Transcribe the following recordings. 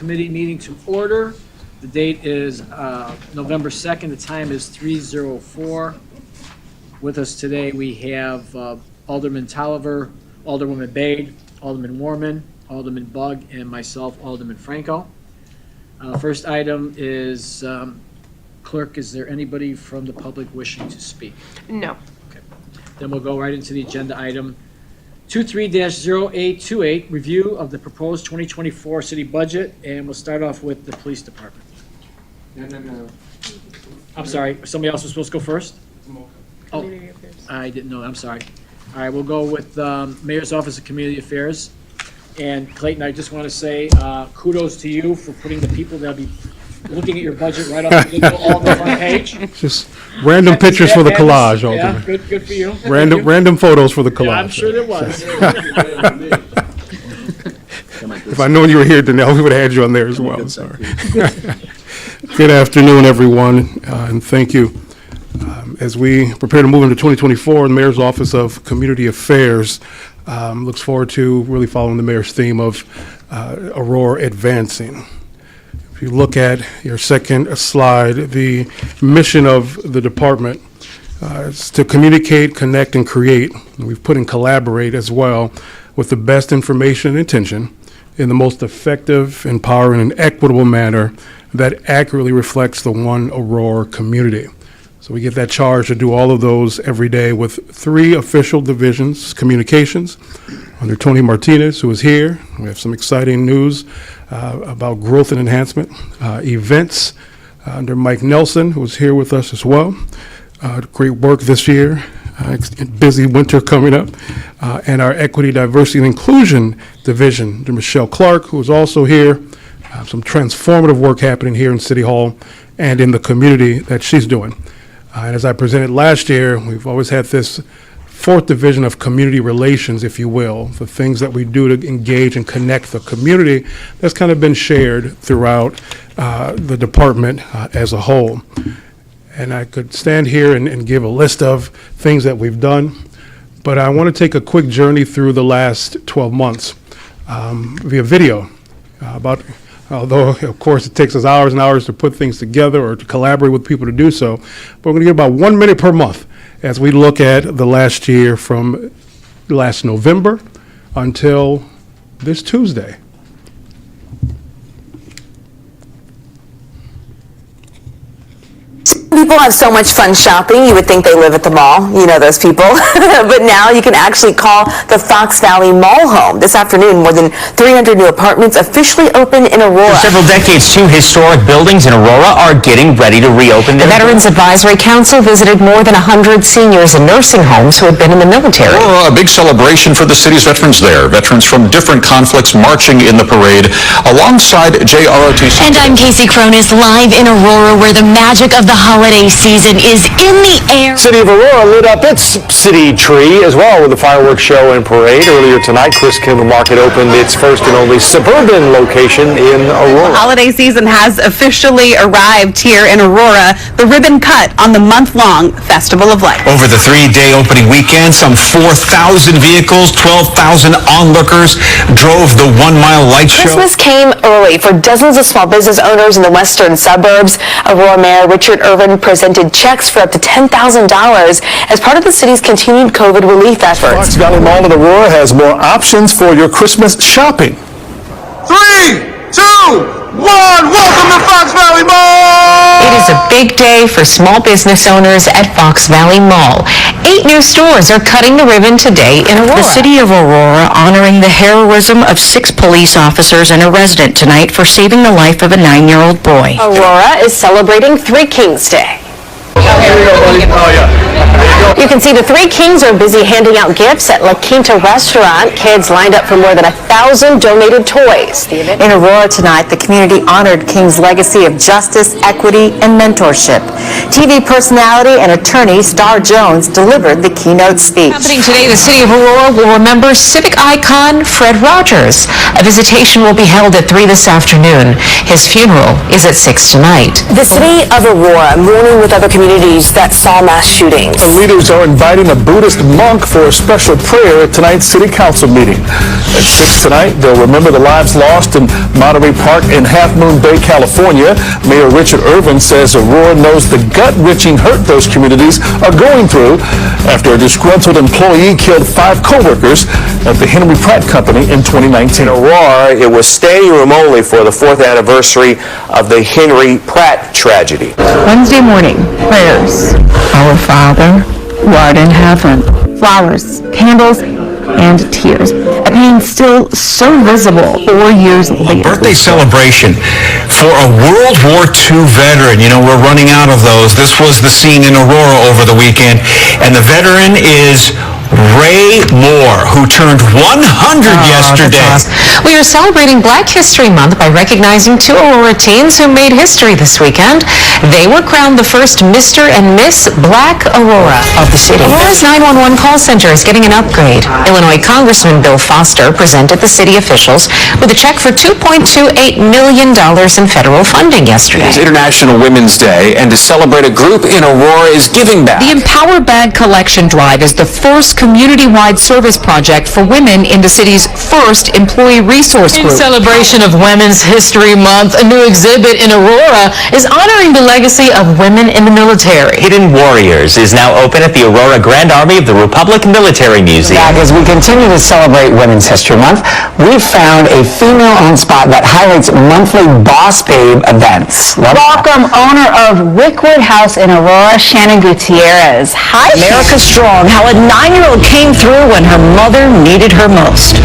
Committee meeting to order. The date is November 2nd. The time is 3:04. With us today, we have Alderman Tolliver, Alderwoman Bade, Alderman Warman, Alderman Bug, and myself, Alderman Franco. First item is, Clerk, is there anybody from the public wishing to speak? No. Okay. Then we'll go right into the agenda item 23-0828, review of the proposed 2024 city budget, and we'll start off with the police department. No. I'm sorry, somebody else was supposed to go first? Oh, Community Affairs. I didn't know, I'm sorry. All right, we'll go with Mayor's Office of Community Affairs. And Clayton, I just want to say kudos to you for putting the people that'll be looking at your budget right off the window, all on the front page. Just random pictures for the collage, Yeah, Alderman. good for you. Random photos for the collage. Yeah, I'm sure there was. If I'd known you were here, then we would have had you on there as well. Sorry. Good afternoon, everyone, and thank you. As we prepare to move into 2024, the Mayor's Office of Community Affairs looks forward to really following the Mayor's theme of Aurora advancing. If you look at your second slide, the mission of the department is to communicate, connect, and create. And we've put in collaborate as well with the best information and intention in the most effective, empowering, and equitable manner that accurately reflects the one Aurora community. So we get that charge to do all of those every day with 3 official divisions, communications, under Tony Martinez, who is here. We have some exciting news about growth and enhancement. Events under Mike Nelson, who is here with us as well. Great work this year. Busy winter coming up. And our Equity, Diversity, and Inclusion division under Michelle Clark, who is also here. Some transformative work happening here in City Hall and in the community that she's doing. And as I presented last year, we've always had this 4th division of community relations, if you will, the things that we do to engage and connect the community that's kind of been shared throughout the department as a whole. And I could stand here and give a list of things that we've done, but I want to take a quick journey through the last 12 months via video about. Although, of course, it takes us hours and hours to put things together or to collaborate with people to do so. But we're going to get about 1 minute per month as we look at the last year from last November until this Tuesday. People have so much fun shopping, you would think they live at the mall, you know those people. But now you can actually call the Fox Valley Mall home. This afternoon, more than 300 new apartments officially open in Aurora. For several decades, 2 historic buildings in Aurora are getting ready to reopen. The Veterans Advisory Council visited more than 100 seniors in nursing homes who had been in the military. Aurora, a big celebration for the city's veterans there. Veterans from different conflicts marching in the parade alongside JROTC. And I'm Casey Cronis, live in Aurora, where the magic of the holiday season is in the air. City of Aurora lit up its city tree as well with a fireworks show and parade. Earlier tonight, Chris Kimball Market opened its first and only suburban location in Aurora. Holiday season has officially arrived here in Aurora. The ribbon cut on the month-long Festival of Lights. Over the 3-day opening weekend, some 4,000 vehicles, 12,000 onlookers drove the 1-mile light show. Christmas came early for dozens of small business owners in the western suburbs. Aurora Mayor Richard Irvin presented checks for up to $10,000 as part of the city's continued COVID relief efforts. Fox Valley Mall in Aurora has more options for your Christmas shopping. 3, 2, 1, welcome to Fox Valley Mall! It is a big day for small business owners at Fox Valley Mall. 8 new stores are cutting the ribbon today in Aurora. The city of Aurora honoring the heroism of 6 police officers and a resident tonight for saving the life of a 9-year-old boy. Aurora is celebrating 3 Kings Day. You can see the 3 Kings are busy handing out gifts at La Quinta restaurant. Kids lined up for more than 1,000 donated toys. In Aurora tonight, the community honored King's legacy of justice, equity, and mentorship. TV personality and attorney Star Jones delivered the keynote speech. Happening today, the city of Aurora will remember civic icon Fred Rogers. A visitation will be held at 3 this afternoon. His funeral is at 6 tonight. The city of Aurora mourning with other communities that saw mass shootings. The leaders are inviting a Buddhist monk for a special prayer at tonight's city council meeting. At 6 tonight, they'll remember the lives lost in Monterey Park in Half Moon Bay, California. Mayor Richard Irvin says Aurora knows the gut-wrenching hurt those communities are going through after a disgruntled employee killed 5 co-workers at the Henry Pratt Company in 2019. In Aurora, it was standing room only for the 4th anniversary of the Henry Pratt tragedy. Wednesday morning, prayers. Our Father, who art in heaven. Flowers, candles, and tears. A pain still so visible 4 years later. Birthday celebration for a World War II veteran. You know, we're running out of those. This was the scene in Aurora over the weekend, and the veteran is Ray Moore, who turned 100 yesterday. Awesome. We are celebrating Black History Month by recognizing 2 Aurora teens who made history this weekend. They were crowned the first Mr. and Miss Black Aurora of the city. Aurora's 911 call center is getting an upgrade. Illinois Congressman Bill Foster presented the city officials with a check for $2.28 million in federal funding yesterday. It's International Women's Day, and to celebrate, a group in Aurora is giving back. The Empower Bag Collection Drive is the first community-wide service project for women in the city's first employee resource group. In celebration of Women's History Month, a new exhibit in Aurora is honoring the legacy of women in the military. Hidden Warriors is now open at the Aurora Grand Army of the Republic Military Museum. As we continue to celebrate Women's History Month, we've found a female-owned spot that highlights monthly Boss Babe events. Welcome, owner of Wickwood House in Aurora, Shannon Gutierrez. Hi, America Strong, how a 9-year-old came through when her mother needed her most.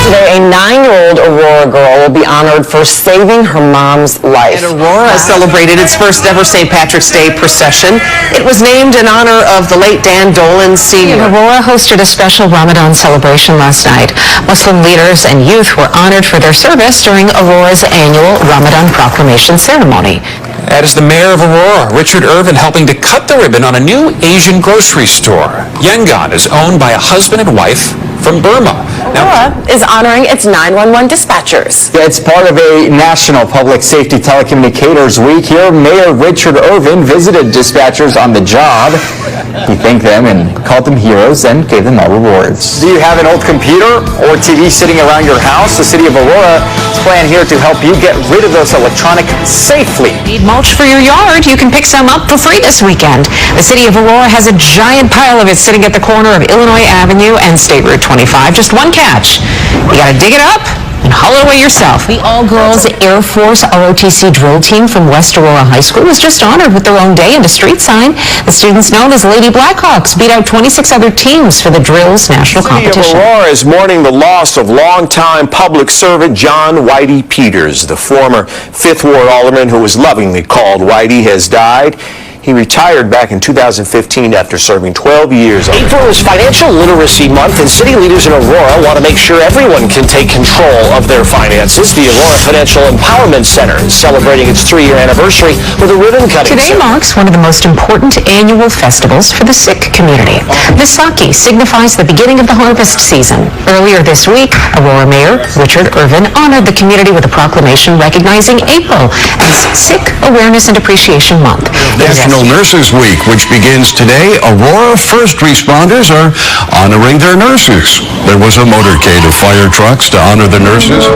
Today, a 9-year-old Aurora girl will be honored for saving her mom's life. And Aurora celebrated its first ever St. Patrick's Day procession. It was named in honor of the late Dan Dolan Sr. Aurora hosted a special Ramadan celebration last night. Muslim leaders and youth were honored for their service during Aurora's annual Ramadan proclamation ceremony. That is the mayor of Aurora, Richard Irvin, helping to cut the ribbon on a new Asian grocery store. Yangon is owned by a husband and wife from Burma. Aurora is honoring its 911 dispatchers. It's part of a National Public Safety Telecommunicators Week. Here, Mayor Richard Irvin visited dispatchers on the job. He thanked them and called them heroes and gave them all rewards. Do you have an old computer or TV sitting around your house? The city of Aurora is planning here to help you get rid of those electronic safely. Need mulch for your yard? You can pick some up for free this weekend. The city of Aurora has a giant pile of it sitting at the corner of Illinois Avenue and State Route 25. Just one catch. You gotta dig it up and haul it away yourself. The all-girls Air Force ROTC drill team from West Aurora High School was just honored with their own day and a street sign. The students known as Lady Blackhawks beat out 26 other teams for the drill's national competition. The city of Aurora is mourning the loss of longtime public servant John Whitey Peters. The former 5th Ward alderman who was lovingly called Whitey has died. He retired back in 2015 after serving 12 years. April is Financial Literacy Month, and city leaders in Aurora want to make sure everyone can take control of their finances. The Aurora Financial Empowerment Center is celebrating its 3-year anniversary with a ribbon cutting. Today marks one of the most important annual festivals for the Sikh community. Vaisakhi signifies the beginning of the harvest season. Earlier this week, Aurora Mayor Richard Irvin honored the community with a proclamation recognizing April as Sikh Awareness and Appreciation Month. National Nurses Week, which begins today. Aurora first responders are honoring their nurses. There was a motorcade of fire trucks to honor the nurses.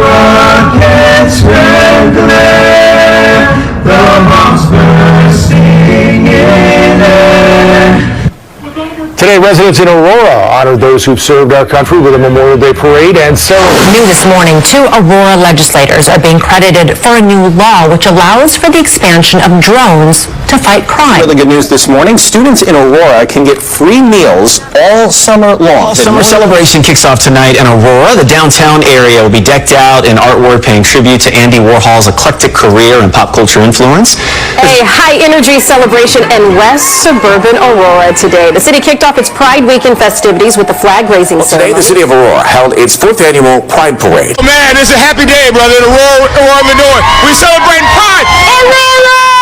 Today, residents in Aurora honored those who've served our country with a Memorial Day parade and ceremony. New this morning, 2 Aurora legislators are being credited for a new law which allows for the expansion of drones to fight crime. Really good news this morning. Students in Aurora can get free meals all summer long. Summer celebration kicks off tonight in Aurora. The downtown area will be decked out in artwork paying tribute to Andy Warhol's eclectic career and pop culture influence. A high-energy celebration in West Suburban Aurora today. The city kicked off its Pride Weekend festivities with the flag-raising ceremony. Today, the city of Aurora held its 4th annual Pride Parade. Man, it's a happy day, brother. In Aurora, Illinois. We celebrate Pride. Aurora!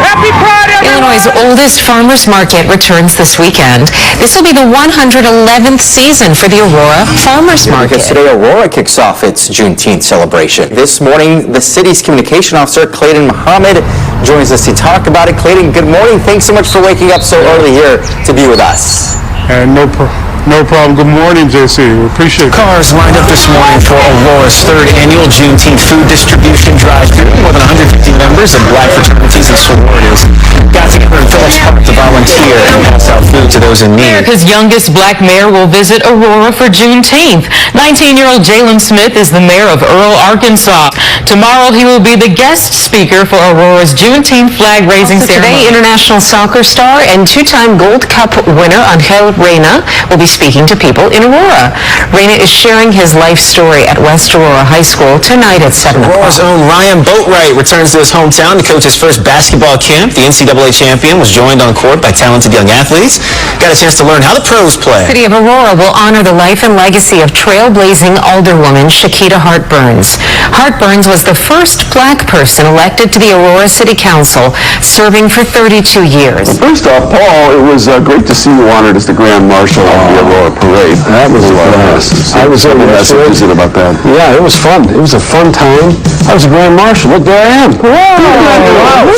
Happy Pride, everyone! Illinois' oldest farmers market returns this weekend. This will be the 111th season for the Aurora Farmers Market. Because today Aurora kicks off its Juneteenth celebration. This morning, the city's communication officer, Clayton Muhammad, joins us to talk about it. Clayton, good morning. Thanks so much for waking up so early here to be with us. And no problem. Good morning, JC. We appreciate it. Cars lined up this morning for Aurora's third annual Juneteenth food distribution drive-thru. More than 150 members of Black fraternities and sororities got together in Phillips Park to volunteer and pass out food to those in need. America's youngest black mayor will visit Aurora for Juneteenth. 19-year-old Jalen Smith is the mayor of Earl, Arkansas. Tomorrow he will be the guest speaker for Aurora's Juneteenth flag-raising ceremony. Today, international soccer star and two-time Gold Cup winner Angel Reyna will be speaking to people in Aurora. Reyna is sharing his life story at West Aurora High School tonight at 7 o'clock. Aurora's own Ryan Boatwright returns to his hometown to coach his first basketball camp. The NCAA champion was joined on court by talented young athletes. Got a chance to learn how the pros play. The city of Aurora will honor the life and legacy of trailblazing alderwoman Shakita Hart Burns. Hart Burns was the first black person elected to the Aurora City Council, serving for 32 years. First off, Paul, it was great to see you honored as the Grand Marshal of the Aurora Parade. That was fast. I was able to visit about that. Yeah, it was fun. It was a fun time. I was a Grand Marshal. Look, there I am. Aurora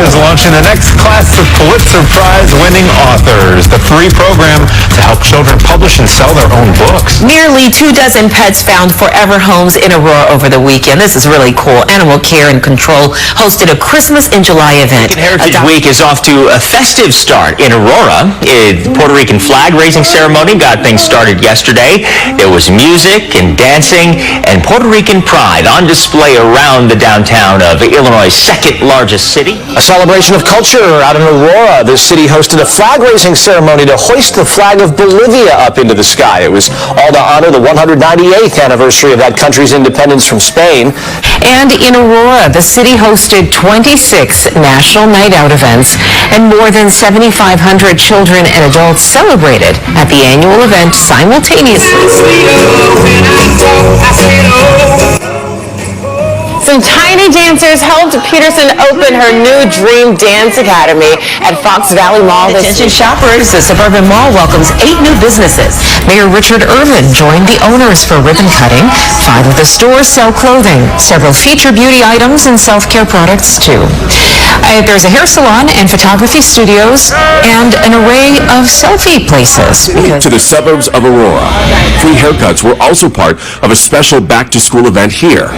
is launching the next class of Pulitzer Prize-winning authors, the free program to help children publish and sell their own books. Nearly 24 pets found forever homes in Aurora over the weekend. This is really cool. Animal Care and Control hosted a Christmas in July event. Heritage Week is off to a festive start in Aurora. The Puerto Rican flag-raising ceremony got things started yesterday. There was music and dancing and Puerto Rican pride on display around the downtown of Illinois' second largest city. A celebration of culture out in Aurora. The city hosted a flag-raising ceremony to hoist the flag of Bolivia up into the sky. It was all to honor the 198th anniversary of that country's independence from Spain. And in Aurora, the city hosted 26 national night out events, and more than 7,500 children and adults celebrated at the annual event simultaneously. Some tiny dancers helped Peterson open her new Dream Dance Academy at Fox Valley Mall this week. Attention shoppers, the suburban mall welcomes 8 new businesses. Mayor Richard Irvin joined the owners for ribbon cutting. 5 of the stores sell clothing. Several feature beauty items and self-care products, too. There's a hair salon and photography studios and an array of selfie places. To the suburbs of Aurora. Free haircuts were also part of a special back-to-school event here.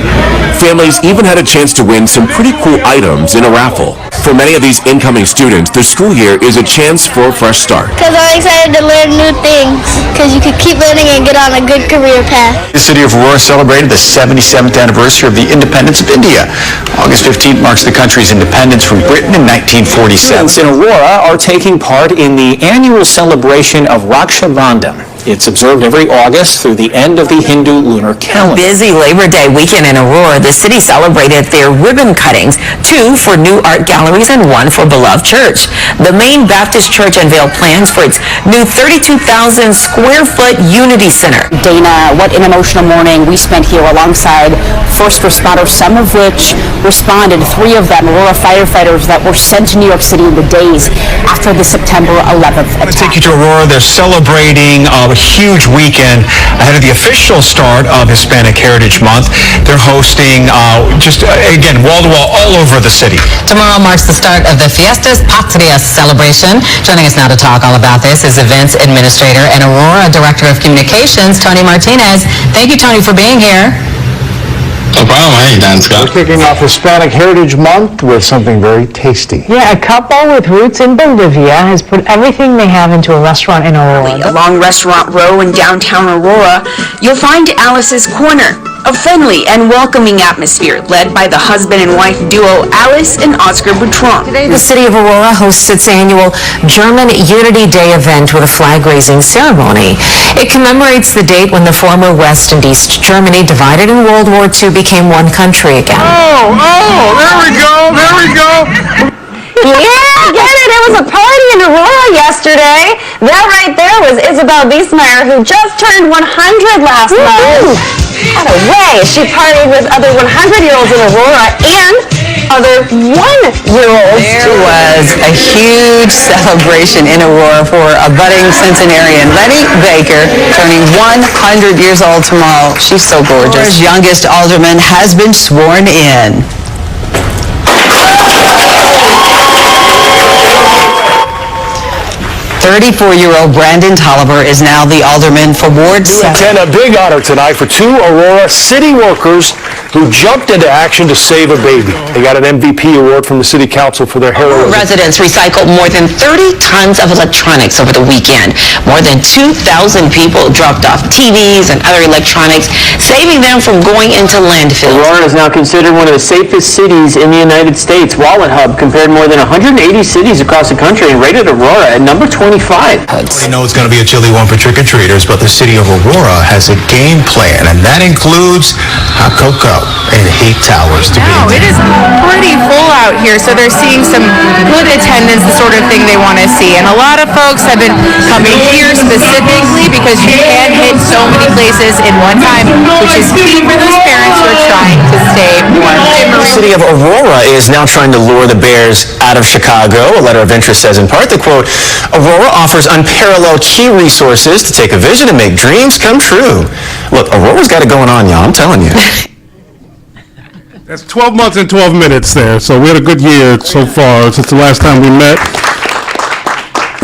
Families even had a chance to win some pretty cool items in a raffle. For many of these incoming students, the school year is a chance for a fresh start. Because I'm excited to learn new things, because you could keep learning and get on a good career path. The city of Aurora celebrated the 77th anniversary of the independence of India. August 15th marks the country's independence from Britain in 1947. Students in Aurora are taking part in the annual celebration of Raksha Bandhan. It's observed every August through the end of the Hindu lunar calendar. Busy Labor Day weekend in Aurora, the city celebrated their ribbon cuttings, 2 for new art galleries and 1 for Beloved Church. The Main Baptist Church unveiled plans for its new 32,000 square foot Unity Center. Dana, what an emotional morning we spent here alongside first responders, some of which responded, 3 of them, Aurora firefighters that were sent to New York City in the days after the September 11th attack. Let's take you to Aurora. They're celebrating a huge weekend ahead of the official start of Hispanic Heritage Month. They're hosting again, wall-to-wall all over the city. Tomorrow marks the start of the Fiestas Patrias celebration. Joining us now to talk all about this is Events Administrator and Aurora Director of Communications, Tony Martinez. Thank you, Tony, for being here. No problem. Hey, Dan Scott. We're kicking off Hispanic Heritage Month with something very tasty. Yeah, a couple with roots in Bolivia has put everything they have into a restaurant in Aurora. Along Restaurant Row in downtown Aurora, you'll find Alice's Corner, a friendly and welcoming atmosphere led by the husband and wife duo Alice and Oscar Boutron. Today, the city of Aurora hosts its annual German Unity Day event with a flag-raising ceremony. It commemorates the date when the former West and East Germany, divided in World War II, became one country again. Oh, there we go. Yeah, get it. It was a party in Aurora yesterday. That right there was Isabel Biesmeyer, who just turned 100 last month. What a way! She partied with other 100-year-olds in Aurora and other 1-year-olds. There was a huge celebration in Aurora for a budding centenarian, Letty Baker, turning 100 years old tomorrow. She's so gorgeous. Aurora's youngest alderman has been sworn in. 34-year-old Brandon Tolliver is now the alderman for Ward 7. And a big honor tonight for two Aurora city workers who jumped into action to save a baby. They got an MVP award from the city council for their heroism. Residents recycled more than 30 tons of electronics over the weekend. More than 2,000 people dropped off TVs and other electronics, saving them from going into landfills. Aurora is now considered one of the safest cities in the United States. Wallet Hub compared more than 180 cities across the country and rated Aurora at number 25. We know it's going to be a chilly one for trick-or-treaters, but the city of Aurora has a game plan, and that includes hot cocoa and heat towers to be. It is pretty full out here, so they're seeing some good attendance, the sort of thing they want to see. And a lot of folks have been coming here specifically because you can hit so many places in one time, which is key for those parents who are trying to stay warm. The city of Aurora is now trying to lure the Bears out of Chicago. A letter of interest says in part, the quote, Aurora offers unparalleled key resources to take a vision and make dreams come true. Look, Aurora's got it going on, y'all, I'm telling you. That's 12 months and 12 minutes there. So we had a good year so far since the last time we met.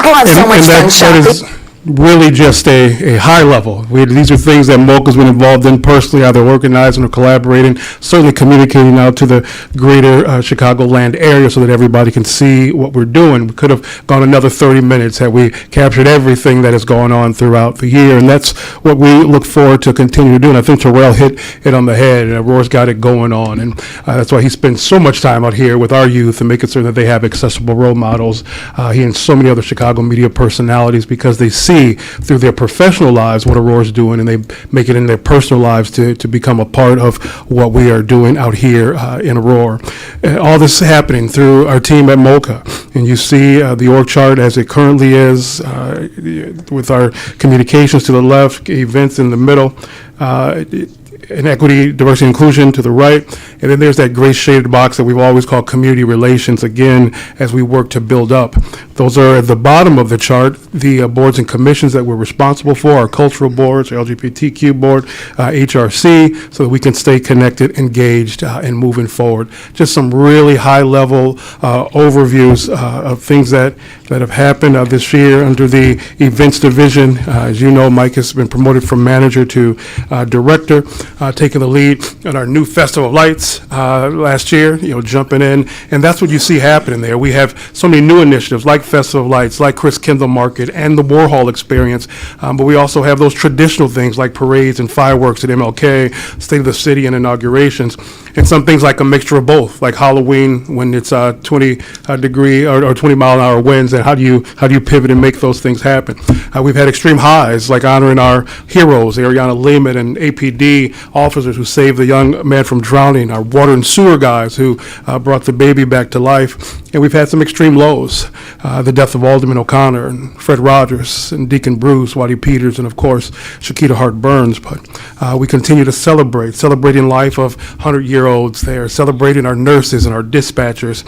That is really just a high level. These are things that MOCA's been involved in personally, either organizing or collaborating, certainly communicating out to the greater Chicagoland area so that everybody can see what we're doing. We could have gone another 30 minutes had we captured everything that is going on throughout the year, and that's what we look forward to continue to do. And I think Terrell hit it on the head, and Aurora's got it going on, and that's why he spends so much time out here with our youth and making certain that they have accessible role models. He and so many other Chicago media personalities, because they see through their professional lives what Aurora's doing, and they make it in their personal lives to become a part of what we are doing out here in Aurora. All this is happening through our team at MOCA, and you see the org chart as it currently is with our communications to the left, events in the middle, and equity, diversity, inclusion to the right. And then there's that gray shaded box that we've always called community relations, again, as we work to build up. Those are at the bottom of the chart, the boards and commissions that we're responsible for, our cultural boards, our LGBTQ board, HRC, so that we can stay connected, engaged, and moving forward. Just some really high level overviews of things that have happened this year under the events division. As you know, Mike has been promoted from manager to director, taking the lead on our new Festival of Lights last year, jumping in. And that's what you see happening there. We have so many new initiatives like Festival of Lights, like Chris Kindle Market and the Warhol Experience. But we also have those traditional things like parades and fireworks at MLK, State of the City, and inaugurations. And some things like a mixture of both, like Halloween when it's 20 degree or 20 mile an hour winds, and how do you pivot and make those things happen? We've had extreme highs, like honoring our heroes, Ariana Lehman and APD officers who saved the young man from drowning, our water and sewer guys who brought the baby back to life. And we've had some extreme lows, the death of Alderman O'Connor and Fred Rogers and Deacon Bruce, Waddy Peters, and of course, Shakita Hart Burns. But we continue to celebrating life of 100-year-olds there, celebrating our nurses and our dispatchers,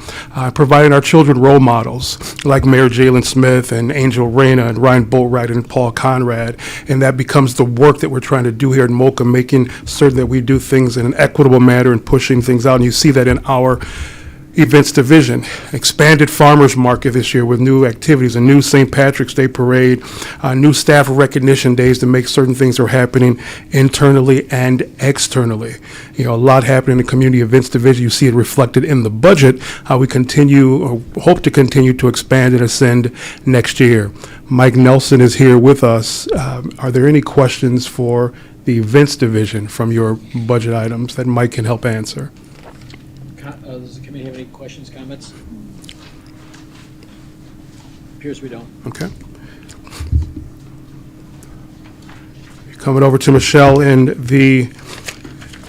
providing our children role models like Mayor Jalen Smith and Angel Reyna and Ryan Boatwright and Paul Conrad. And that becomes the work that we're trying to do here in MOCA, making certain that we do things in an equitable manner and pushing things out. And you see that in our events division, expanded farmers market this year with new activities, a new St. Patrick's Day parade, new staff recognition days to make certain things are happening internally and externally. A lot happening in the community events division. You see it reflected in the budget, how we continue or hope to continue to expand and ascend next year. Mike Nelson is here with us. Are there any questions for the events division from your budget items that Mike can help answer? Does the committee have any questions, comments? Appears we don't. Okay. Coming over to Michelle in the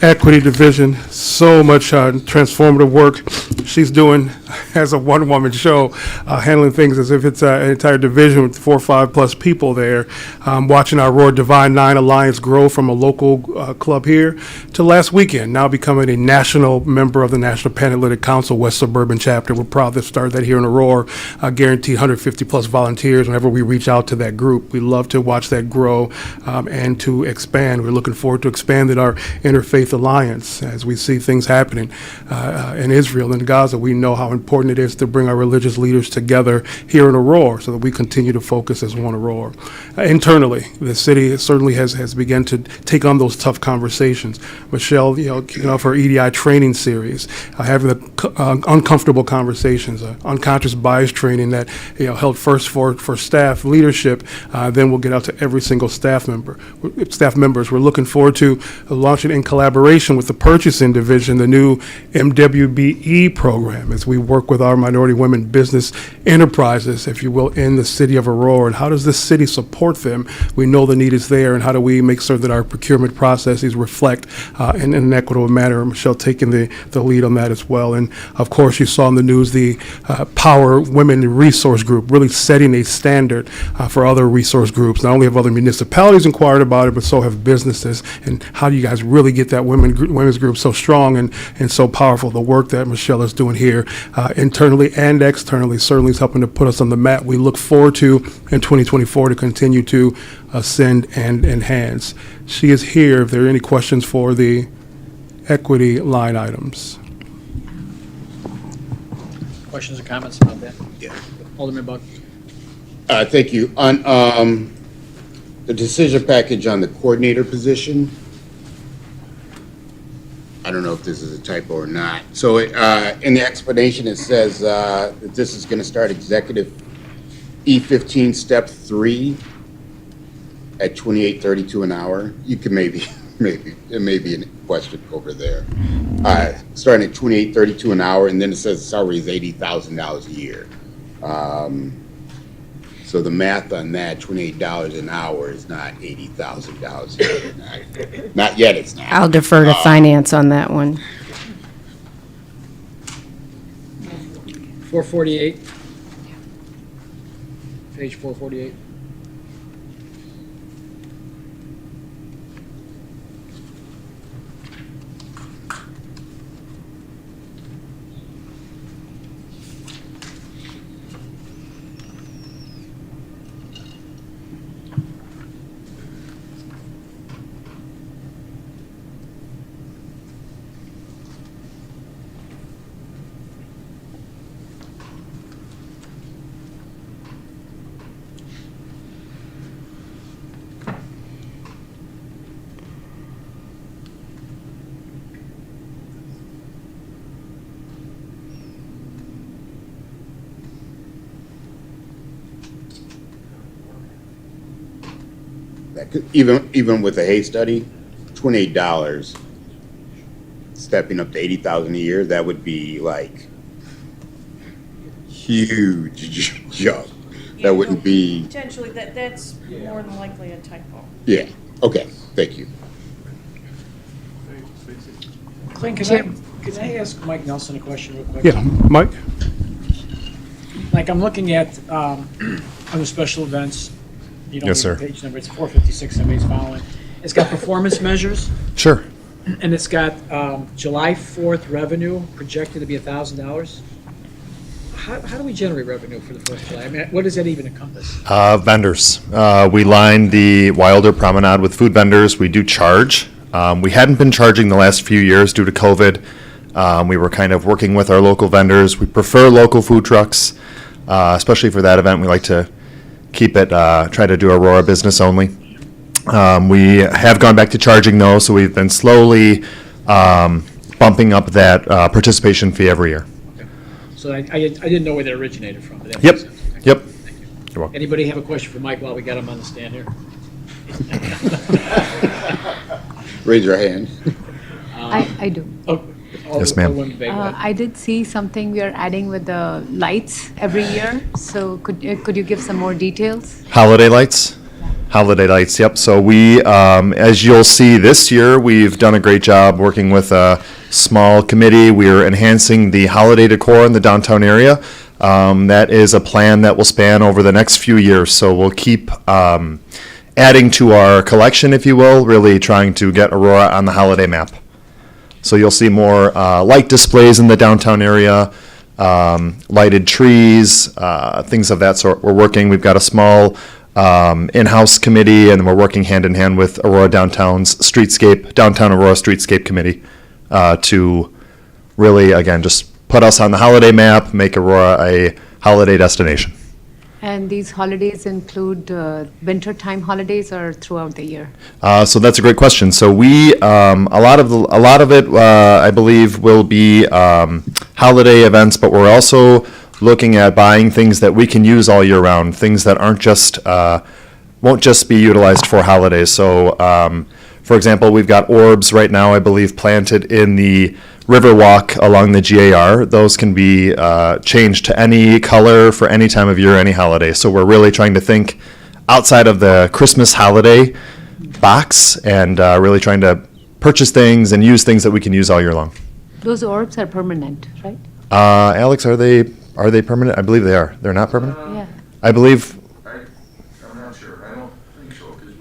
equity division. So much transformative work she's doing as a one-woman show, handling things as if it's an entire division with 4 or 5 plus people there, watching our Aurora Divine Nine Alliance grow from a local club here to last weekend, now becoming a national member of the National Panhellenic Council West Suburban Chapter. We're proud to start that here in Aurora, guaranteed 150 plus volunteers whenever we reach out to that group. We love to watch that grow and to expand. We're looking forward to expanding our Interfaith Alliance as we see things happening in Israel and Gaza. We know how important it is to bring our religious leaders together here in Aurora so that we continue to focus as one Aurora. Internally, the city certainly has begun to take on those tough conversations. Michelle, kicking off her EDI training series, having the uncomfortable conversations, unconscious bias training that held first for staff leadership, then we'll get out to every single staff members. We're looking forward to launching in collaboration with the purchasing division the new MWBE program as we work with our minority women business enterprises, if you will, in the city of Aurora. And how does this city support them? We know the need is there, and how do we make sure that our procurement processes reflect in an equitable manner? Michelle taking the lead on that as well. And of course, you saw in the news the Power Women Resource Group really setting a standard for other resource groups. Not only have other municipalities inquired about it, but so have businesses. And how do you guys really get that women's group so strong and so powerful? The work that Michelle is doing here internally and externally certainly is helping to put us on the map. We look forward to in 2024 to continue to ascend and enhance. She is here if there are any questions for the equity line items. Questions or comments about that? Yeah. Alderman Buck. Thank you. On the decision package on the coordinator position, I don't know if this is a typo or not. So in the explanation, it says that this is going to start executive E15 step 3 at $28.32 an hour. You can maybe it may be a question over there. Starting at $28.32 an hour, and then it says the salary is $80,000 a year. So the math on that, $28 an hour is not $80,000 a year. Not yet, it's not. I'll defer to finance on that one. 448. Page 448. That could, even with the Hay study, $28, stepping up to $80,000 a year, that would be like huge jump. That wouldn't be. Potentially, that's more than likely a typo. Yeah. Okay. Thank you. Clint, can I ask Mike Nelson a question real quick? Yeah, Mike? Like I'm looking at under special events, Yes, sir. Page number, it's 456, somebody's following. It's got performance measures, Sure. and it's got July 4th revenue projected to be $1,000. How do we generate revenue for the 4th of July? I mean, what does that even encompass? Vendors. We line the Wilder Promenade with food vendors. We do charge. We hadn't been charging the last few years due to COVID. We were kind of working with our local vendors. We prefer local food trucks, especially for that event. We like to keep it, try to do Aurora business only. We have gone back to charging though, so we've been slowly bumping up that participation fee every year. Okay. So I didn't know where that originated from. But that Yep. makes sense. Okay. Yep. Thank you. You're welcome. Anybody have a question for Mike while we got him on the stand here? Raise your hand. I do. Yes, ma'am. I did see something we are adding with the lights every year. So could you give some more details? Holiday lights? Holiday lights, yep. So we, as you'll see this year, we've done a great job working with a small committee. We're enhancing the holiday decor in the downtown area. That is a plan that will span over the next few years. So we'll keep adding to our collection, if you will, really trying to get Aurora on the holiday map. So you'll see more light displays in the downtown area, lighted trees, things of that sort. We're working, we've got a small in-house committee, and we're working hand in hand with Aurora Downtown's Downtown Aurora Streetscape Committee to really, again, just put us on the holiday map, make Aurora a holiday destination. And these holidays include wintertime holidays or throughout the year? So that's a great question. So we, a lot of it, I believe, will be holiday events, but we're also looking at buying things that we can use all year round, things that aren't just, won't just be utilized for holidays. So, for example, we've got orbs right now, I believe, planted in the Riverwalk along the GAR. Those can be changed to any color for any time of year, any holiday. So we're really trying to think outside of the Christmas holiday box and really trying to purchase things and use things that we can use all year long. Those orbs are permanent, right? Alex, are they permanent? I believe they are. They're not permanent? Yeah. I believe. I'm not sure. I don't think so, because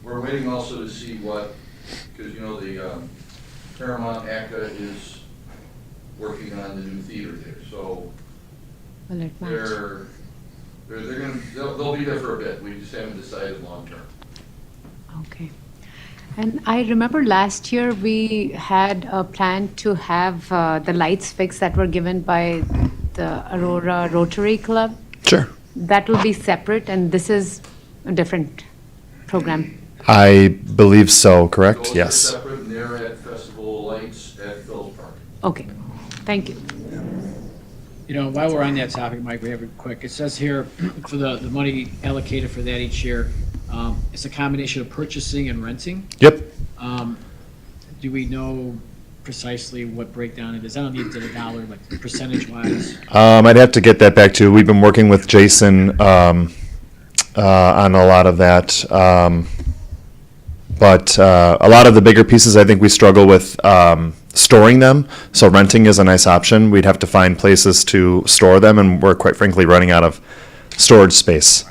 we're waiting also to see what, because, you know, the Paramount ACA is working on the new theater there, so Will it match? they'll be there for a bit. We just haven't decided long term. Okay. And I remember last year we had a plan to have the lights fixed that were given by the Aurora Rotary Club. Sure. That will be separate, and this is a different program. I believe so, correct? Those Yes. are separate, and they're at Festival Lights at Phil's Park. Okay, thank you. You know, while we're on that topic, Mike, we have it quick. It says here for the money allocated for that each year, it's a combination of purchasing and renting. Yep. Do we know precisely what breakdown it is? I don't need to the dollar, but percentage-wise. I'd have to get that back to you. We've been working with Jason on a lot of that. But a lot of the bigger pieces, I think we struggle with storing them. So renting is a nice option. We'd have to find places to store them, and we're quite frankly running out of storage space.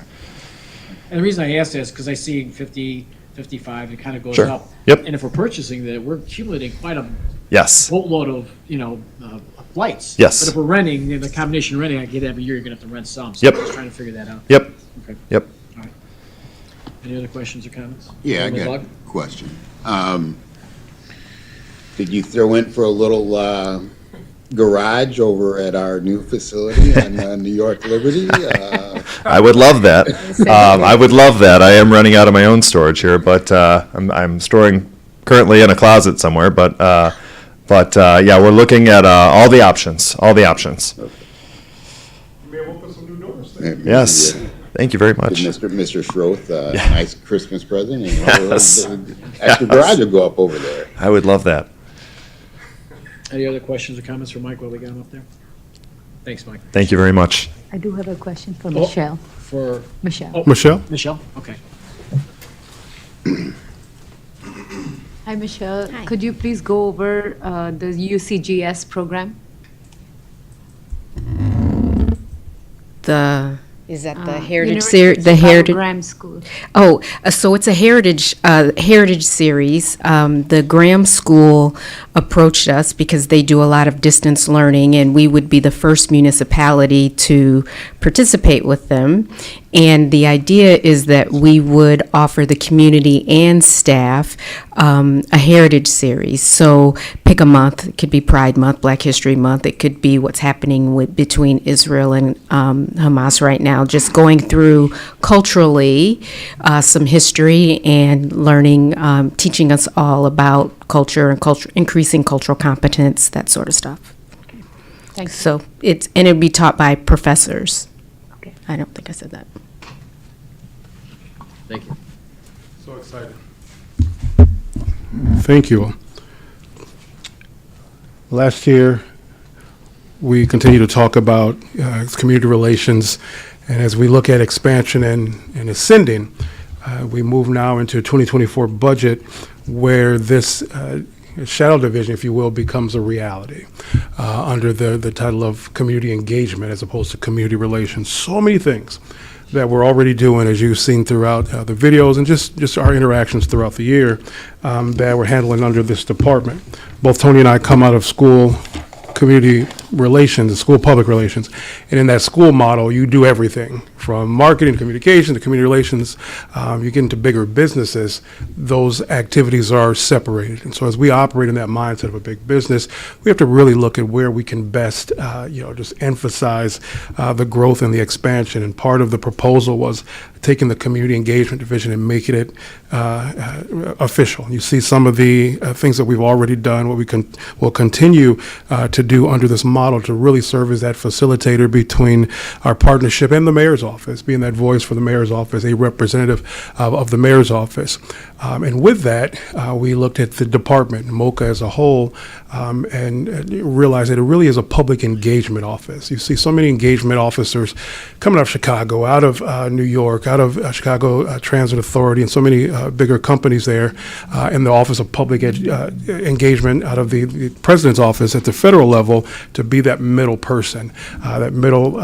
And the reason I ask that is because I see 50, 55, it kind of goes Sure. up. Yep. And if we're purchasing that, we're accumulating quite a Yes. boatload of, lights. Yes. But if we're renting, the combination renting, I get every year, you're gonna have to rent some. So Yep. I'm just trying to figure that out. Yep. Okay. Yep. All right. Any other questions or comments? Yeah, I Alderman got Vaughn? a question. Did you throw in for a little garage over at our new facility on New York Liberty? I would love that. I would love that. I am running out of my own storage here, but I'm storing currently in a closet somewhere. But yeah, we're looking at all the options. All the options. Yes. Thank you very much. Mr. Schroth, Yeah. nice Christmas present. And Yes. extra garage will go up over there. I would love that. Any other questions or comments for Mike while we got him up there? Thanks, Mike. Thank you very much. I do have a question for Oh, Michelle. For? Michelle. Oh, Michelle? Michelle, okay. Hi, Michelle. Could you please go over the UCGS program? Is that the Heritage University Series? The Heritage. Graham School. Oh, so it's a heritage series. The Graham School approached us because they do a lot of distance learning, and we would be the first municipality to participate with them. And the idea is that we would offer the community and staff a heritage series. So pick a month. It could be Pride Month, Black History Month. It could be what's happening between Israel and Hamas right now. Just going through culturally some history and learning, teaching us all about culture and increasing cultural competence, that sort of stuff. Thanks. So it'd be taught by professors. Okay. I don't think I said that. Thank you. So excited. Thank you. Last year, we continued to talk about community relations, and as we look at expansion and ascending, we move now into a 2024 budget where this shadow division, if you will, becomes a reality under the title of community engagement as opposed to community relations. So many things that we're already doing, as you've seen throughout the videos and just our interactions throughout the year, that we're handling under this department. Both Tony and I come out of school community relations, school public relations, and in that school model, you do everything from marketing, communication, to community relations. You get into bigger businesses, those activities are separated. And so as we operate in that mindset of a big business, we have to really look at where we can best, just emphasize the growth and the expansion. And part of the proposal was taking the community engagement division and making it official. You see some of the things that we've already done, what we will continue to do under this model to really serve as that facilitator between our partnership and the mayor's office, being that voice for the mayor's office, a representative of the mayor's office. And with that, we looked at the department, MOCA as a whole, and realized that it really is a public engagement office. You see so many engagement officers coming out of Chicago, out of New York, out of Chicago Transit Authority, and so many bigger companies there, in the Office of Public Engagement out of the President's office at the federal level to be that middle person, that middle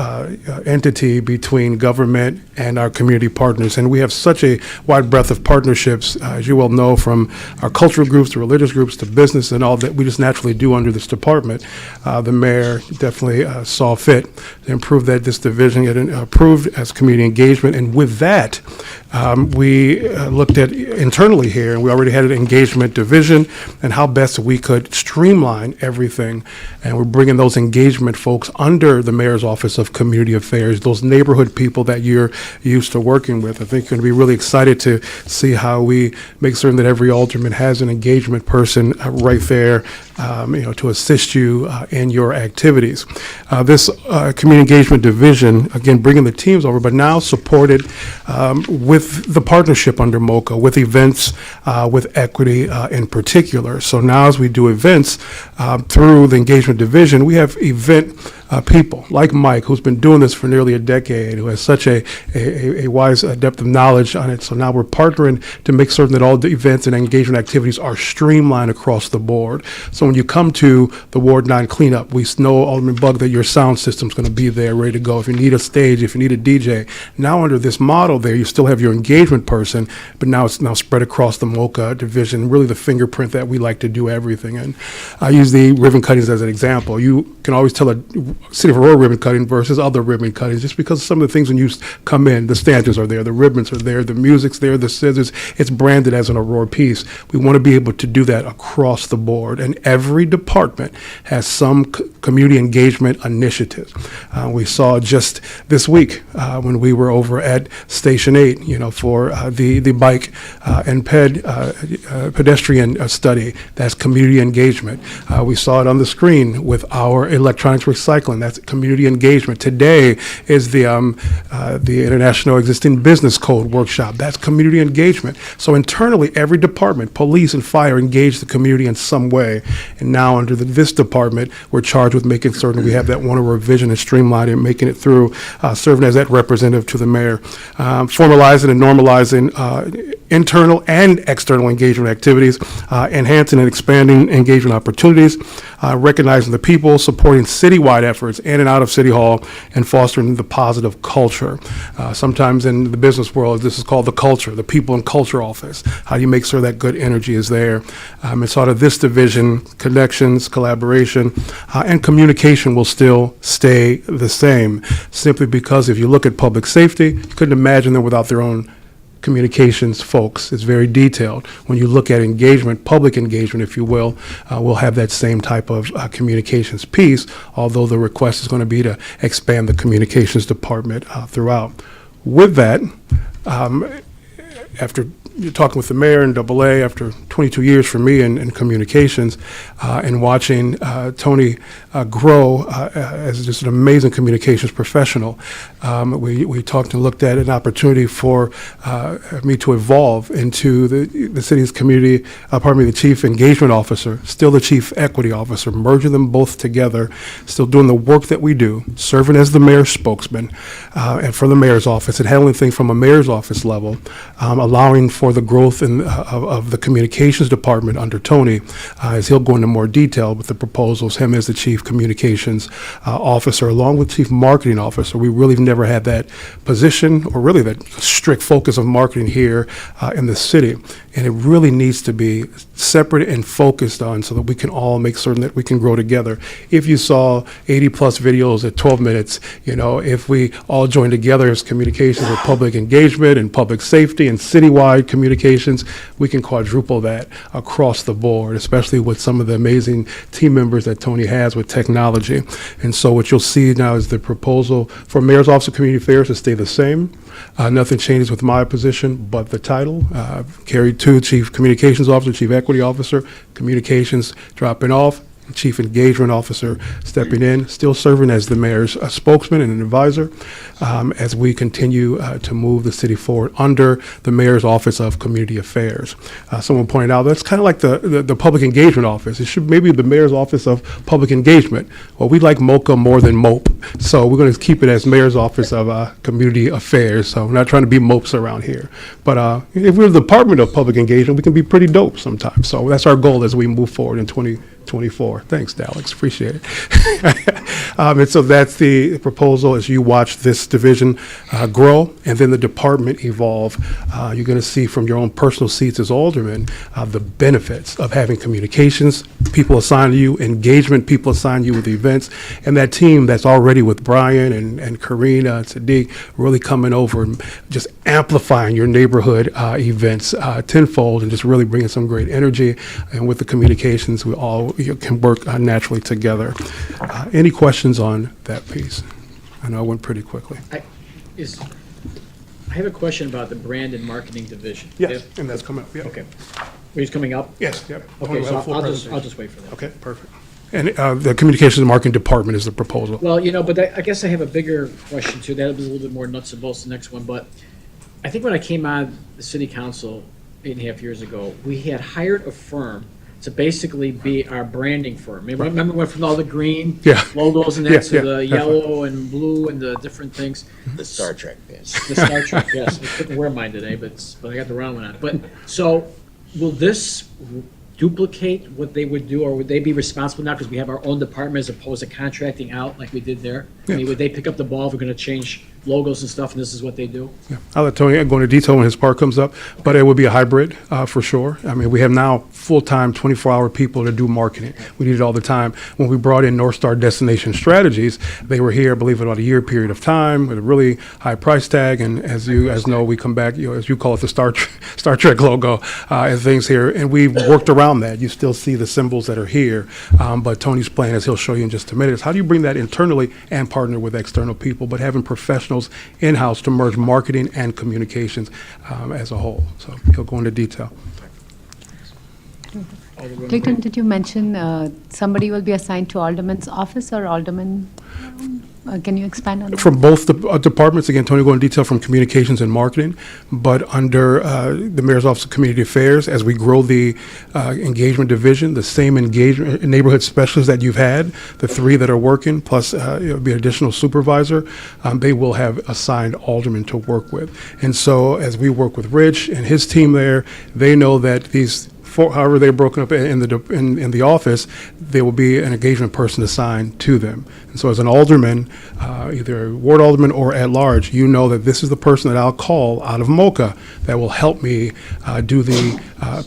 entity between government and our community partners. And we have such a wide breadth of partnerships, as you well know, from our cultural groups to religious groups to business and all that we just naturally do under this department. The mayor definitely saw fit to improve this division, get approved as community engagement. And with that, we looked at internally here, and we already had an engagement division and how best we could streamline everything. And we're bringing those engagement folks under the mayor's office of community affairs, those neighborhood people that you're used to working with. I think you're going to be really excited to see how we make certain that every alderman has an engagement person right there, to assist you in your activities. This community engagement division, again, bringing the teams over, but now supported with the partnership under MOCA, with events, with equity in particular. So now as we do events through the engagement division, we have event people like Mike, who's been doing this for nearly a decade, who has such a wise depth of knowledge on it. So now we're partnering to make certain that all the events and engagement activities are streamlined across the board. So when you come to the Ward 9 cleanup, we know, Alderman Bug, that your sound system's going to be there ready to go. If you need a stage, if you need a DJ, now under this model there, you still have your engagement person, but now it's now spread across the MOCA division, really the fingerprint that we like to do everything. And I use the ribbon cuttings as an example. You can always tell a City of Aurora ribbon cutting versus other ribbon cuttings, just because some of the things when you come in, the stanchions are there, the ribbons are there, the music's there, the scissors, it's branded as an Aurora piece. We want to be able to do that across the board, and every department has some community engagement initiatives. We saw just this week when we were over at Station 8, for the bike and pedestrian study. That's community engagement. We saw it on the screen with our electronics recycling. That's community engagement. Today is the International Existing Business Code workshop. That's community engagement. So internally, every department, police and fire, engage the community in some way. And now under this department, we're charged with making certain we have that one over vision and streamlining, making it through, serving as that representative to the mayor, formalizing and normalizing internal and external engagement activities, enhancing and expanding engagement opportunities, recognizing the people, supporting citywide efforts in and out of City Hall, and fostering the positive culture. Sometimes in the business world, this is called the culture, the people and culture office. How do you make sure that good energy is there? And so out of this division, connections, collaboration, and communication will still stay the same, simply because if you look at public safety, you couldn't imagine them without their own communications folks. It's very detailed. When you look at engagement, public engagement, if you will, we'll have that same type of communications piece, although the request is going to be to expand the communications department throughout. With that, after talking with the mayor and AA after 22 years for me in communications, and watching Tony grow as just an amazing communications professional. We talked and looked at an opportunity for me to evolve into the city's the chief engagement officer, still the chief equity officer, merging them both together, still doing the work that we do, serving as the mayor's spokesman and for the mayor's office, and handling things from a mayor's office level, allowing for the growth of the communications department under Tony, as he'll go into more detail with the proposals, him as the chief communications officer, along with chief marketing officer. We really have never had that position, or really that strict focus of marketing here in the city. And it really needs to be separate and focused on, so that we can all make certain that we can grow together. If you saw 80 plus videos at 12 minutes, if we all join together as communications with public engagement and public safety and citywide communications, we can quadruple that across the board, especially with some of the amazing team members that Tony has with technology. And so what you'll see now is the proposal for Mayor's Office of Community Affairs to stay the same. Nothing changes with my position, but the title, carried to Chief Communications Officer, Chief Equity Officer, Communications dropping off, Chief Engagement Officer stepping in, still serving as the mayor's spokesman and an advisor, as we continue to move the city forward under the mayor's Office of Community Affairs. Someone pointed out that's kind of like the public engagement office. It should maybe the mayor's Office of Public Engagement. Well, we like MOCA more than MOPE, so we're going to keep it as mayor's Office of Community Affairs. So we're not trying to be mopes around here. But if we're the Department of Public Engagement, we can be pretty dope sometimes. So that's our goal as we move forward in 2024. Thanks, Alex. Appreciate it. And so that's the proposal as you watch this division grow and then the department evolve. You're going to see from your own personal seats as aldermen the benefits of having communications, people assigned to you, engagement, people assigned you with events, and that team that's already with Brian and Karina, Sadiq, really coming over and just amplifying your neighborhood events tenfold and just really bringing some great energy. And with the communications, we all can work naturally together. Any questions on that piece? I know I went pretty quickly. I have a question about the brand and marketing division. Yes, and that's coming up. Yep. Okay. He's coming up? Yes, yep. Okay, so Full I'll presentation. just wait for that. Okay, perfect. And the Communications and Marketing Department is the proposal. Well, but I guess I have a bigger question too. That'll be a little bit more nuts and bolts, the next one. But I think when I came on the city council 8.5 years ago, we had hired a firm to basically be our branding firm. Remember we went from all the green logos and that to the yellow and blue and the different things. The Star Trek, yes. The Star Trek, yes. I couldn't wear mine today, but I got the round one on. But so will this duplicate what they would do, or would they be responsible now because we have our own department as opposed to contracting out like we did there? I mean, would they pick up the ball if we're going to change logos and stuff, and this is what they do? Yeah. I'll let Tony go into detail when his part comes up, but it would be a hybrid for sure. I mean, we have now full-time 24-hour people to do marketing. We need it all the time. When we brought in North Star Destination Strategies, they were here, I believe, about a year period of time with a really high price tag, and as you guys know, we come back, as you call it, the Star Trek logo and things here, and we've worked around that. You still see the symbols that are here, but Tony's plan, as he'll show you in just a minute, is how do you bring that internally and partner with external people, but having professionals in-house to merge marketing and communications as a whole. So he'll go into detail. Clayton, did you mention somebody will be assigned to Alderman's office or Alderman? Can you expand on that? From both the departments, again, Tony will go in detail from communications and marketing, but under the Mayor's Office of Community Affairs, as we grow the engagement division, the same engagement neighborhood specialists that you've had, the 3 that are working, plus it'll be an additional supervisor, they will have assigned aldermen to work with. And so as we work with Rich and his team there, they know that these however they're broken up in the office, there will be an engagement person assigned to them. And so as an alderman, either ward alderman or at large, you know that this is the person that I'll call out of MOCA that will help me do the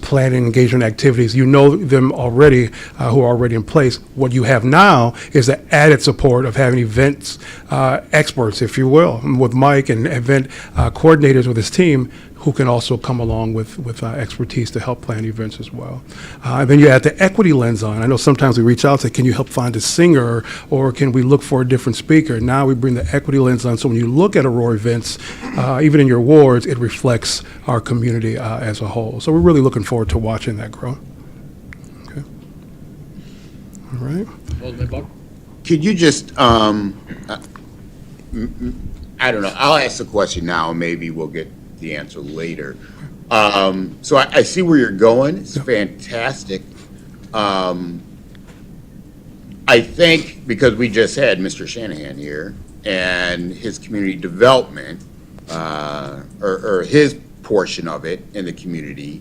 planning engagement activities. You know them already, who are already in place. What you have now is the added support of having events experts, if you will, with Mike and event coordinators with his team who can also come along with expertise to help plan events as well. And then you add the equity lens on. I know sometimes we reach out and say, can you help find a singer, or can we look for a different speaker? Now we bring the equity lens on, so when you look at Aurora events, even in your wards, it reflects our community as a whole. So we're really looking forward to watching that grow. Okay. All right. Alderman Buck? Could you just, I don't know, I'll ask the question now, and maybe we'll get the answer later. So I see where you're going. It's fantastic. I think because we just had Mr. Shanahan here and his community development, or his portion of it in the community,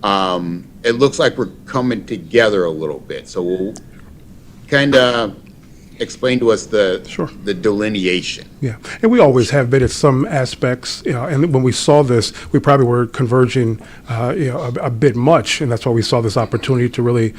it looks like we're coming together a little bit. So we'll kind of explain to us the delineation. Yeah, and we always have been at some aspects, and when we saw this, we probably were converging, a bit much, and that's why we saw this opportunity to really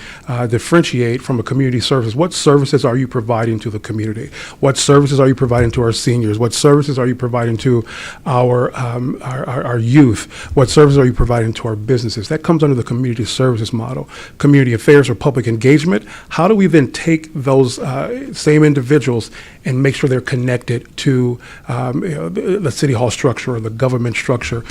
differentiate from a community service. What services are you providing to the community? What services are you providing to our seniors? What services are you providing to our youth? What services are you providing to our businesses? That comes under the community services model. Community affairs or public engagement. How do we then take those same individuals and make sure they're connected to the city hall structure or the government structure,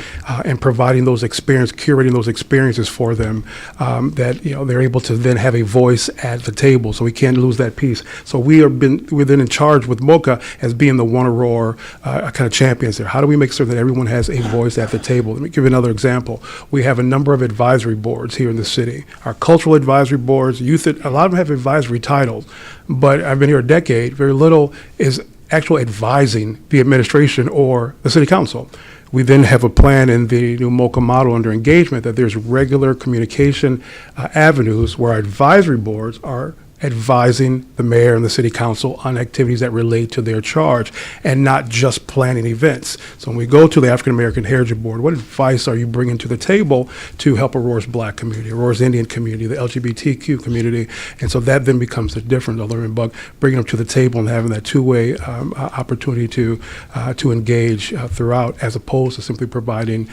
and providing those curating those experiences for them, that they're able to then have a voice at the table. So we can't lose that piece. So we're then in charge with MOCA as being the One Aurora kind of champions there. How do we make sure that everyone has a voice at the table? Let me give you another example. We have a number of advisory boards here in the city. Our cultural advisory boards, youth, a lot of them have advisory titles, but I've been here a decade. Very little is actual advising the administration or the city council. We then have a plan in the new MOCA model under engagement that there's regular communication avenues where our advisory boards are advising the mayor and the city council on activities that relate to their charge and not just planning events. So when we go to the African American Heritage Board, what advice are you bringing to the table to help Aurora's Black community, Aurora's Indian community, the LGBTQ community? And so that then becomes the difference, Alderman Buck, bringing them to the table and having that two-way opportunity to engage throughout, as opposed to simply providing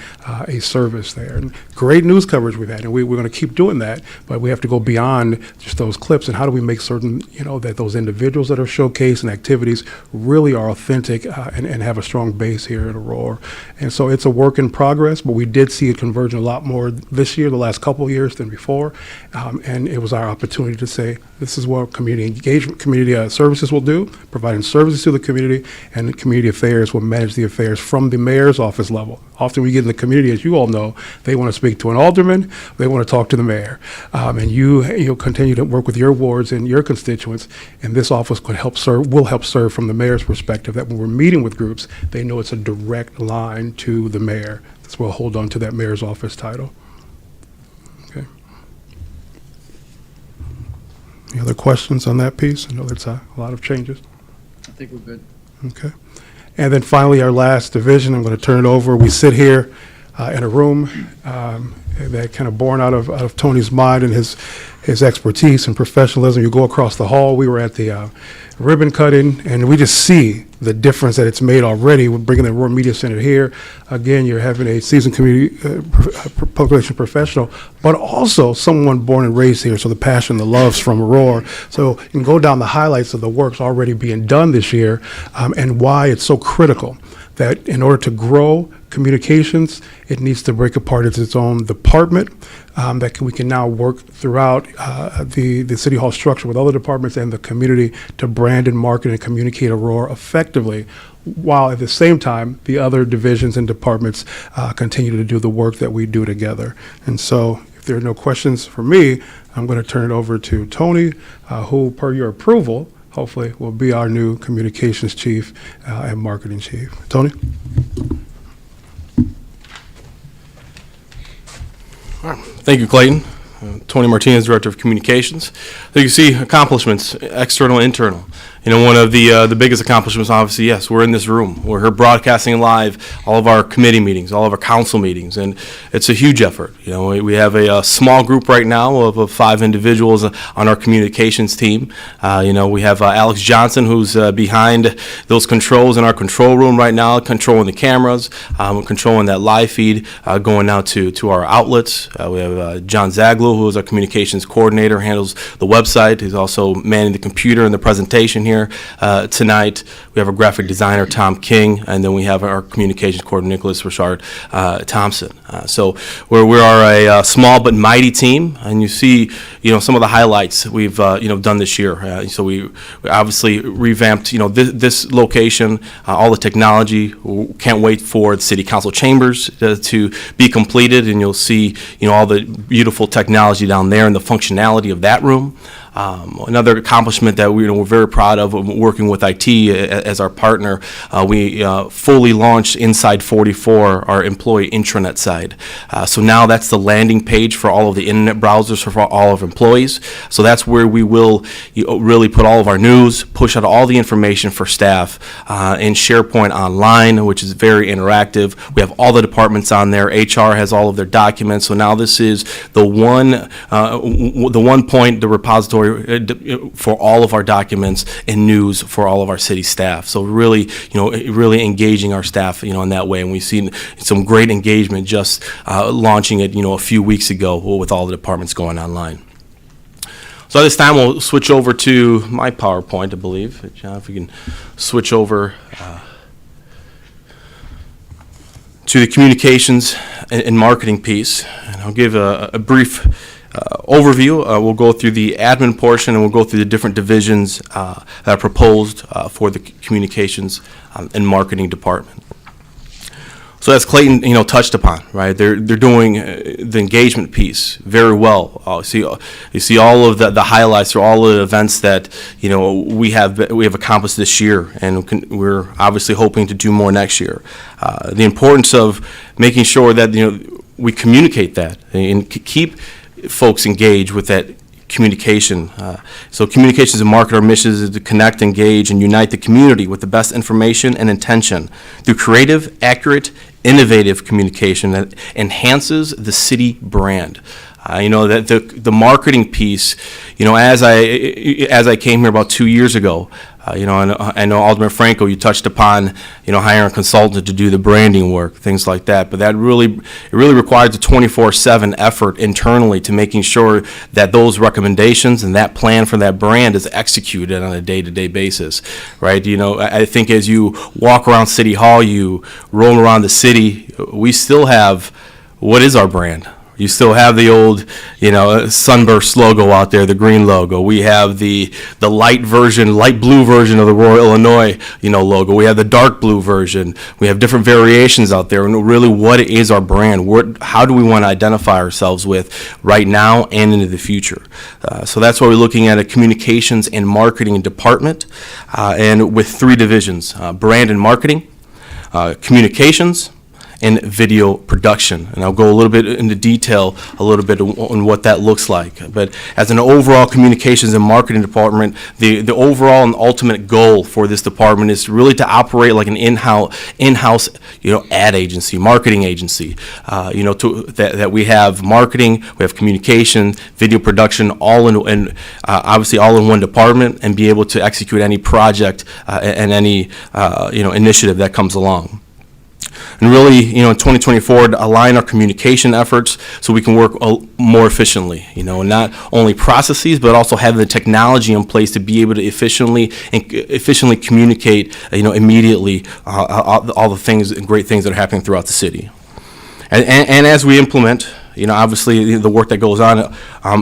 a service there. And great news coverage we've had, and we're going to keep doing that, but we have to go beyond just those clips. And how do we make certain, that those individuals that are showcased and activities really are authentic and have a strong base here at Aurora. And so it's a work in progress, but we did see it converging a lot more this year, the last couple of years than before. And it was our opportunity to say, this is what community engagement, community services will do, providing services to the community, and community affairs will manage the affairs from the mayor's office level. Often we get in the community, as you all know, they want to speak to an alderman, they want to talk to the mayor. And you'll continue to work with your wards and your constituents, and this office will help serve from the mayor's perspective, that when we're meeting with groups, they know it's a direct line to the mayor. That's why we'll hold on to that mayor's office title. Okay. Any other questions on that piece? I know there's a lot of changes. I think we're good. Okay. And then finally, our last division, I'm going to turn it over. We sit here in a room that kind of born out of Tony's mind and his expertise and professionalism. You go across the hall. We were at the ribbon cutting, and we just see the difference that it's made already with bringing the Aurora Media Center here. Again, you're having a seasoned community public relation professional, but also someone born and raised here, so the passion, the loves from Aurora. So you can go down the highlights of the works already being done this year, and why it's so critical that in order to grow communications, it needs to break apart as its own department, we can now work throughout the City Hall structure with other departments and the community to brand and market and communicate Aurora effectively, while at the same time, the other divisions and departments continue to do the work that we do together. And so if there are no questions for me, I'm going to turn it over to Tony, who, per your approval, hopefully will be our new communications chief and marketing chief. Tony? Thank you, Clayton. Tony Martinez, Director of Communications. There you see accomplishments, external, internal. You know, one of the biggest accomplishments, obviously, yes, we're in this room. We're here broadcasting live all of our committee meetings, all of our council meetings, and it's a huge effort. You know, we have a small group right now of 5 individuals on our communications team. You know, we have Alex Johnson, who's behind those controls in our control room right now, controlling the cameras, controlling that live feed, going out to our outlets. We have John Zaglo, who is our communications coordinator, handles the website. He's also manning the computer and the presentation here tonight. We have a graphic designer, Tom King, and then we have our communications coordinator, Nicholas Richard Thompson. So we are a small but mighty team, and you see, you know, some of the highlights we've you know, done this year. So we obviously revamped, you know, this location, all the technology. Can't wait for the city council chambers to be completed, and you'll see, you know, all the beautiful technology down there and the functionality of that room. Another accomplishment that we're very proud of, working with IT as our partner, we fully launched Inside 44, our employee intranet site. So now that's the landing page for all of the internet browsers for all of our employees. So that's where we will really put all of our news, push out all the information for staff in SharePoint Online, which is very interactive. We have all the departments on there. HR has all of their documents. So now this is the one point, the repository for all of our documents and news for all of our city staff. So really, you know, really engaging our staff, you know, in that way. And we've seen some great engagement just launching it, you know, a few weeks ago with all the departments going online. So at this time, we'll switch over to my PowerPoint, I believe. John, if we can switch over to the communications and marketing piece. And I'll give a brief overview. We'll go through the admin portion, and we'll go through the different divisions that are proposed for the communications and marketing department. So as Clayton, you know, touched upon, right? They're doing the engagement piece very well. You see all of the highlights or all of the events that, you know, we have accomplished this year, and we're obviously hoping to do more next year. The importance of making sure that, you know, we communicate that and keep folks engaged with that communication. So communications and market, our mission is to connect, engage, and unite the community with the best information and intention through creative, accurate, innovative communication that enhances the city brand. You know, that the marketing piece, you know, as I came here about 2 years ago, you know, and I know Alderman Franco, you touched upon, you know, hiring a consultant to do the branding work, things like that. But that really requires a 24/7 effort internally to making sure that those recommendations and that plan for that brand is executed on a day-to-day basis, right? You know, I think as you walk around City Hall, you roll around the city, we still have, what is our brand? You still have the old, you know, Sunburst logo out there, the green logo. We have the light blue version of the Royal Illinois, you know, logo. We have the dark blue version. We have different variations out there. And really, what is our brand? How do we want to identify ourselves with right now and into the future? So that's why we're looking at a communications and marketing department, and with 3 divisions: brand and marketing, communications, and video production. And I'll go a little bit into detail on what that looks like. But as an overall communications and marketing department, the overall and ultimate goal for this department is really to operate like an in-house, you know, ad agency, marketing agency. You know, that we have marketing, we have communication, video production, all in obviously all in one department, and be able to execute any project and any you know, initiative that comes along. And really, you know, in 2024, to align our communication efforts so we can work more efficiently, you know, and not only processes, but also having the technology in place to be able to efficiently communicate, you know, immediately all the things and great things that are happening throughout the city. And as we implement, you know, obviously the work that goes on,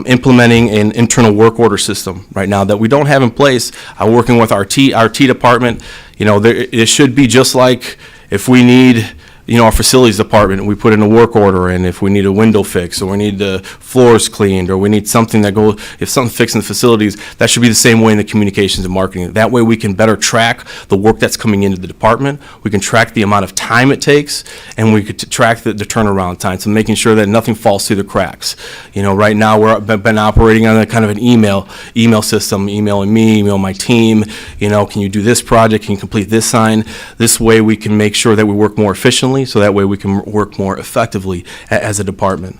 implementing an internal work order system right now that we don't have in place, working with our T department, you know, it should be just like if we need, our facilities department, we put in a work order, and if we need a window fix, or we need the floors cleaned, or we need something if something's fixed in the facilities, that should be the same way in the communications and marketing. That way we can better track the work that's coming into the department, we can track the amount of time it takes, and we could track the turnaround time, so making sure that nothing falls through the cracks. Right now we've been operating on a kind of an email system, emailing me, email my team, can you do this project, can you complete this sign? This way we can make sure that we work more efficiently, so that way we can work more effectively as a department.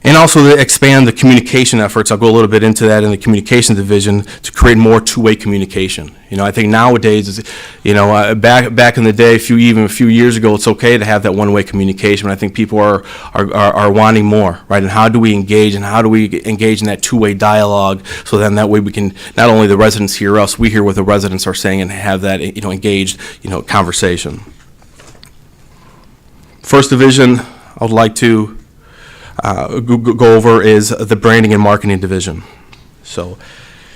And also to expand the communication efforts, I'll go a little bit into that in the communications division, to create more two-way communication. I think nowadays, back in the day, even a few years ago, it's okay to have that one-way communication, but I think people are wanting more, right? And how do we engage, and how do we engage in that two-way dialogue, so then that way we can, not only the residents hear us, we hear what the residents are saying, and have that, engaged, conversation. First division I would like to go over is the branding and marketing division. So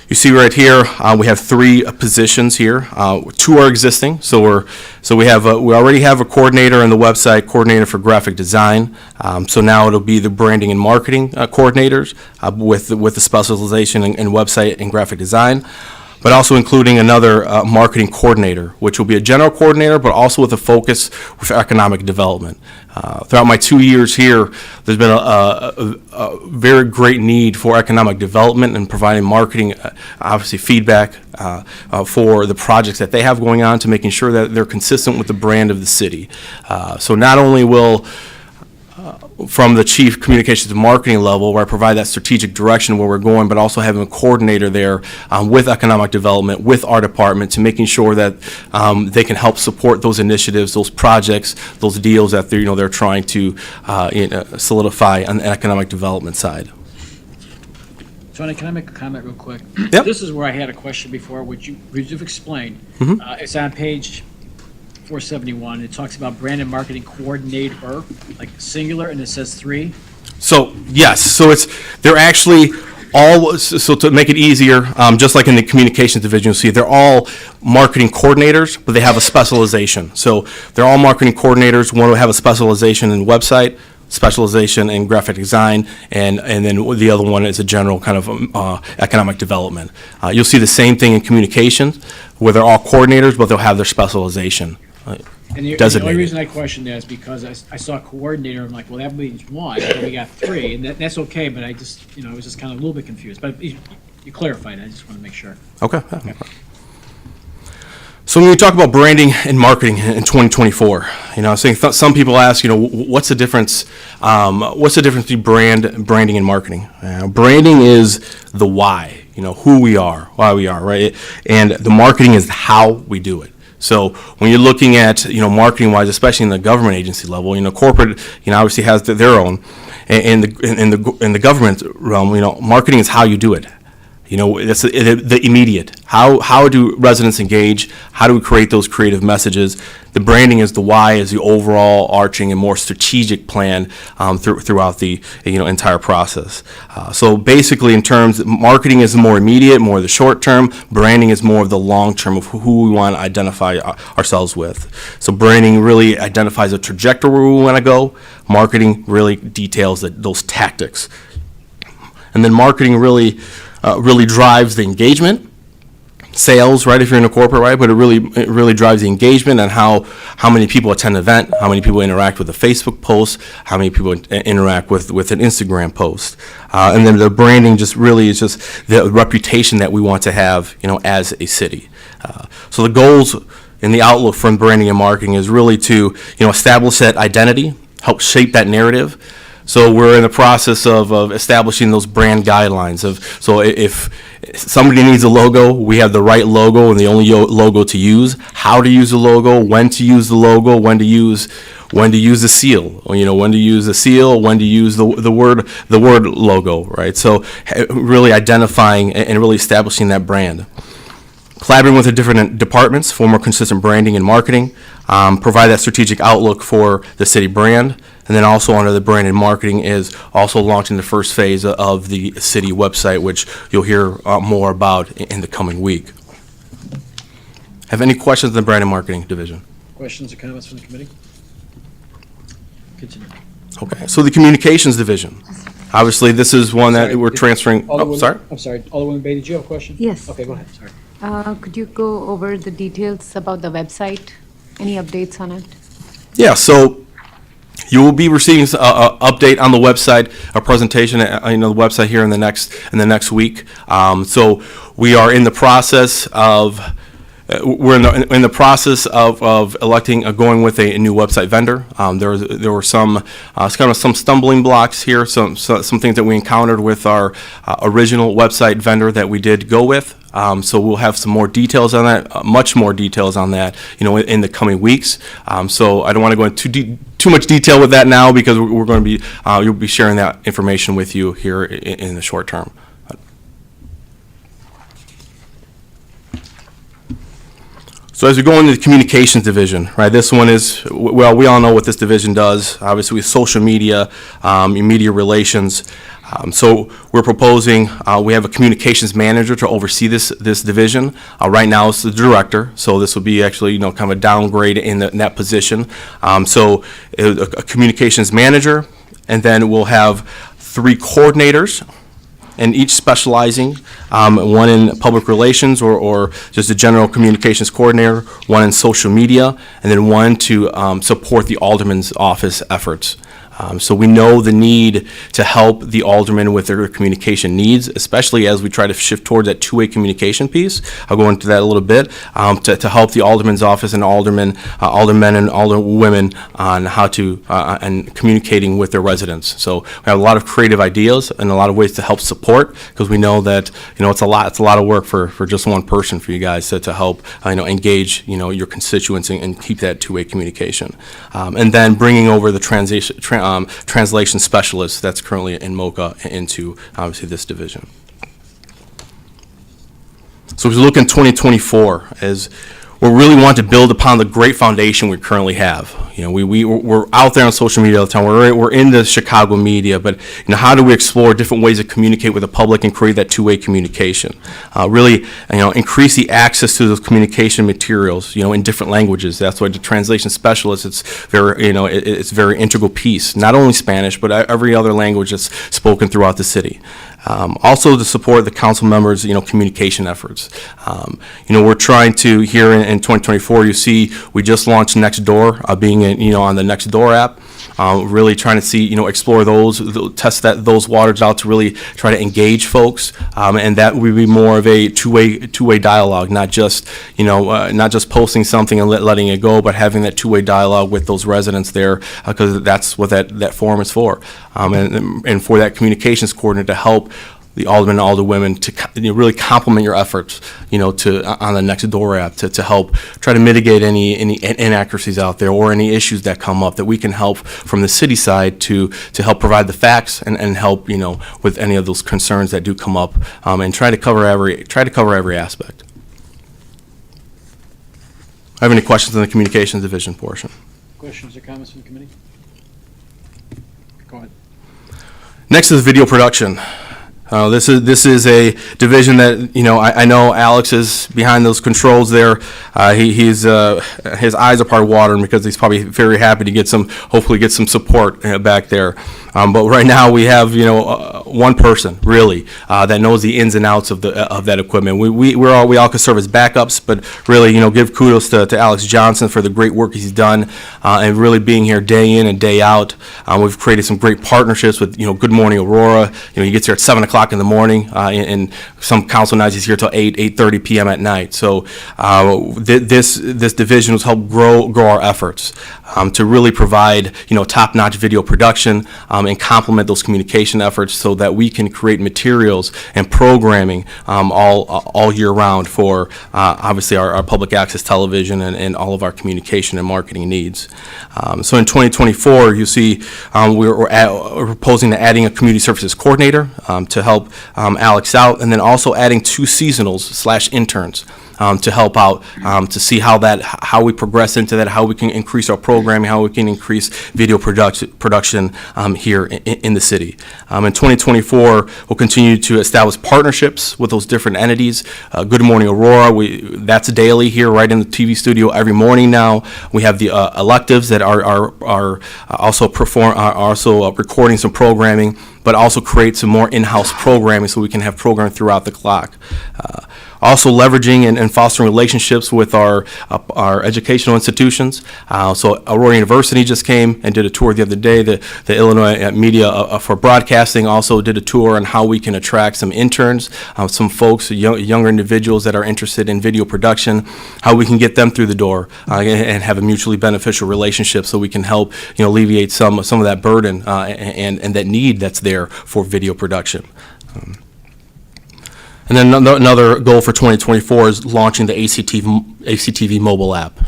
you see right here, we have 3 positions here. 2 are existing. So we already have a coordinator on the website, coordinator for graphic design. So now it'll be the branding and marketing coordinators with the specialization in website and graphic design, but also including another marketing coordinator, which will be a general coordinator, but also with a focus with economic development. Throughout my 2 years here, there's been a very great need for economic development and providing marketing, obviously feedback for the projects that they have going on, to making sure that they're consistent with the brand of the city. So not only will from the chief communications and marketing level, where I provide that strategic direction where we're going, but also having a coordinator there with economic development, with our department, to making sure that they can help support those initiatives, those projects, those deals that they're trying to solidify on the economic development side. Johnny, can I make a comment real quick? Yep. This is where I had a question before, which you've explained. It's on page 471. It talks about brand and marketing coordinator, like singular, and it says 3. So yes, so they're actually all, so to make it easier, just like in the communications division, you'll see they're all marketing coordinators, but they have a specialization. So they're all marketing coordinators. One will have a specialization in website, specialization in graphic design, and then the other one is a general kind of economic development. You'll see the same thing in communications, where they're all coordinators, but they'll have their specialization And the only reason I questioned that is because I saw coordinator, I'm like, well, that means 1, but we got 3, and that's okay, but I just, I was just kind of a little bit confused, but you clarified, I just want to make sure. Okay. So when we talk about branding and marketing in 2024, I think some people ask, what's the difference? What's the difference between branding and marketing? Branding is the why, who we are, why we are, right? And the marketing is how we do it. So when you're looking at, marketing-wise, especially in the government agency level, corporate, obviously has their own. In the government realm, marketing is how you do it. That's the immediate. How do residents engage? How do we create those creative messages? The branding is the why, is the overall arching and more strategic plan throughout the entire process. So basically, in terms, marketing is more immediate, more the short term. Branding is more of the long term of who we want to identify ourselves with. So branding really identifies a trajectory where we want to go. Marketing really details those tactics, and then marketing really drives the engagement, sales, right, if you're in a corporate, right, but it really drives the engagement and how many people attend an event, how many people interact with a Facebook post, how many people interact with an Instagram post. And then the branding just really is just the reputation that we want to have, as a city. So the goals in the outlook from branding and marketing is really to, establish that identity, help shape that narrative. So we're in the process of establishing those brand guidelines. So if somebody needs a logo, we have the right logo and the only logo to use. How to use the logo, when to use the logo, when to use the seal. When to use the seal, when to use the word logo, right? So really identifying and really establishing that brand. Collaborating with the different departments for more consistent branding and marketing, provide that strategic outlook for the city brand. And then also under the brand and marketing is also launching the first phase of the city website, which you'll hear more about in the coming week. Have any questions in the brand and marketing division? Questions or comments from the committee? Continue. Okay, so the communications division. Obviously, this is one that we're transferring, oh, sorry? I'm sorry, Alderwoman Beatty, did you have a question? Yes. Okay, go ahead, sorry. Could you go over the details about the website? Any updates on it? Yeah, so you will be receiving an update on the website, a presentation, the website here in the next week. So we are in the process of we're in the process of electing, going with a new website vendor. There were some stumbling blocks here, some things that we encountered with our original website vendor that we did go with. So we'll have some more details on that, much more details on that, in the coming weeks. So I don't want to go into too much detail with that now, because we're going to be you'll be sharing that information with you here in the short term. So as we go into the communications division, right, this one is, well, we all know what this division does, obviously with social media, media relations. So we're proposing, we have a communications manager to oversee this division. Right now it's the director, so this will be actually, kind of a downgrade in that position. So a communications manager, and then we'll have 3 coordinators, and each specializing, one in public relations or just a general communications coordinator, one in social media, and then one to support the alderman's office efforts. So we know the need to help the aldermen with their communication needs, especially as we try to shift towards that two-way communication piece. I'll go into that a little bit, to help the alderman's office and aldermen and alderwomen on how to, and communicating with their residents. So we have a lot of creative ideas and a lot of ways to help support, because we know that, it's a lot of work for just one person for you guys to help, engage, your constituents and keep that two-way communication. And then bringing over the translation specialist that's currently in MOCA into, obviously, this division. So as we look in 2024, as we really want to build upon the great foundation we currently have. We're out there on social media all the time. We're in the Chicago media, but how do we explore different ways to communicate with the public and create that two-way communication? Really, increase the access to those communication materials, in different languages. That's why the translation specialist, it's it's a very integral piece. Not only Spanish, but every other language that's spoken throughout the city. Also to support the council members, communication efforts. We're trying to, here in 2024, you see, we just launched Nextdoor, being on the Nextdoor app. Really trying to see, explore test those waters out to really try to engage folks, and that would be more of a two-way dialogue, not just posting something and letting it go, but having that two-way dialogue with those residents there, because that's what that forum is for, and for that communications coordinator to help the aldermen and alderwomen to really complement your efforts, on the Nextdoor app to help try to mitigate any inaccuracies out there or any issues that come up that we can help from the city side to help provide the facts and help, with any of those concerns that do come up, and try to cover every aspect. Have any questions on the communications division portion? Questions or comments from the committee? Go ahead. Next is video production. This is a division that I know Alex is behind those controls there. His eyes are part watering because he's probably very happy to hopefully get some support back there. But right now we have one person really that knows the ins and outs of that equipment. We all can serve as backups, but really give kudos to Alex Johnson for the great work he's done, and really being here day in and day out. We've created some great partnerships with Good Morning Aurora. He gets here at 7:00 in the morning, and some council nights he's here till 8:30 p.m. at night. So this division has helped grow our efforts to really provide top-notch video production, and complement those communication efforts so that we can create materials and programming all year round for obviously our public access television and all of our communication and marketing needs. So in 2024, you see we're proposing to adding a community services coordinator to help Alex out, and then also adding 2 seasonals / interns. to help out, to see how we progress into that, how we can increase our programming, how we can increase video production here in the city. In 2024, we'll continue to establish partnerships with those different entities. Good Morning Aurora, that's daily here right in the TV studio every morning now. We have the electives that are also recording some programming, but also create some more in-house programming so we can have programming throughout the clock. Also leveraging and fostering relationships with our educational institutions. So Aurora University just came and did a tour the other day. The Illinois Media for Broadcasting also did a tour on how we can attract some interns, some folks, younger individuals that are interested in video production, how we can get them through the door and have a mutually beneficial relationship so we can help alleviate some of that burden and that need that's there for video production. And then another goal for 2024 is launching the ACTV mobile app.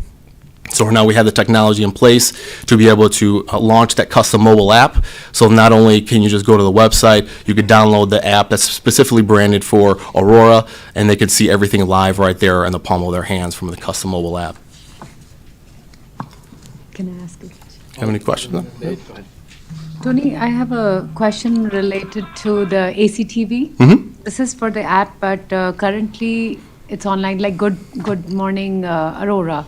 So now we have the technology in place to be able to launch that custom mobile app. So not only can you just go to the website, you could download the app that's specifically branded for Aurora, and they can see everything live right there in the palm of their hands from the custom mobile app. Can I ask a question? Have any questions? Tony, I have a question related to the ACTV. Mm-hmm. This is for the app, but currently it's online, like Good Morning Aurora.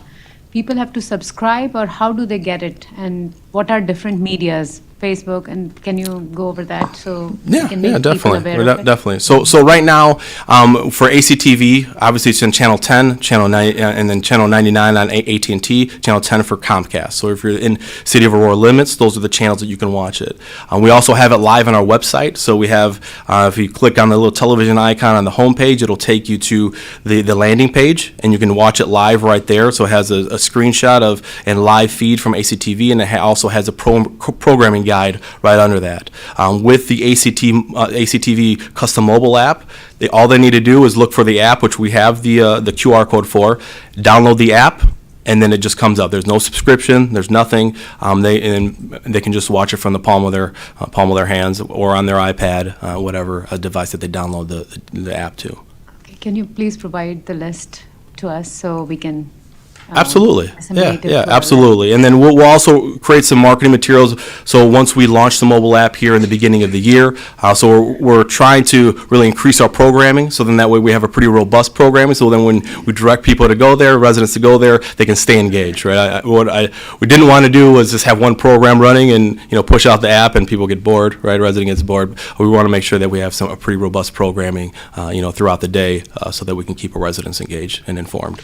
People have to subscribe, or how do they get it? And what are different medias? Facebook, and can you go over that so we can make people aware of it? Definitely. So right now, for ACTV, obviously it's in Channel 10, Channel 9, and then Channel 99 on AT&T, Channel 10 for Comcast. So if you're in City of Aurora limits, those are the channels that you can watch it. We also have it live on our website. So we have, if you click on the little television icon on the homepage, it'll take you to the landing page, and you can watch it live right there. So it has a screenshot of and live feed from ACTV, and it also has a programming guide right under that. With the ACTV custom mobile app, all they need to do is look for the app, which we have the QR code for, download the app, and then it just comes up. There's no subscription, there's nothing. They can just watch it from the palm of their hands or on their iPad, whatever device that they download the app to. Okay. Can you please provide the list to us so we can Absolutely. disseminate it Yeah, further? absolutely. And then we'll also create some marketing materials. So once we launch the mobile app here in the beginning of the year, so we're trying to really increase our programming. So then that way we have a pretty robust programming. So then when we direct people to go there, residents to go there, they can stay engaged, right? What we didn't want to do was just have one program running and push out the app and people get bored, right? Resident gets bored. We want to make sure that we have a pretty robust programming, throughout the day, so that we can keep our residents engaged and informed.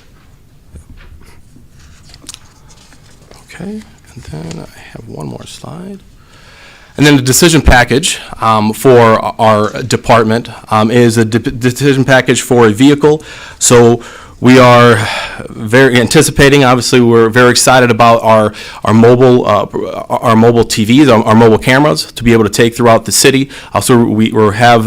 Okay, and then I have one more slide. And then the decision package for our department is a decision package for a vehicle. So we are very anticipating, obviously we're very excited about our mobile TVs, our mobile cameras to be able to take throughout the city. Also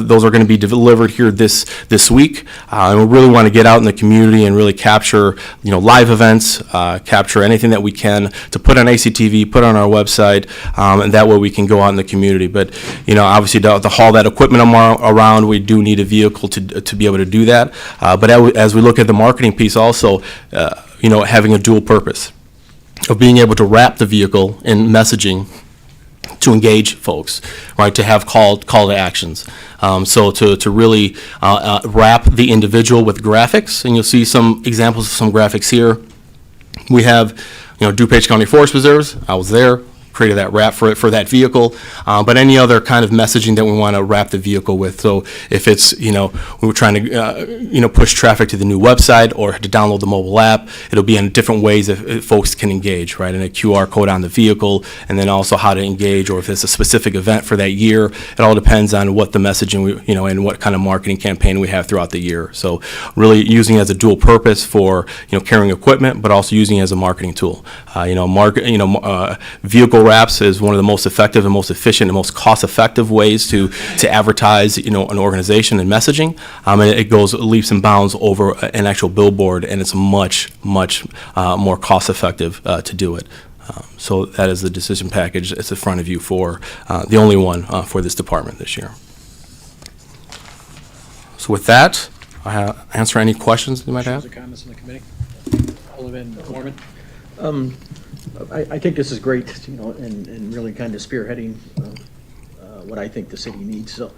those are going to be delivered here this week. And we really want to get out in the community and really capture live events, capture anything that we can to put on ACTV, put on our website, and that way we can go out in the community. But obviously to haul that equipment around, we do need a vehicle to be able to do that. But as we look at the marketing piece also, having a dual purpose of being able to wrap the vehicle in messaging to engage folks, right, to have call to actions. So to really wrap the individual with graphics, and you'll see some examples of some graphics here. We have, DuPage County Forest Preserves, I was there, created that wrap for that vehicle, but any other kind of messaging that we want to wrap the vehicle with. So if it's, we were trying to, push traffic to the new website or to download the mobile app, it'll be in different ways that folks can engage, right? And a QR code on the vehicle, and then also how to engage, or if it's a specific event for that year. It all depends on what the messaging, and what kind of marketing campaign we have throughout the year. So really using it as a dual purpose for, carrying equipment, but also using it as a marketing tool. Vehicle wraps is one of the most effective and most efficient and most cost-effective ways to advertise, an organization and messaging. And it goes leaps and bounds over an actual billboard, and it's much more cost-effective to do it. So that is the decision package. It's in front of you for the only one for this department this year. So with that, answer any questions you might have. Questions or comments from the committee? Alderman Mormon? I think this is great, and really kind of spearheading what I think the city needs. So,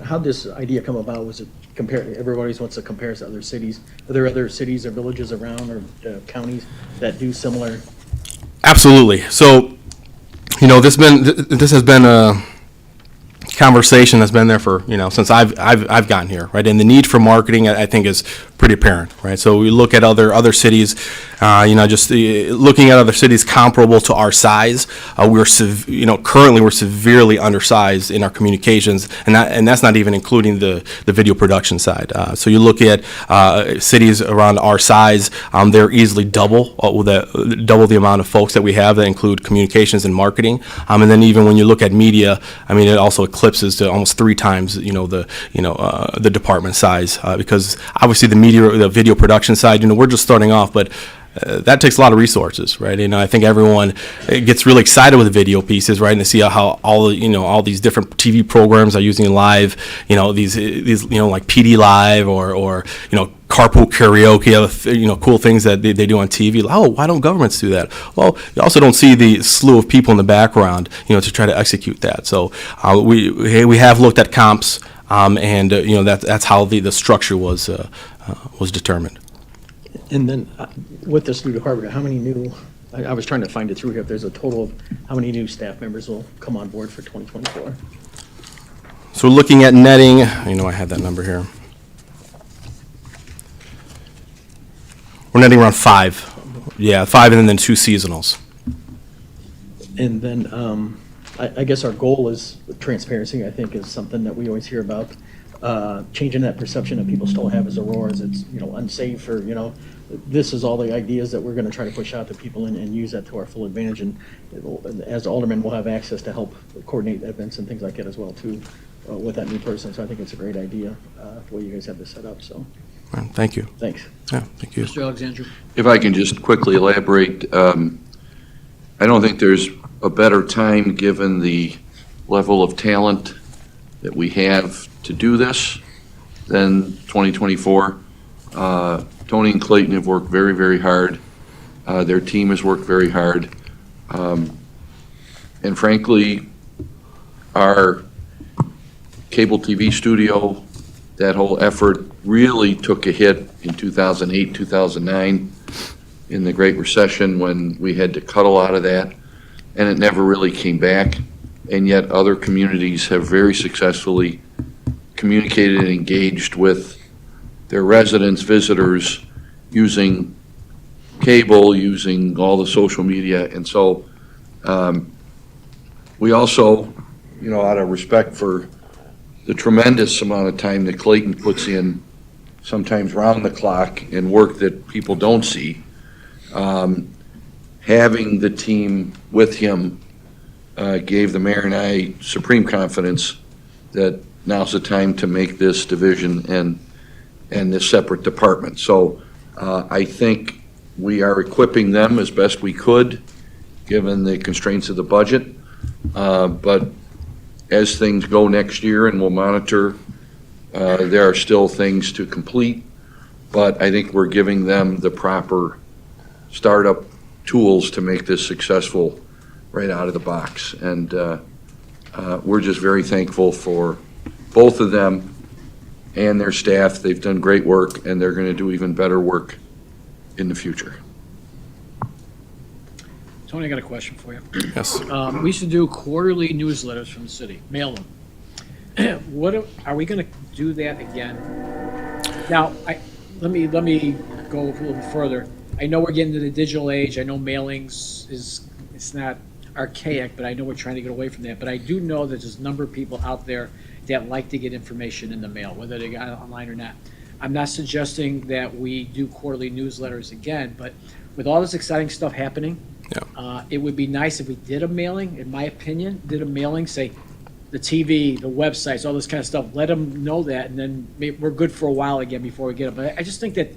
how did this idea come about? Was it everybody wants to compare us to other cities? Are there other cities or villages around or counties that do similar? Absolutely. So, this has been a conversation that's been there for, since I've gotten here, right? And the need for marketing, I think, is pretty apparent, right? So we look at other cities, just looking at other cities comparable to our size. Currently we're severely undersized in our communications, and that's not even including the video production side. So you look at cities around our size, they're easily double the amount of folks that we have that include communications and marketing. And then even when you look at media, it also eclipses to almost 3 times, the department size, because obviously the video production side, we're just starting off, but that takes a lot of resources, right? I think everyone gets really excited with the video pieces, right? And to see how all these different TV programs are using live, these like PD Live or carpool karaoke, cool things that they do on TV. Oh, why don't governments do that? Well, you also don't see the slew of people in the background, to try to execute that. So we have looked at comps, and that's how the structure was determined. And then with this new department, how many new, I was trying to find it through here, if there's a total of how many new staff members will come on board for 2024? So we're looking at netting, I have that number here. We're netting around 5. Yeah, 5 and then 2 seasonals. And then I guess our goal is transparency, I think, is something that we always hear about. Changing that perception that people still have as Aurora, as it's, unsafe, or, this is all the ideas that we're going to try to push out to people and use that to our full advantage. And as aldermen, we'll have access to help coordinate events and things like that as well, too, with that new person. So I think it's a great idea, the way you guys have this set up, so. Thank you. Thanks. Yeah, thank you. Mr. Alexandru? If I can just quickly elaborate, I don't think there's a better time, given the level of talent that we have to do this, than 2024. Tony and Clayton have worked very, very hard. Their team has worked very hard. And frankly, our cable TV studio, that whole effort really took a hit in 2008, 2009, in the Great Recession, when we had to cut a lot of that, and it never really came back. And yet other communities have very successfully communicated and engaged with their residents, visitors, using cable, using all the social media. And so we also, out of respect for the tremendous amount of time that Clayton puts in, sometimes round the clock, and work that people don't see, having the team with him gave the mayor and I supreme confidence that now's the time to make this division and this separate department. So I think we are equipping them as best we could, given the constraints of the budget. But as things go next year, and we'll monitor, there are still things to complete, but I think we're giving them the proper startup tools to make this successful right out of the box. And we're just very thankful for both of them and their staff. They've done great work, and they're going to do even better work in the future. Tony, I got a question for you. Yes. We used to do quarterly newsletters from the city, mail them. Are we going to do that again? Now, let me go a little bit further. I know we're getting to the digital age. I know mailings it's not archaic, but I know we're trying to get away from that. But I do know that there's a number of people out there that like to get information in the mail, whether they got it online or not. I'm not suggesting that we do quarterly newsletters again, but with all this exciting stuff happening, it would be nice if we did a mailing, in my opinion, say, the TV, the websites, all this kind of stuff, let them know that, and then we're good for a while again before we get it. But I just think that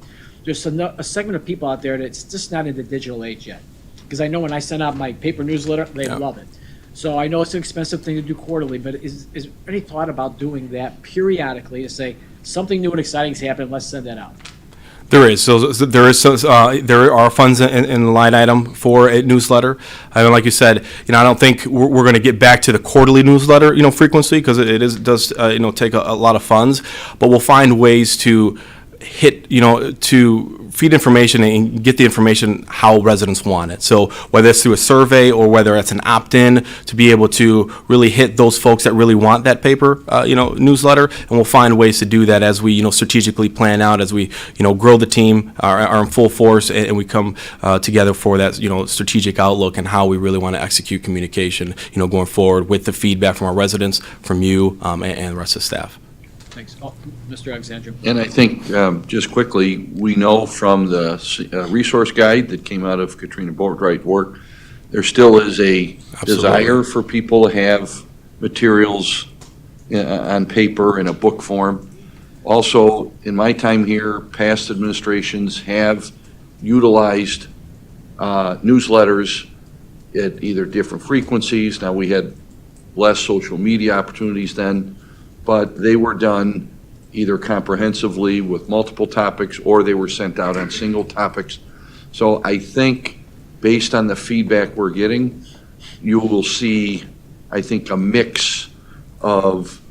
there's a segment of people out there that's just not in the digital age yet. Because I know when I send out my paper newsletter, they love it. So I know it's an expensive thing to do quarterly, but is there any thought about doing that periodically to say, something new and exciting is happening, let's send that out. There is. So there are funds in the line item for a newsletter. I mean, like you said, I don't think we're going to get back to the quarterly newsletter, frequency, because it does take a lot of funds. But we'll find ways to hit, to feed information and get the information how residents want it. So whether it's through a survey or whether it's an opt-in, to be able to really hit those folks that really want that paper, newsletter, and we'll find ways to do that as we, strategically plan out, as we, grow the team, are in full force, and we come together for that, strategic outlook and how we really want to execute communication, going forward with the feedback from our residents, from you, and the rest of the staff. Thanks. Oh, Mr. Alexandru. And I think, just quickly, we know from the resource guide that came out of Katrina Boatwright work, there still is a desire for people to have materials on paper in a book form. Also, in my time here, past administrations have utilized newsletters at either different frequencies. Now, we had less social media opportunities then, but they were done either comprehensively with multiple topics or they were sent out on single topics. So I think based on the feedback we're getting, you will see, I think, a mix of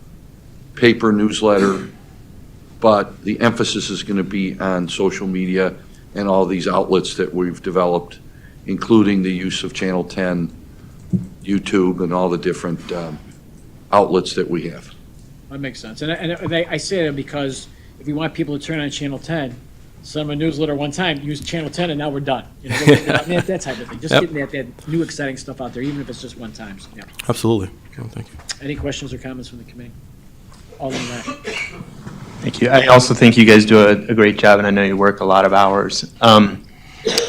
paper newsletter, but the emphasis is going to be on social media and all these outlets that we've developed, including the use of Channel 10, YouTube, and all the different outlets that we have. That makes sense. And I say that because if you want people to turn on Channel 10, send them a newsletter one time, use Channel 10, and now we're done. That type of thing. Just getting that new exciting stuff out there, even if it's just one time. So, yeah. Absolutely. Thank you. Any questions or comments from the committee? Alderman Rash. Thank you. I also think you guys do a great job, and I know you work a lot of hours.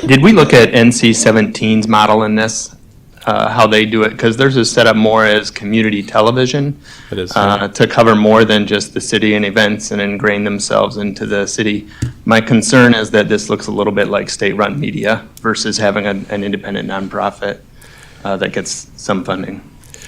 Did we look at NC-17's model in this? How they do it, because theirs is set up more as community television. It is. To cover more than just the city and events and ingrain themselves into the city. My concern is that this looks a little bit like state-run media versus having an independent nonprofit that gets some funding.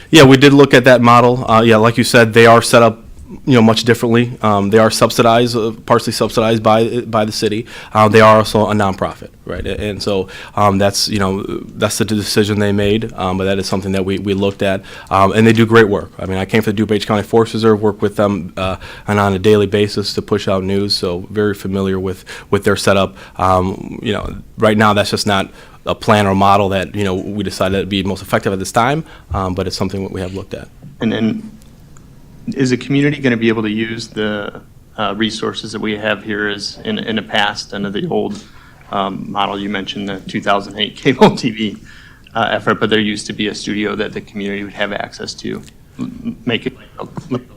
Yeah, we did look at that model. Yeah, like you said, they are set up much differently. They are subsidized, partially subsidized by the city. They are also a nonprofit, right? And so that's the decision they made. But that is something that we looked at, and they do great work. I mean, I came from the DuPage County Forest Reserve, work with them and on a daily basis to push out news. So very familiar with their setup. Right now that's just not a plan or model that we decided would be most effective at this time. But it's something that we have looked at. And then, is the community going to be able to use the resources that we have here as in the past under the old model? You mentioned the 2008 cable TV effort, but there used to be a studio that the community would have access to. Make it like a library.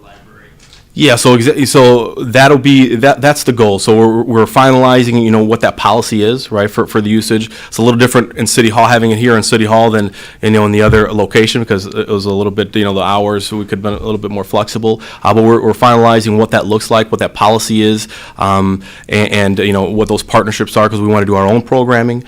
Yeah, so that'll be that's the goal. So we're finalizing, what that policy is, right, for the usage. It's a little different in City Hall, having it here in City Hall than in the other location, because it was a little bit, the hours, so we could have been a little bit more flexible. But we're finalizing what that looks like, what that policy is, and what those partnerships are, because we want to do our own programming.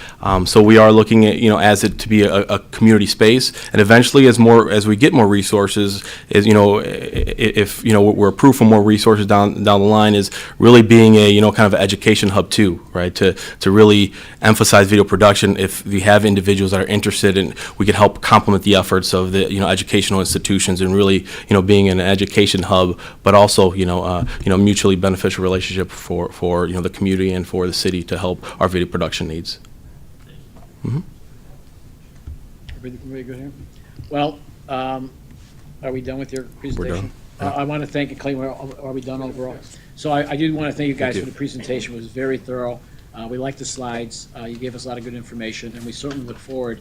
So we are looking at, as it to be a community space, and eventually as we get more resources, if we're approved for more resources down the line, is really being a kind of an education hub too, right? To really emphasize video production. If we have individuals that are interested, and we can help complement the efforts of the educational institutions, and really being an education hub, but also mutually beneficial relationship for the community and for the city to help our video production needs. Mm-hmm. Everybody good here? Well, are we done with your presentation? We're done. I want to thank you, Clay. Are we done overall? So I do want to thank you guys for the presentation. It was very thorough. We liked the slides. You gave us a lot of good information, and we certainly look forward,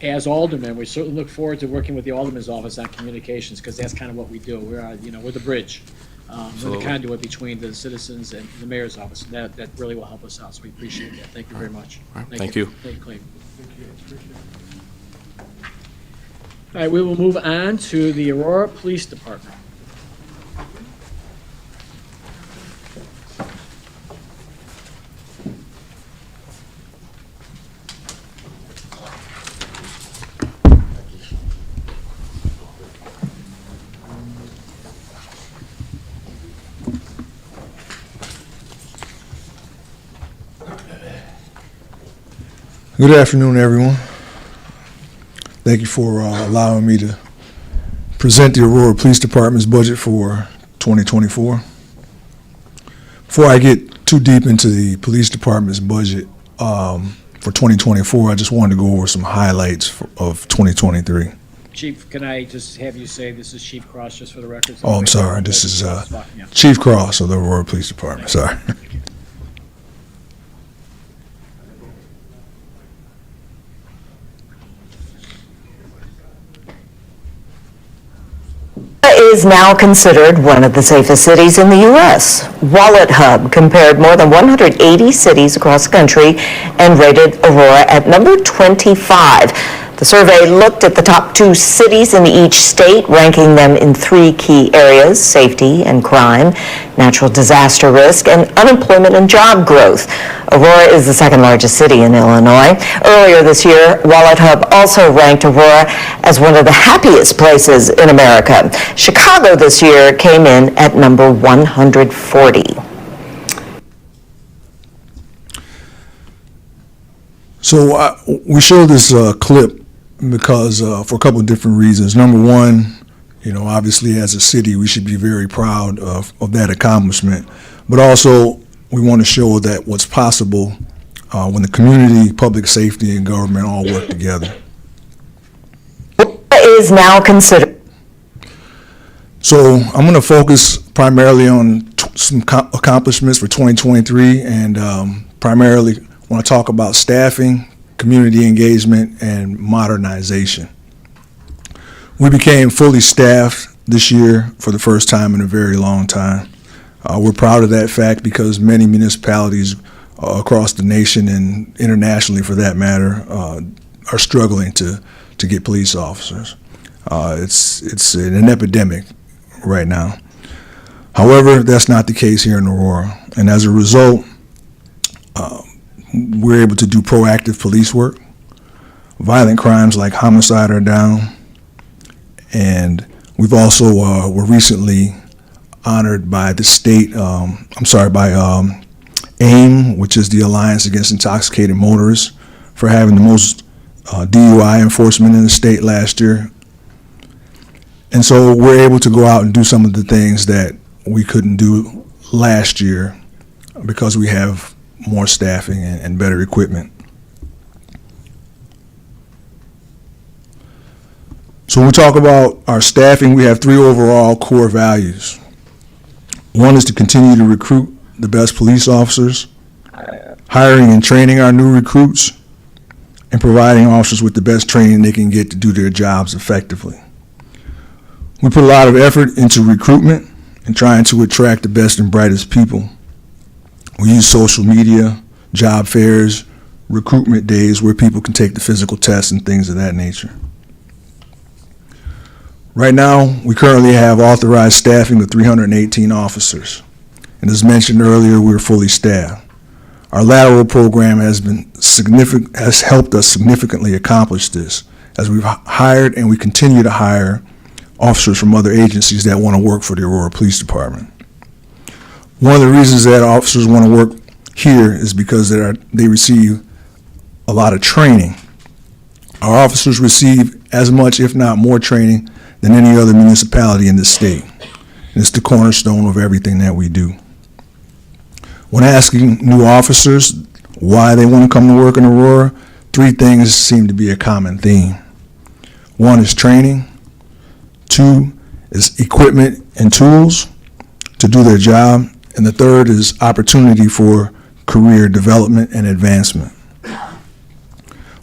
as aldermen, we certainly look forward to working with the alderman's office on communications, because that's kind of what we do. We're the bridge. We're the conduit between the citizens and the mayor's office. And that really will help us out, so we appreciate that. Thank you very much. All right. Thank you. Thank you, Clay. All right, we will move on to the Aurora Police Department. Good afternoon, everyone. Thank you for allowing me to present the Aurora Police Department's budget for 2024. Before I get too deep into the police department's budget for 2024, I just wanted to go over some highlights of 2023. Chief, can I just have you say this is Chief Cross, just for the record? Oh, I'm sorry. This is Yeah. Chief Cross of the Aurora Police Department. Sorry. Is now considered one of the safest cities in the U.S. Wallet Hub compared more than 180 cities across the country and rated Aurora at number 25. The survey looked at the top 2 cities in each state, ranking them in 3 key areas: safety and crime, natural disaster risk, and unemployment and job growth. Aurora is the 2nd largest city in Illinois. Earlier this year, Wallet Hub also ranked Aurora as one of the happiest places in America. Chicago this year came in at number 140. So we showed this clip because for a couple of different reasons. Number one, obviously as a city, we should be very proud of that accomplishment. But also, we want to show that what's possible when the community, public safety, and government all work together. Is now considered. So I'm going to focus primarily on some accomplishments for 2023, and primarily want to talk about staffing, community engagement, and modernization. We became fully staffed this year for the first time in a very long time. We're proud of that fact because many municipalities across the nation and internationally, for that matter, are struggling to get police officers. It's an epidemic right now. However, that's not the case here in Aurora, and as a result, we're able to do proactive police work. Violent crimes like homicide are down, and we've also were recently honored by the state. By AIM, which is the Alliance Against Intoxicated Motorists, for having the most DUI enforcement in the state last year. And so we're able to go out and do some of the things that we couldn't do last year because we have more staffing and better equipment. So when we talk about our staffing, we have 3 overall core values. One is to continue to recruit the best police officers, hiring and training our new recruits, and providing officers with the best training they can get to do their jobs effectively. We put a lot of effort into recruitment and trying to attract the best and brightest people. We use social media, job fairs, recruitment days where people can take the physical tests and things of that nature. Right now, we currently have authorized staffing of 318 officers. And as mentioned earlier, we're fully staffed. Our lateral program has helped us significantly accomplish this, as we've hired and we continue to hire officers from other agencies that want to work for the Aurora Police Department. One of the reasons that officers want to work here is because they receive a lot of training. Our officers receive as much, if not more, training than any other municipality in the state. And it's the cornerstone of everything that we do. When asking new officers why they want to come to work in Aurora, 3 things seem to be a common theme. 1 is training. 2 is equipment and tools to do their job. And the 3rd is opportunity for career development and advancement.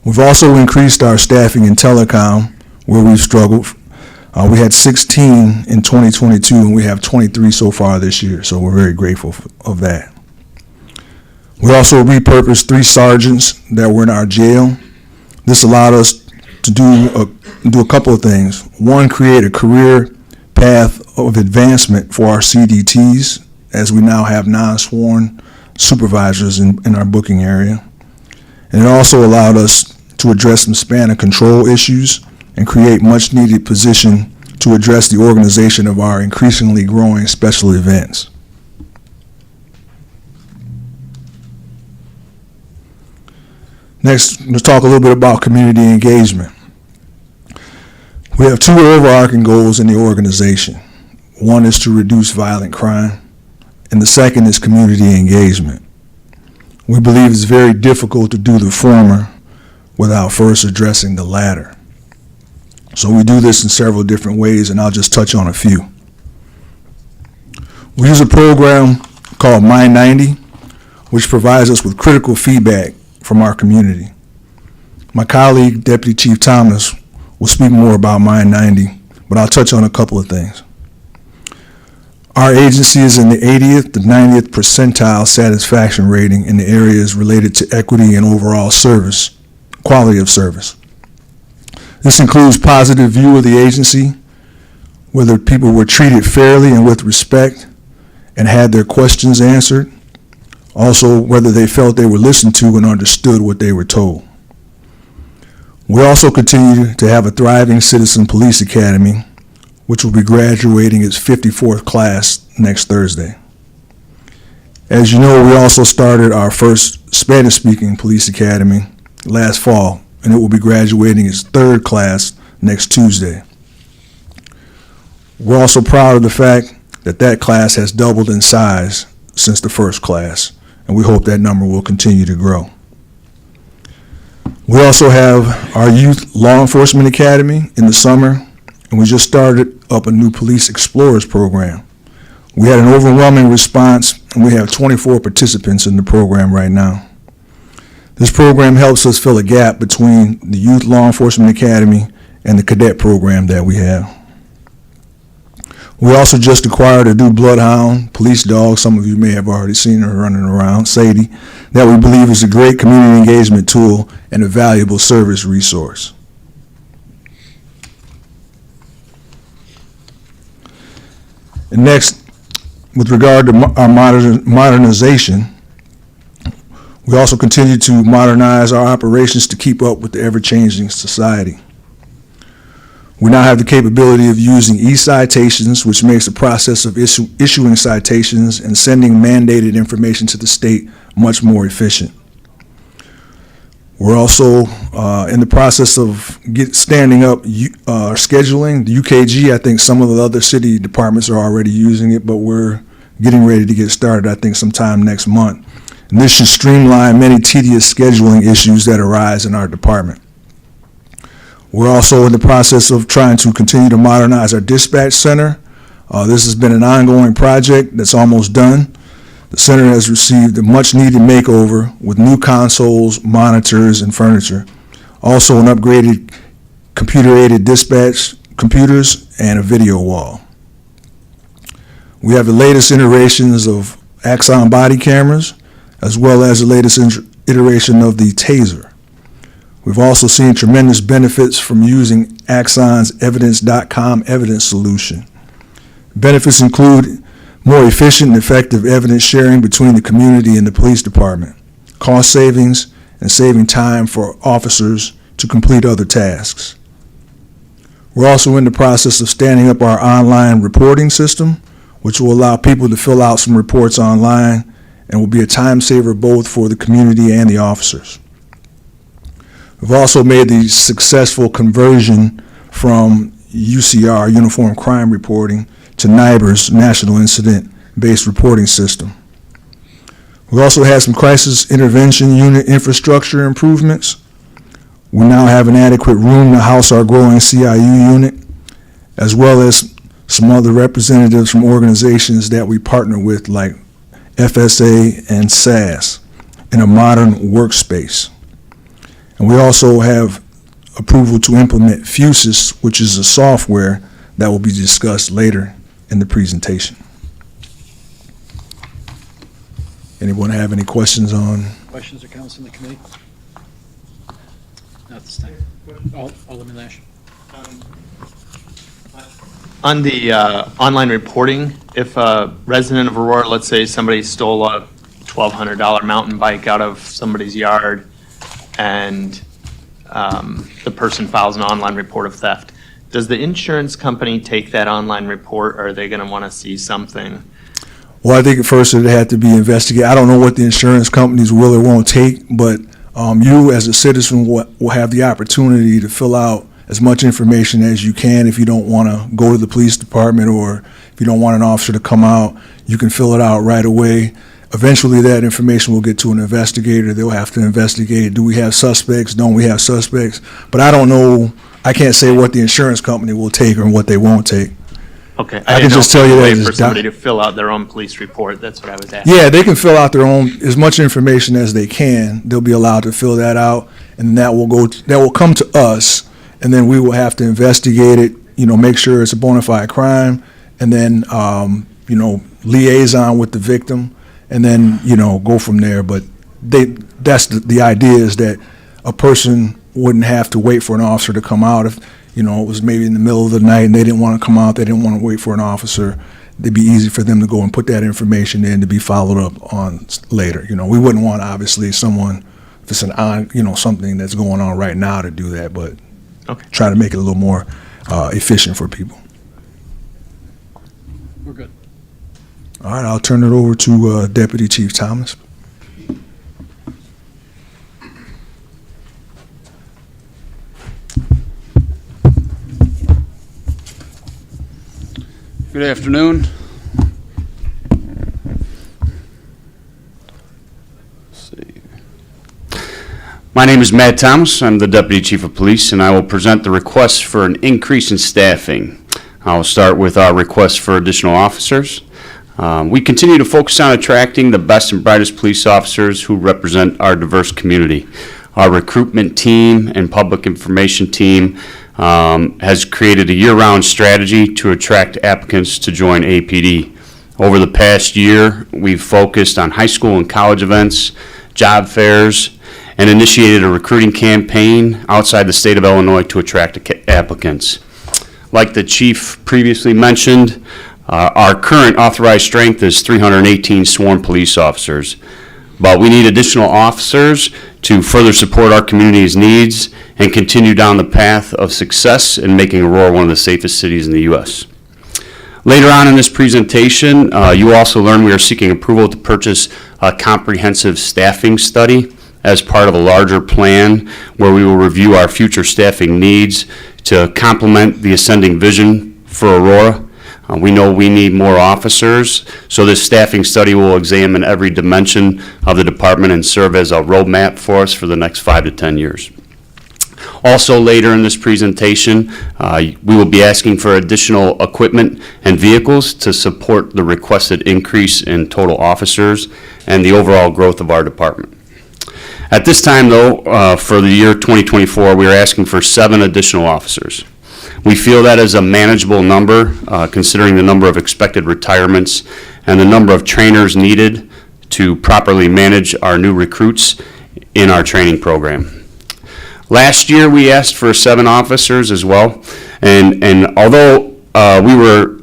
We've also increased our staffing in telecom, where we've struggled. We had 16 in 2022, and we have 23 so far this year, so we're very grateful of that. We also repurposed 3 sergeants that were in our jail. This allowed us to do a couple of things. 1, create a career path of advancement for our CDTs, as we now have non-sworn supervisors in our booking area. And it also allowed us to address some span of control issues and create much needed position to address the organization of our increasingly growing special events. Next, let's talk a little bit about community engagement. We have two overarching goals in the organization. One is to reduce violent crime, and the second is community engagement. We believe it's very difficult to do the former without first addressing the latter. So we do this in several different ways, and I'll just touch on a few. We use a program called My90, which provides us with critical feedback from our community. My colleague, Deputy Chief Thomas, will speak more about My90, but I'll touch on a couple of things. Our agency is in the 80th to 90th percentile satisfaction rating in the areas related to equity and overall service, quality of service. This includes positive view of the agency, whether people were treated fairly and with respect and had their questions answered, also whether they felt they were listened to and understood what they were told. We also continue to have a thriving Citizen Police Academy, which will be graduating its 54th class next Thursday. As you know, we also started our first Spanish-speaking police academy last fall, and it will be graduating its third class next Tuesday. We're also proud of the fact that that class has doubled in size since the first class, and we hope that number will continue to grow. We also have our Youth Law Enforcement Academy in the summer, and we just started up a new Police Explorers program. We had an overwhelming response, and we have 24 participants in the program right now. This program helps us fill a gap between the Youth Law Enforcement Academy and the cadet program that we have. We also just acquired a new bloodhound, police dog, some of you may have already seen her running around, Sadie, that we believe is a great community engagement tool and a valuable service resource. And next, with regard to our modernization, we also continue to modernize our operations to keep up with the ever-changing society. We now have the capability of using e-citations, which makes the process of issuing citations and sending mandated information to the state much more efficient. We're also in the process of standing up scheduling. The UKG, I think some of the other city departments are already using it, but we're getting ready to get started, I think, sometime next month. And this should streamline many tedious scheduling issues that arise in our department. We're also in the process of trying to continue to modernize our dispatch center. This has been an ongoing project that's almost done. The center has received a much-needed makeover with new consoles, monitors, and furniture. Also an upgraded computer-aided dispatch computers and a video wall. We have the latest iterations of Axon body cameras, as well as the latest iteration of the TASER. We've also seen tremendous benefits from using Axon's Evidence.com evidence solution. Benefits include more efficient and effective evidence sharing between the community and the police department, cost savings, and saving time for officers to complete other tasks. We're also in the process of standing up our online reporting system, which will allow people to fill out some reports online and will be a time saver both for the community and the officers. We've also made the successful conversion from UCR, Uniform Crime Reporting, to NIBR's National Incident-Based Reporting System. We also had some crisis intervention unit infrastructure improvements. We now have an adequate room to house our growing CIU unit, as well as some other representatives from organizations that we partner with, like FSA and SAS, in a modern workspace. And we also have approval to implement Fusus, which is a software that will be discussed later in the presentation. Anyone have any questions on? Questions or comments from the committee? Not this time. Alderman Lash. On the online reporting, if a resident of Aurora, let's say somebody stole a $1,200 mountain bike out of somebody's yard and the person files an online report of theft, does the insurance company take that online report, or are they going to want to see something? Well, I think at first it had to be investigated. I don't know what the insurance companies will or won't take, but You, as a citizen, will have the opportunity to fill out as much information as you can. If you don't want to go to the police department, or if you don't want an officer to come out, you can fill it out right away. Eventually, that information will get to an investigator. They'll have to investigate. Do we have suspects? Don't we have suspects? But I don't know. I can't say what the insurance company will take or what they won't take. Okay. I can just tell you that For it's somebody to fill out their own police report, that's what I was asking. Yeah, they can fill out their own, as much information as they can. They'll be allowed to fill that out, and that will come to us, and then we will have to investigate it, make sure it's a bona fide crime, and then, liaison with the victim, and then, go from there. But that's the idea, is that a person wouldn't have to wait for an officer to come out. If, it was maybe in the middle of the night and they didn't want to come out, they didn't want to wait for an officer, it'd be easy for them to go and put that information in to be followed up on later. We wouldn't want, obviously, someone, if it's something that's going on right now, to do that, but try to make it a little more efficient for people. We're good. All right, I'll turn it over to Deputy Chief Thomas. Good afternoon. Let's see. My name is Matt Thomas. I'm the Deputy Chief of Police, and I will present the request for an increase in staffing. I will start with our request for additional officers. We continue to focus on attracting the best and brightest police officers who represent our diverse community. Our recruitment team and public information team has created a year-round strategy to attract applicants to join APD. Over the past year, we've focused on high school and college events, job fairs, and initiated a recruiting campaign outside the state of Illinois to attract applicants. Like the chief previously mentioned, our current authorized strength is 318 sworn police officers, but we need additional officers to further support our community's needs and continue down the path of success in making Aurora one of the safest cities in the U.S. Later on in this presentation, you will also learn we are seeking approval to purchase a comprehensive staffing study as part of a larger plan where we will review our future staffing needs to complement the ascending vision for Aurora. We know we need more officers, so this staffing study will examine every dimension of the department and serve as a roadmap for us for the next 5 to 10 years. Also later in this presentation, we will be asking for additional equipment and vehicles to support the requested increase in total officers and the overall growth of our department. At this time, though, for the year 2024, we are asking for 7 additional officers. We feel that is a manageable number, considering the number of expected retirements and the number of trainers needed to properly manage our new recruits in our training program. Last year, we asked for 7 officers as well, and although we were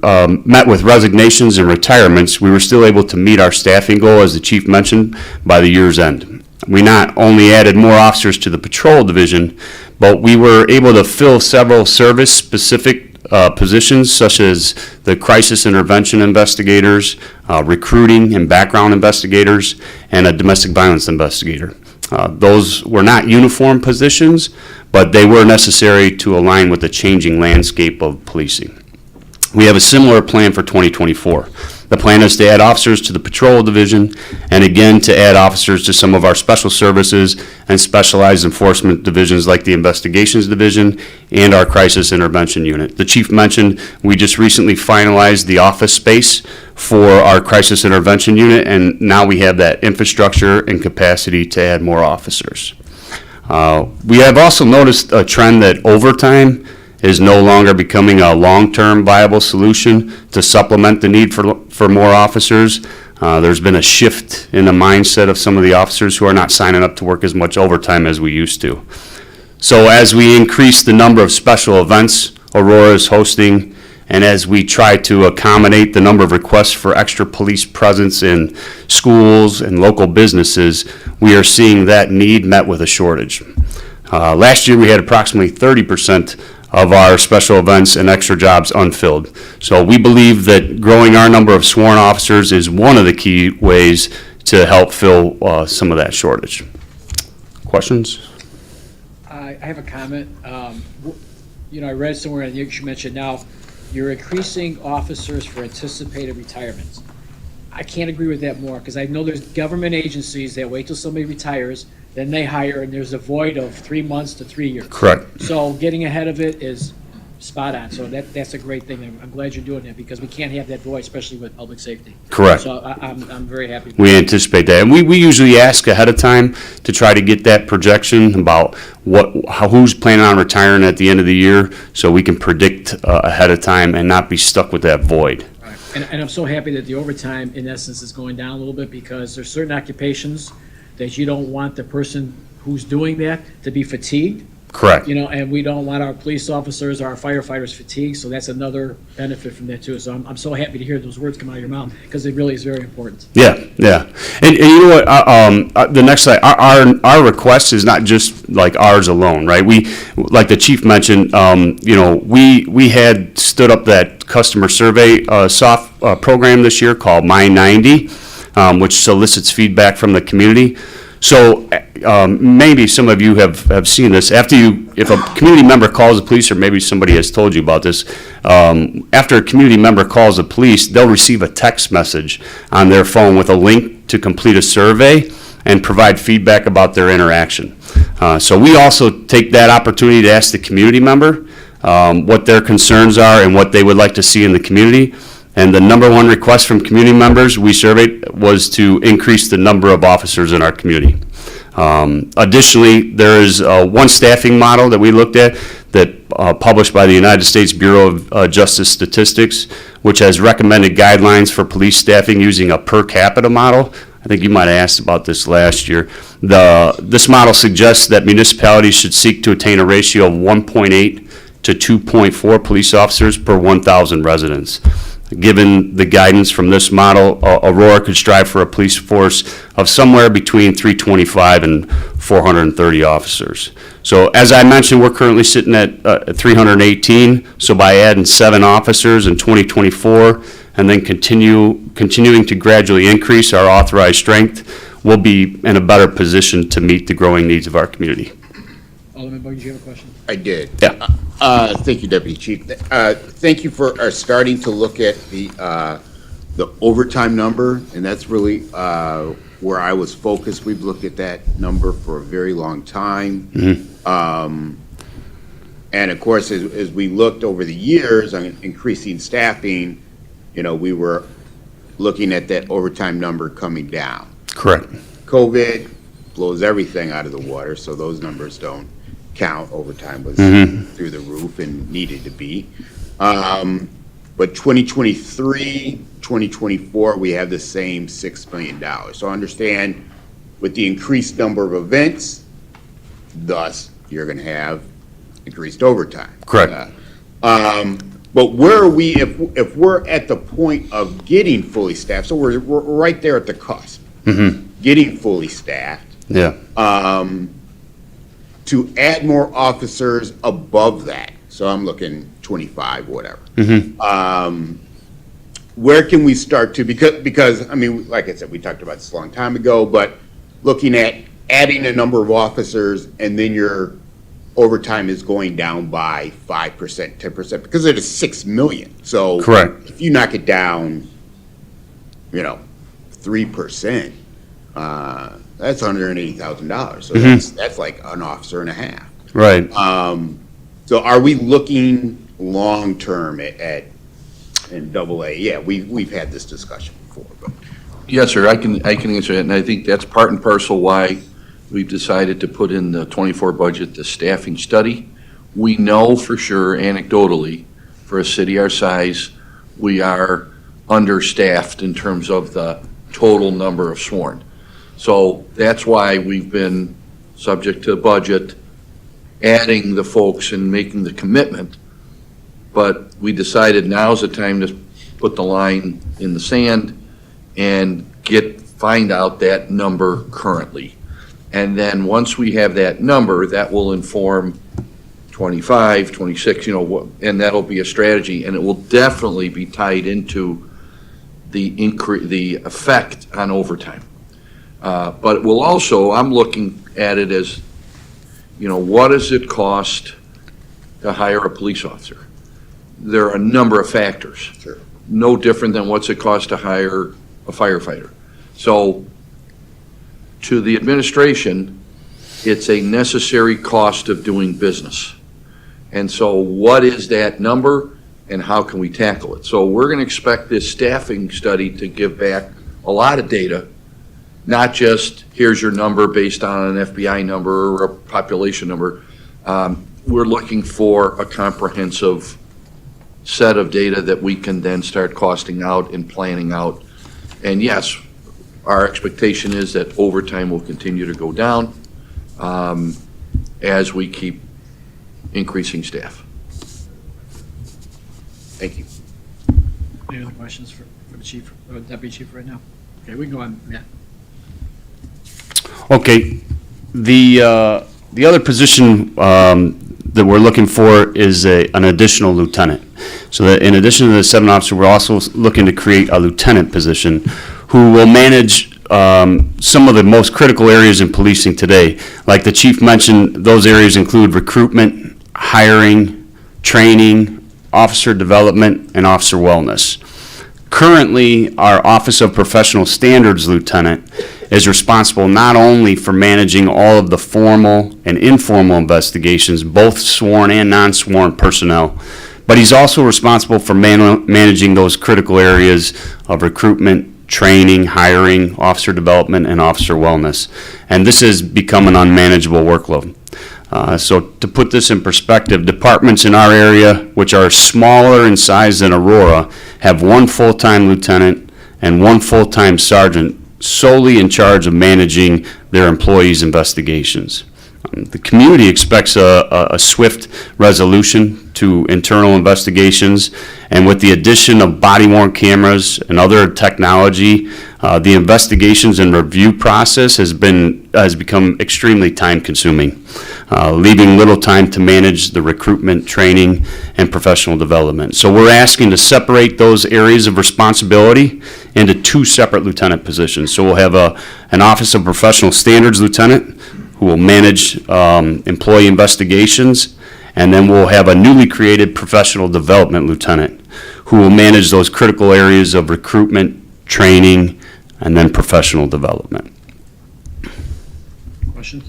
met with resignations and retirements, we were still able to meet our staffing goal, as the chief mentioned, by the year's end. We not only added more officers to the patrol division, but we were able to fill several service-specific positions, such as the crisis intervention investigators, recruiting and background investigators, and a domestic violence investigator. Those were not uniform positions, but they were necessary to align with the changing landscape of policing. We have a similar plan for 2024. The plan is to add officers to the patrol division and again to add officers to some of our special services and specialized enforcement divisions like the investigations division and our crisis intervention unit. The chief mentioned we just recently finalized the office space for our crisis intervention unit, and now we have that infrastructure and capacity to add more officers. We have also noticed a trend that overtime is no longer becoming a long-term viable solution to supplement the need for more officers. There's been a shift in the mindset of some of the officers who are not signing up to work as much overtime as we used to. So as we increase the number of special events Aurora is hosting, and as we try to accommodate the number of requests for extra police presence in schools and local businesses, we are seeing that need met with a shortage. Last year we had approximately 30% of our special events and extra jobs unfilled. So we believe that growing our number of sworn officers is one of the key ways to help fill some of that shortage. Questions? I have a comment. I read somewhere, and you mentioned now, you're increasing officers for anticipated retirements. I can't agree with that more, because I know there's government agencies that wait till somebody retires, then they hire, and there's a void of 3 months to 3 years. Correct. So getting ahead of it is spot on, so that's a great thing. I'm glad you're doing that, because we can't have that void, especially with public safety. Correct. So I'm very happy. with We that. anticipate that, and we usually ask ahead of time to try to get that projection about who's planning on retiring at the end of the year, so we can predict ahead of time and not be stuck with that void. And I'm so happy that the overtime, in essence, is going down a little bit, because there's certain occupations that you don't want the person who's doing that to be fatigued. Correct. And we don't want our police officers, our firefighters fatigued, so that's another benefit from that too. So I'm so happy to hear those words come out of your mouth, because it really is very important. Yeah. And you know what, the next slide, our request is not just like ours alone, right? We, like the chief mentioned, we had stood up that customer survey program this year called My 90, which solicits feedback from the community. So maybe some of you have seen this. If a community member calls the police, or maybe somebody has told you about this, after a community member calls the police, they'll receive a text message on their phone with a link to complete a survey and provide feedback about their interaction. So we also take that opportunity to ask the community member what their concerns are and what they would like to see in the community. And the number one request from community members we surveyed was to increase the number of officers in our community. Additionally, there is one staffing model that we looked at that published by the United States Bureau of Justice Statistics, which has recommended guidelines for police staffing using a per capita model. I think you might have asked about this last year. This model suggests that municipalities should seek to attain a ratio of 1.8 to 2.4 police officers per 1,000 residents. Given the guidance from this model, Aurora could strive for a police force of somewhere between 325 and 430 officers. So as I mentioned, we're currently sitting at 318. So by adding 7 officers in 2024 and then continuing to gradually increase our authorized strength, we'll be in a better position to meet the growing needs of our community. Alderman Boyd, did you have a question? I did. Yeah. Thank you, Deputy Chief. Thank you for starting to look at the overtime number, and that's really where I was focused. We've looked at that number for a very long time. Mm-hmm. And of course, as we looked over the years on increasing staffing, we were looking at that overtime number coming down. Correct. COVID blows everything out of the water, so those numbers don't count. Overtime was through the roof and needed to be. But 2023, 2024, we have the same $6 million. So I understand with the increased number of events, thus you're going to have increased overtime. Correct. But where are we if we're at the point of getting fully staffed? So we're right there at the cusp, getting fully staffed. Yeah. To add more officers above that, so I'm looking 25, whatever. Where can we start to, because I mean, like I said, we talked about this a long time ago, but looking at adding a number of officers and then your overtime is going down by 5%, 10%, because it is $6 million. So correct. If you knock it down, 3%, that's $180,000. So that's like an officer and a half. Right. So are we looking long-term at in AA? Yeah, we've had this discussion before, but. Yes, sir, I can answer that, and I think that's part and parcel why we've decided to put in the 24 budget the staffing study. We know for sure, anecdotally, for a city our size, we are understaffed in terms of the total number of sworn. So that's why we've been subject to budget, adding the folks and making the commitment. But we decided now's the time to put the line in the sand and find out that number currently. And then once we have that number, that will inform 25, 26, and that'll be a strategy, and it will definitely be tied into the effect on overtime. But we'll also, I'm looking at it as, what does it cost to hire a police officer? There are a number of factors. Sure. No different than what's it cost to hire a firefighter. So to the administration, it's a necessary cost of doing business. And so what is that number and how can we tackle it? So we're going to expect this staffing study to give back a lot of data, not just here's your number based on an FBI number or a population number. We're looking for a comprehensive set of data that we can then start costing out and planning out. And yes, our expectation is that overtime will continue to go down as we keep increasing staff. Thank you. Any other questions for the chief, or deputy chief right now? Okay, we can go on, Matt. Okay, the other position that we're looking for is an additional lieutenant. So that in addition to the 7 officers, we're also looking to create a lieutenant position who will manage some of the most critical areas in policing today. Like the chief mentioned, those areas include recruitment, hiring, training, officer development, and officer wellness. Currently, our Office of Professional Standards Lieutenant is responsible not only for managing all of the formal and informal investigations, both sworn and non-sworn personnel, but he's also responsible for managing those critical areas of recruitment, training, hiring, officer development, and officer wellness. And this has become an unmanageable workload. So to put this in perspective, departments in our area, which are smaller in size than Aurora, have 1 full-time lieutenant and 1 full-time sergeant solely in charge of managing their employees' investigations. The community expects a swift resolution to internal investigations, and with the addition of body-worn cameras and other technology, the investigations and review process has become extremely time-consuming, leaving little time to manage the recruitment, training, and professional development. So we're asking to separate those areas of responsibility into 2 separate lieutenant positions. So we'll have an Office of Professional Standards Lieutenant who will manage employee investigations, and then we'll have a newly created Professional Development Lieutenant who will manage those critical areas of recruitment, training, and then professional development. Questions?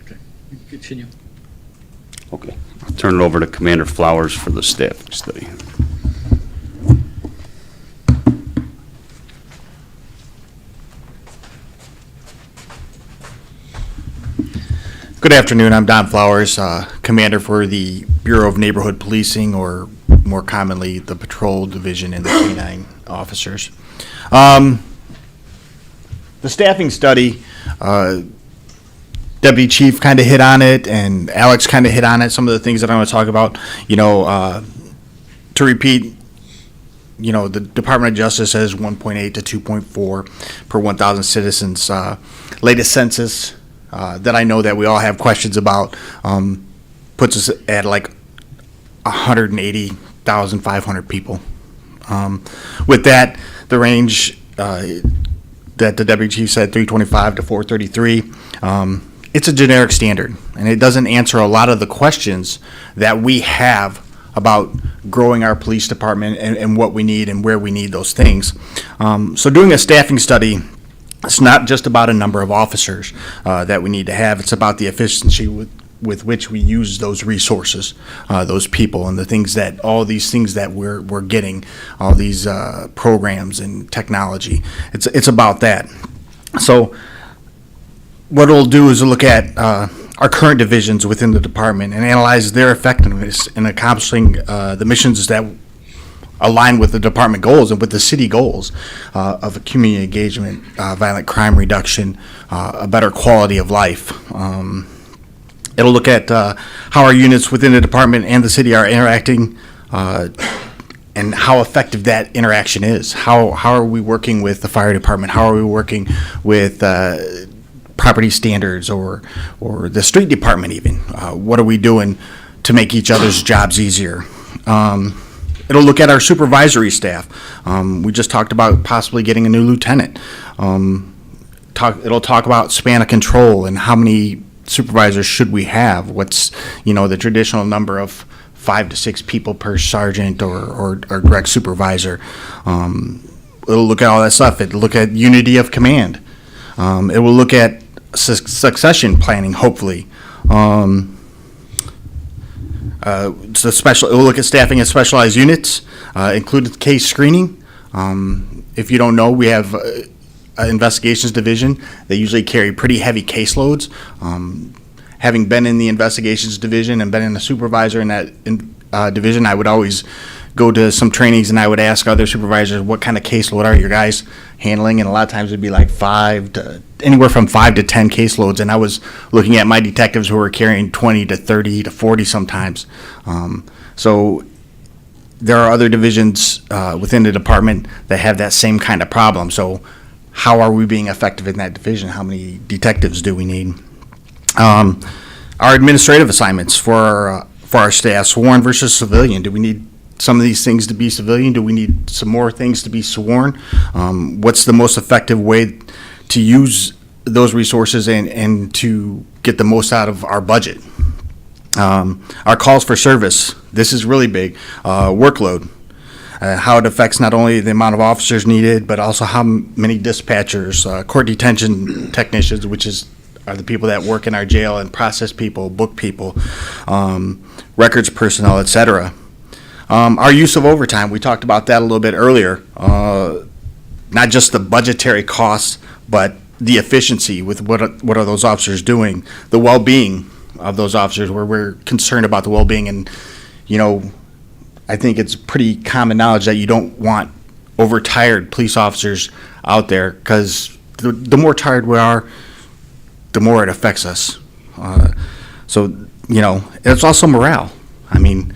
Okay, you can continue. Okay, I'll turn it over to Commander Flowers for the staffing study. Good afternoon, I'm Don Flowers, Commander for the Bureau of Neighborhood Policing, or more commonly, the Patrol Division and the K-9 officers. The staffing study, Deputy Chief kind of hit on it, and Alex kind of hit on it, some of the things that I want to talk about. To repeat, the Department of Justice says 1.8 to 2.4 per 1,000 citizens. Latest census that I know that we all have questions about puts us at like 180,500 people. With that, the range that the Deputy Chief said, 325 to 433, it's a generic standard, and it doesn't answer a lot of the questions that we have about growing our police department and what we need and where we need those things. So doing a staffing study, it's not just about a number of officers that we need to have. It's about the efficiency with which we use those resources, those people, and all these things that we're getting, all these programs and technology. It's about that. So what we'll do is look at our current divisions within the department and analyze their effectiveness in accomplishing the missions that align with the department goals and with the city goals of community engagement, violent crime reduction, a better quality of life. It'll look at how our units within the department and the city are interacting and how effective that interaction is. How are we working with the fire department? How are we working with property standards or the street department even? What are we doing to make each other's jobs easier? It'll look at our supervisory staff. We just talked about possibly getting a new lieutenant. it'll talk about span of control and how many supervisors should we have? What's, the traditional number of 5 to 6 people per sergeant or direct supervisor. It'll look at all that stuff. It'll look at unity of command. It will look at succession planning, hopefully. It will look at staffing at specialized units, included case screening. If you don't know, we have an investigations division. They usually carry pretty heavy caseloads. Having been in the investigations division and been in a supervisor in that division, I would always go to some trainings and I would ask other supervisors, what kind of caseload are your guys handling? And a lot of times it'd be like anywhere from 5 to 10 caseloads. And I was looking at my detectives who were carrying 20 to 30 to 40 sometimes. So there are other divisions within the department that have that same kind of problem. So how are we being effective in that division? How many detectives do we need? Our administrative assignments for our staff, sworn versus civilian. Do we need some of these things to be civilian? Do we need some more things to be sworn? What's the most effective way to use those resources and to get the most out of our budget? Our calls for service, this is really big. Workload, how it affects not only the amount of officers needed, but also how many dispatchers, court detention technicians, which are the people that work in our jail and process people, book people, records personnel, et cetera. Our use of overtime, we talked about that a little bit earlier. Not just the budgetary costs, but the efficiency with what are those officers doing, the well-being of those officers, where we're concerned about the well-being. And, I think it's pretty common knowledge that you don't want overtired police officers out there, because the more tired we are, the more it affects us. So, it's also morale. I mean,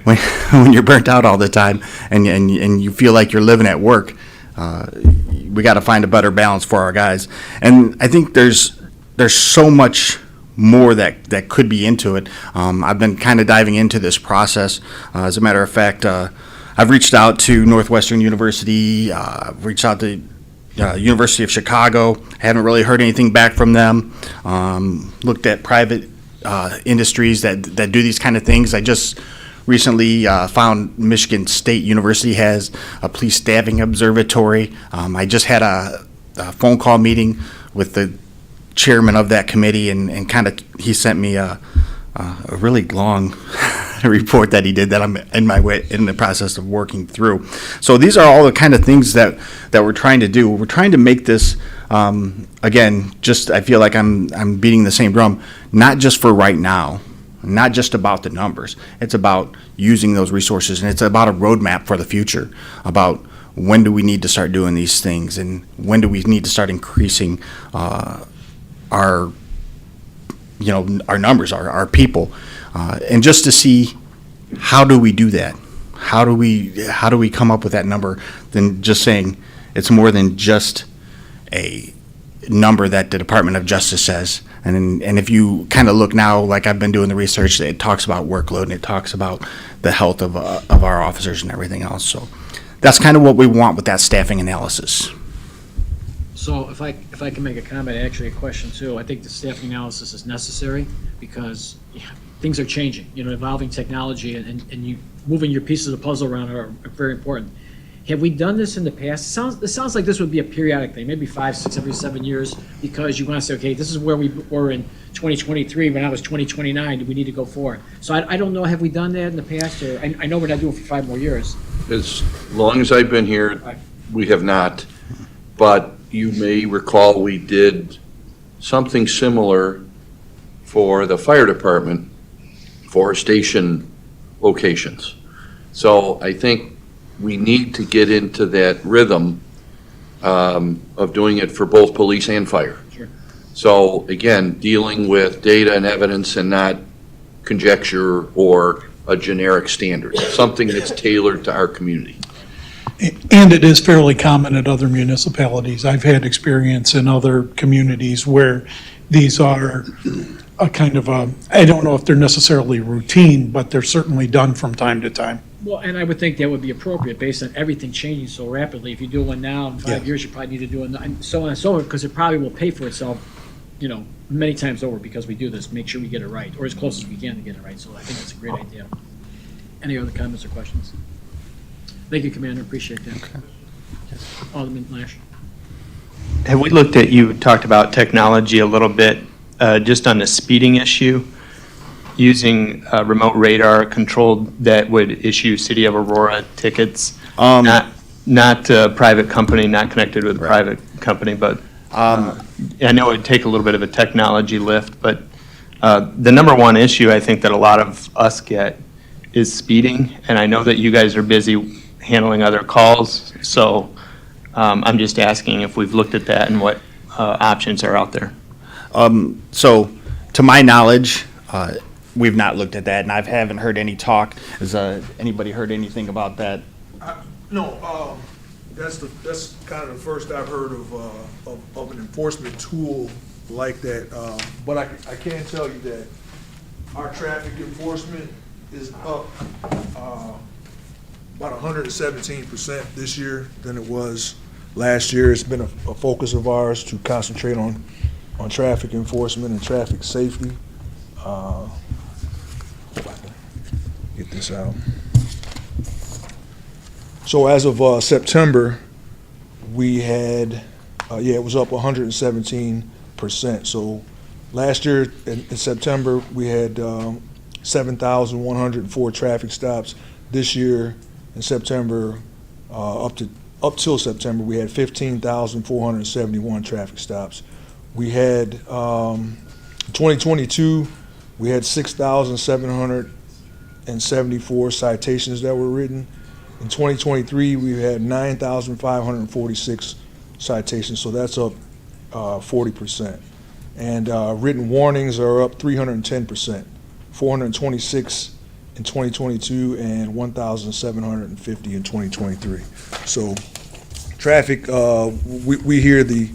when you're burnt out all the time and you feel like you're living at work, we got to find a better balance for our guys. And I think there's so much more that could be into it. I've been kind of diving into this process. As a matter of fact, I've reached out to Northwestern University, I've reached out to University of Chicago. I haven't really heard anything back from them. Looked at private industries that do these kind of things. I just recently found Michigan State University has a police staffing observatory. I just had a phone call meeting with the chairman of that committee, and kind of he sent me a really long report that he did that I'm in the process of working through. So these are all the kind of things that we're trying to do. We're trying to make this again, just I feel like I'm beating the same drum, not just for right now, not just about the numbers. It's about using those resources, and it's about a roadmap for the future, about when do we need to start doing these things, and when do we need to start increasing our numbers, our people, and just to see how do we do that? How do we come up with that number than just saying it's more than just a number that the Department of Justice says. And if you kind of look now, like I've been doing the research, it talks about workload and it talks about the health of our officers and everything else. So that's kind of what we want with that staffing analysis. So if I can make a comment, actually a question too, I think the staffing analysis is necessary because things are changing, evolving technology and you moving your pieces of the puzzle around are very important. Have we done this in the past? It sounds like this would be a periodic thing, maybe 5, 6, every 7 years, because you want to say, okay, this is where we were in 2023, when I was 2029, do we need to go forward? So I don't know, have we done that in the past? Or I know we're not doing it for 5 more years. As long as I've been here, we have not. But you may recall we did something similar for the fire department for station locations. So I think we need to get into that rhythm of doing it for both police and fire. Sure. So again, dealing with data and evidence and not conjecture or a generic standard, something that's tailored to our community. And it is fairly common at other municipalities. I've had experience in other communities where these are a kind of I don't know if they're necessarily routine, but they're certainly done from time to time. Well, and I would think that would be appropriate based on everything changing so rapidly. If you do one now, in 5 years, you probably need to do one, and so on and so forth, because it probably will pay for itself, many times over because we do this, make sure we get it right, or as close as we can to get it right. So I think that's a great idea. Any other comments or questions? Thank you, Commander, appreciate that. Alderman Lash. Have we looked at, you talked about technology a little bit, just on the speeding issue, using remote radar controlled that would issue City of Aurora tickets? Not a private company, not connected with a private company, but I know it'd take a little bit of a technology lift, but the number one issue I think that a lot of us get is speeding, and I know that you guys are busy handling other calls, so I'm just asking if we've looked at that and what options are out there. So, to my knowledge, we've not looked at that, and I haven't heard any talk. Has anybody heard anything about that? No, that's kind of the first I've heard of an enforcement tool like that. But I can tell you that our traffic enforcement is up about 117% this year than it was last year. It's been a focus of ours to concentrate on traffic enforcement and traffic safety. Hope I can get this out. So as of September, we had, it was up 117%. So last year in September, we had 7,104 traffic stops. This year in September, up till September, we had 15,471 traffic stops. We had 2022, we had 6,774 citations that were written. In 2023, we had 9,546 citations, so that's up 40%. And written warnings are up 310%, 426 in 2022 and 1,750 in 2023. So traffic, we hear the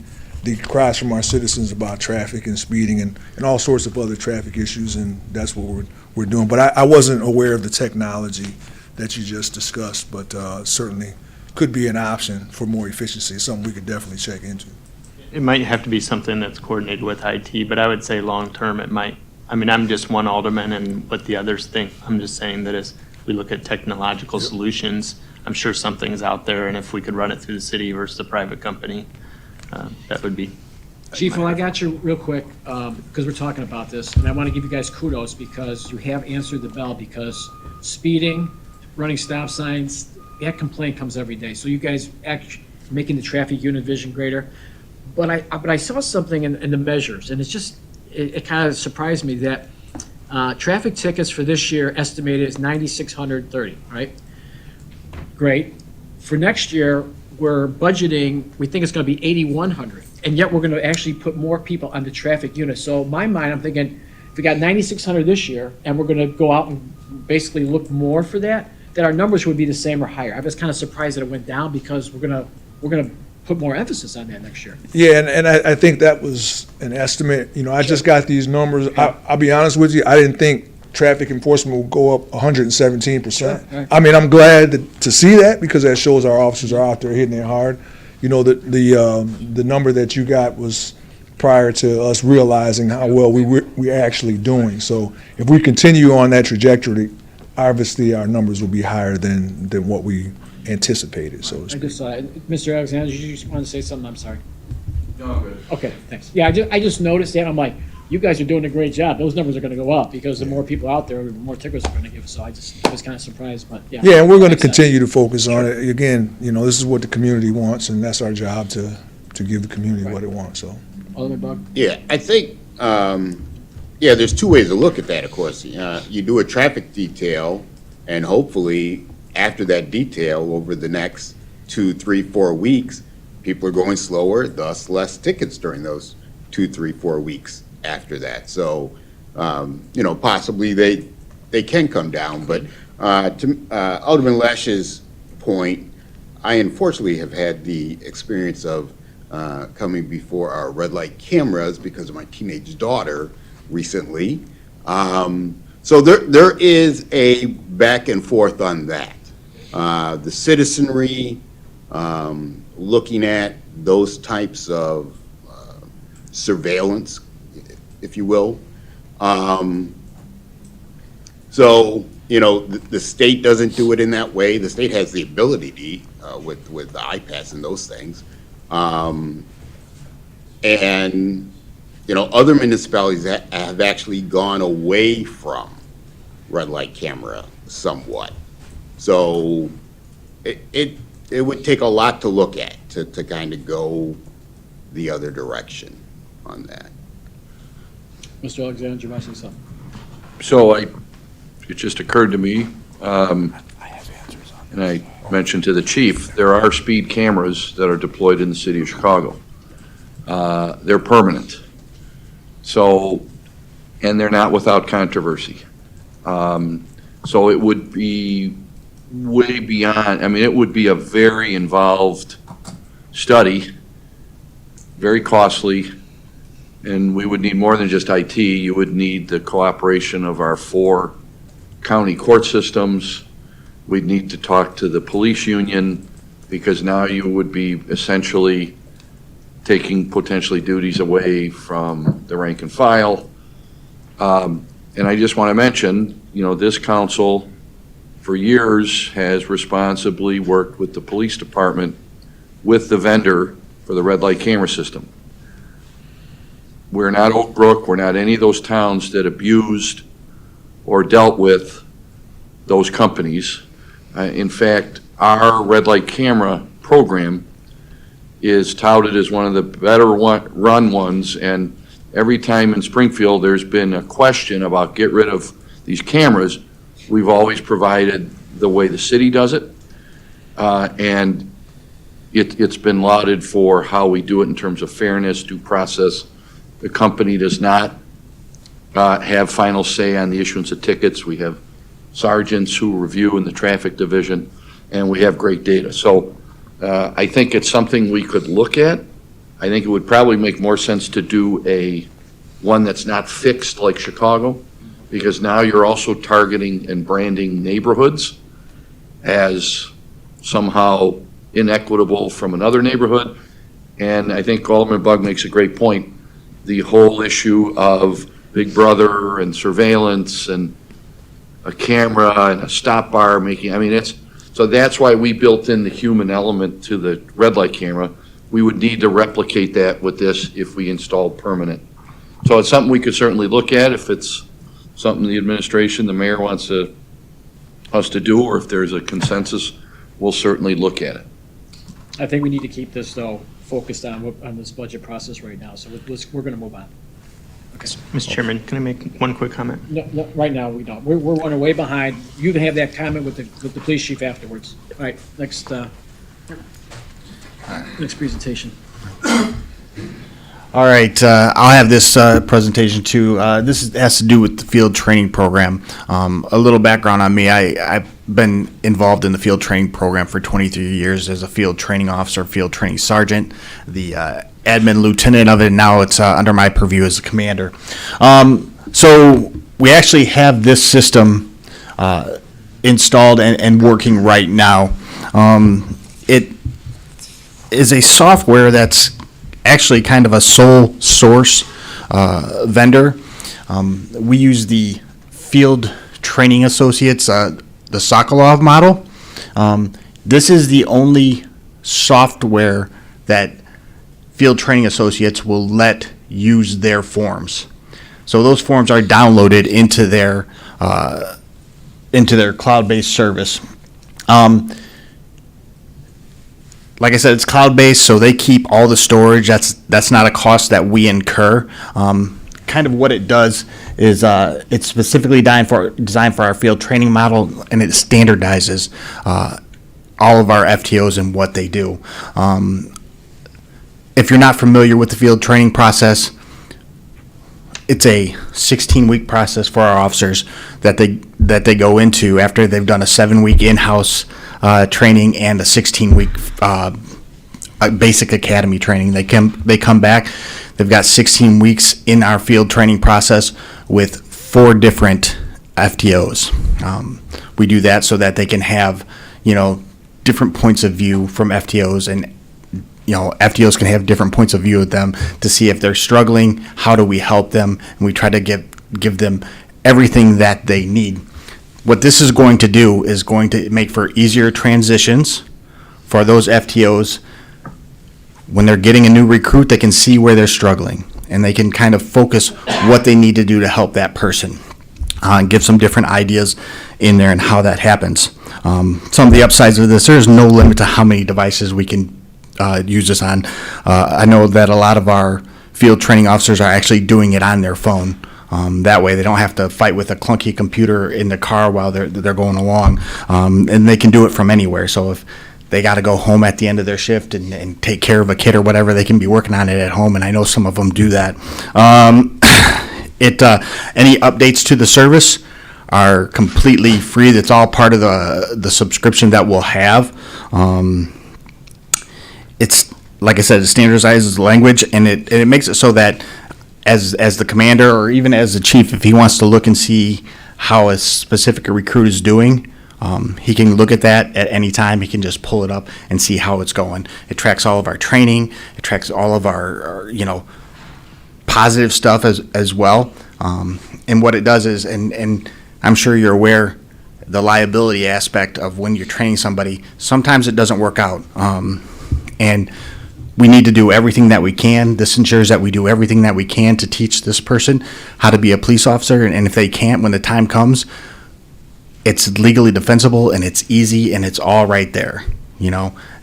cries from our citizens about traffic and speeding and all sorts of other traffic issues, and that's what we're doing. But I wasn't aware of the technology that you just discussed, but certainly could be an option for more efficiency, something we could definitely check into. It might have to be something that's coordinated with IT, but I would say long-term it might. I mean, I'm just one alderman and what the others think. I'm just saying that as we look at technological solutions, I'm sure something's out there, and if we could run it through the city versus a private company, that would be. Chief, well, I got you real quick, because we're talking about this, and I want to give you guys kudos because you have answered the bell, because speeding, running stop signs, that complaint comes every day. So you guys actually making the traffic unit vision greater. But I saw something in the measures, and it kind of surprised me that traffic tickets for this year estimated is 9,630, right? Great. For next year, we're budgeting, we think it's going to be 8,100, and yet we're going to actually put more people on the traffic unit. So in my mind, I'm thinking, if we got 9,600 this year, and we're going to go out and basically look more for that our numbers would be the same or higher. I was kind of surprised that it went down, because we're gonna put more emphasis on that next year. Yeah, and I think that was an estimate. I just got these numbers. I'll be honest with you, I didn't think traffic enforcement will go up 117%. Right. I mean, I'm glad to see that, because that shows our officers are out there hitting it hard. The number that you got was prior to us realizing how well we're actually doing. So if we continue on that trajectory, obviously our numbers will be higher than what we anticipated, so to speak. I just Mr. Alexander, did you just want to say something? I'm sorry. No, I'm good. Okay, thanks. Yeah, I just noticed that. I'm like, you guys are doing a great job. Those numbers are going to go up, because the more people out there, the more tickets are going to give. So I was kind of surprised, but yeah. Yeah, and we're going to continue to focus on it. Again, this is what the community wants, and that's our job to give the community what it wants. So. Alderman Bug? Yeah, I think, there's two ways to look at that, of course. You do a traffic detail, and hopefully after that detail, over the next 2, 3, 4 weeks, people are going slower, thus less tickets during those 2, 3, 4 weeks after that. So, possibly they can come down. But to Alderman Lash's point, I unfortunately have had the experience of coming before our red light cameras because of my teenage daughter recently. So there is a back and forth on that. the citizenry, looking at those types of surveillance, if you will. So, you know, the state doesn't do it in that way. The state has the ability to, with the iPads and those things. And, you know, other municipalities have actually gone away from red light camera somewhat. So it would take a lot to look at to kind of go the other direction on that. Mr. Alexander, you want to say something? So it just occurred to me, and I mentioned to the chief, there are speed cameras that are deployed in the city of Chicago. They're permanent. So, and they're not without controversy. So it would be way beyond, I mean, it would be a very involved study, very costly, and we would need more than just IT. You would need the cooperation of our 4 county court systems. We'd need to talk to the police union, because now you would be essentially taking potentially duties away from the rank and file. And I just want to mention, you know, this council for years has responsibly worked with the police department with the vendor for the red light camera system. We're not Oak Brook, we're not any of those towns that abused or dealt with those companies. In fact, our red light camera program is touted as one of the better run ones, and every time in Springfield there's been a question about get rid of these cameras, we've always provided the way the city does it, and it's been lauded for how we do it in terms of fairness, due process. The company does not have final say on the issuance of tickets. We have sergeants who review in the traffic division, and we have great data. So I think it's something we could look at. I think it would probably make more sense to do one that's not fixed like Chicago, because now you're also targeting and branding neighborhoods as somehow inequitable from another neighborhood. And I think Alderman Bug makes a great point. The whole issue of Big Brother and surveillance and a camera and a stop bar making, I mean, so that's why we built in the human element to the red light camera. We would need to replicate that with this if we installed permanent. So it's something we could certainly look at if it's something the administration, the mayor wants us to do, or if there's a consensus, we'll certainly look at it. I think we need to keep this, though, focused on this budget process right now, so we're going to move on. Okay. Mr. Chairman, can I make one quick comment? No, right now, we don't. We're running way behind. You can have that comment with the police chief afterwards. All right, next presentation. All right, I'll have this presentation too. This has to do with the field training program. A little background on me, I've been involved in the field training program for 23 years as a field training officer, field training sergeant, the admin lieutenant of it, and now it's under my purview as a commander. So we actually have this system installed and working right now. It is a software that's actually kind of a sole source vendor. We use the Field Training Associates, the Sokolov model. This is the only software that Field Training Associates will let use their forms. So those forms are downloaded into their cloud-based service. Like I said, it's cloud-based, so they keep all the storage. That's not a cost that we incur. Kind of what it does is it's specifically designed for our field training model, and it standardizes all of our FTOs and what they do. If you're not familiar with the field training process, it's a 16-week process for our officers that they go into after they've done a 7-week in-house training and a 16-week basic academy training. They come back. They've got 16 weeks in our field training process with 4 different FTOs. We do that so that they can have, different points of view from FTOs, and FTOs can have different points of view with them to see if they're struggling, how do we help them, and we try to give them everything that they need. What this is going to do is going to make for easier transitions for those FTOs. When they're getting a new recruit, they can see where they're struggling, and they can kind of focus what they need to do to help that person. And give some different ideas in there and how that happens. Some of the upsides of this, there's no limit to how many devices we can use this on. I know that a lot of our field training officers are actually doing it on their phone. That way they don't have to fight with a clunky computer in the car while they're going along. And they can do it from anywhere. So if they got to go home at the end of their shift and take care of a kid or whatever, they can be working on it at home, and I know some of them do that. Any updates to the service are completely free. That's all part of the subscription that we'll have. It's, like I said, it standardizes the language, and it makes it so that as the commander or even as the chief, if he wants to look and see how a specific recruit is doing, he can look at that at any time. He can just pull it up and see how it's going. It tracks all of our training. It tracks all of our positive stuff as well. And what it does is, and I'm sure you're aware, the liability aspect of when you're training somebody, sometimes it doesn't work out. And we need to do everything that we can. This ensures that we do everything that we can to teach this person how to be a police officer. And if they can't, when the time comes, it's legally defensible and it's easy and it's all right there.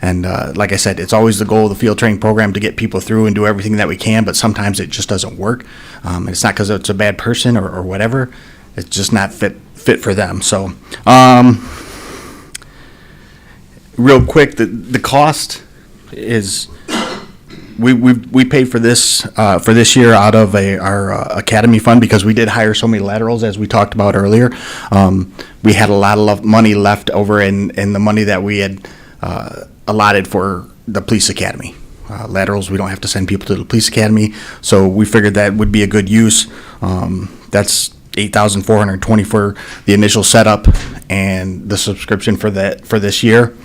And like I said, it's always the goal of the field training program to get people through and do everything that we can, but sometimes it just doesn't work. And it's not because it's a bad person or whatever. It's just not fit for them. So real quick, the cost is we paid for this year out of our academy fund because we did hire so many laterals, as we talked about earlier. We had a lot of money left over in the money that we had allotted for the police academy. Laterals, we don't have to send people to the police academy, so we figured that would be a good use. That's $8,420 for the initial setup and the subscription for this year.